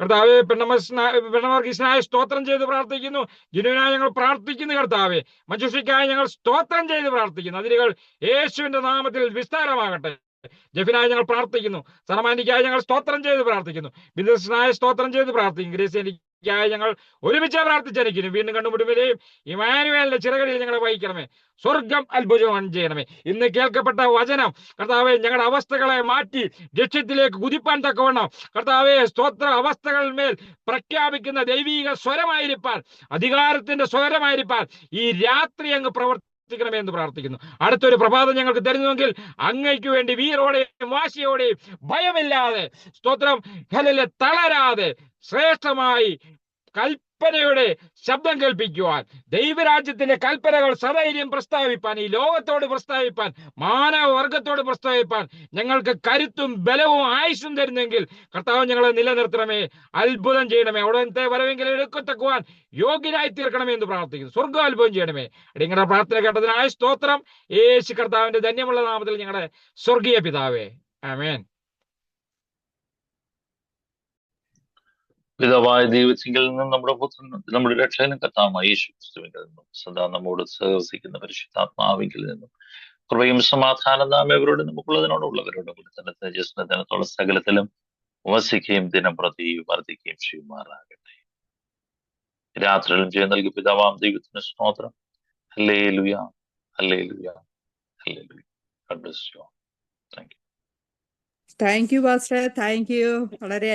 കർത്താവെ പെണ്ണമർഗീസിനായി സ്തോത്രം ചെയ്ത് പ്രാർത്ഥിക്കുന്നു. ജിനുവിനായി ഞങ്ങൾ പ്രാർത്ഥിക്കുന്നു. കർത്താവെ മഞ്ജുഷിക്കായി ഞങ്ങൾ സ്തോത്രം ചെയ്ത് പ്രാർത്ഥിക്കുന്നു. അതിരുകൾ യേശുവിന്റെ നാമത്തിൽ വിസ്താരമാകട്ടെ. ജെഫിനായി ഞങ്ങൾ പ്രാർത്ഥിക്കുന്നു. സനമാനിക്കായി ഞങ്ങൾ സ്തോത്രം ചെയ്ത് പ്രാർത്ഥിക്കുന്നു. ബിന്ദുസിനായി സ്തോത്രം ചെയ്ത് പ്രാർത്ഥിക്കും. ഗ്രേസിയായി ഞങ്ങൾ ഒരുമിച്ച് പ്രാർത്ഥിച്ചിരിക്കുന്നു. വീണ്ടും കണ്ടുപിടിവരെയും ഇമാനുവേലിന്റെ ചിറകടിയിൽ ഞങ്ങളെ വഹിക്കണമേ. സ്വർഗം അത്ഭുതം ചെയ്യണമേ. ഇന്ന് കേൾക്കപ്പെട്ട വചനം കർത്താവെ ഞങ്ങളുടെ അവസ്ഥകളെ മാറ്റി ലക്ഷ്യത്തിലേക്ക് കുതിപ്പാൻ തക്കവണ്ണം കർത്താവെ സ്തോത്ര അവസ്ഥകളിന്മേൽ പ്രഖ്യാപിക്കുന്ന ദൈവീക സ്വരമായിരിക്കാൻ, അധികാരത്തിന്റെ സ്വരമായിരിക്കാൻ ഈ രാത്രി അങ്ങ് പ്രവർത്തിക്കണമേ എന്ന് പ്രാർത്ഥിക്കുന്നു. അടുത്തൊരു പ്രഭാതം ഞങ്ങൾക്ക് തരുന്നുവെങ്കിൽ അങ്ങയ്ക്ക് വേണ്ടി വീരോടെയും വാശിയോടെയും ഭയമില്ലാതെ സ്തോത്രം തളരാതെ ശ്രേഷ്ഠമായി കൽപ്പനയുടെ ശബ്ദം കേൾപ്പിക്കുവാൻ, ദൈവരാജ്യത്തിന്റെ കൽപ്പനകൾ സധൈര്യം പ്രസ്താവിപ്പാൻ, ഈ ലോകത്തോട് പ്രസ്താവിപ്പാൻ, മാനവവർഗത്തോട് പ്രസ്താവിപ്പാൻ ഞങ്ങൾക്ക് കരുത്തും ബലവും ആയുസ്സും തരുന്നെങ്കിൽ കർത്താവ് ഞങ്ങളെ നിലനിർത്തണമേ. അത്ഭുതം ചെയ്യണമേ. ഉടനത്തെ വരവെങ്കിൽ എടുക്കത്തക്കുവാൻ യോഗ്യരായി തീർക്കണമേ എന്ന് പ്രാർത്ഥിക്കുന്നു. സ്വർഗം അത്ഭുതം ചെയ്യണമേ. നിങ്ങളുടെ പ്രാർത്ഥന കേട്ടതിനായ സ്തോത്രം. യേശു കർത്താവിന്റെ ധന്യമുള്ള നാമത്തിൽ ഞങ്ങളുടെ സ്വർഗീയ പിതാവേ, ആമേൻ. പിതാവായ ദൈവത്തിങ്കിൽ നിന്നും നമ്മുടെ പുത്രൻ നമ്മുടെ രക്ഷകനും കർത്താവായ യേശു ക്രിസ്തുവിങ്കിൽ നിന്നും സദാ നമ്മോട് സഹവസിക്കുന്ന പരിശുദ്ധാത്മാവിങ്കിൽ നിന്നും കൃപയും സമാധാനം നാം ഇവരോട് നമുക്കുള്ളതിനോടുള്ളവരോടും കൂടി തന്നെ തേജസ്നത്തോളം സകലത്തിലും വസിക്കുകയും ദിനം പ്രതി വർദ്ധിക്കുകയും ചെയ്യുമാറാകട്ടെ. രാത്രിയിലും ജയം നൽകി പിതാവാം ദൈവത്തിന് സ്തോത്രം. Hallelujah, hallelujah, hallelujah. God bless you all. Thank you. Thank you pastor, thank you. വളരെ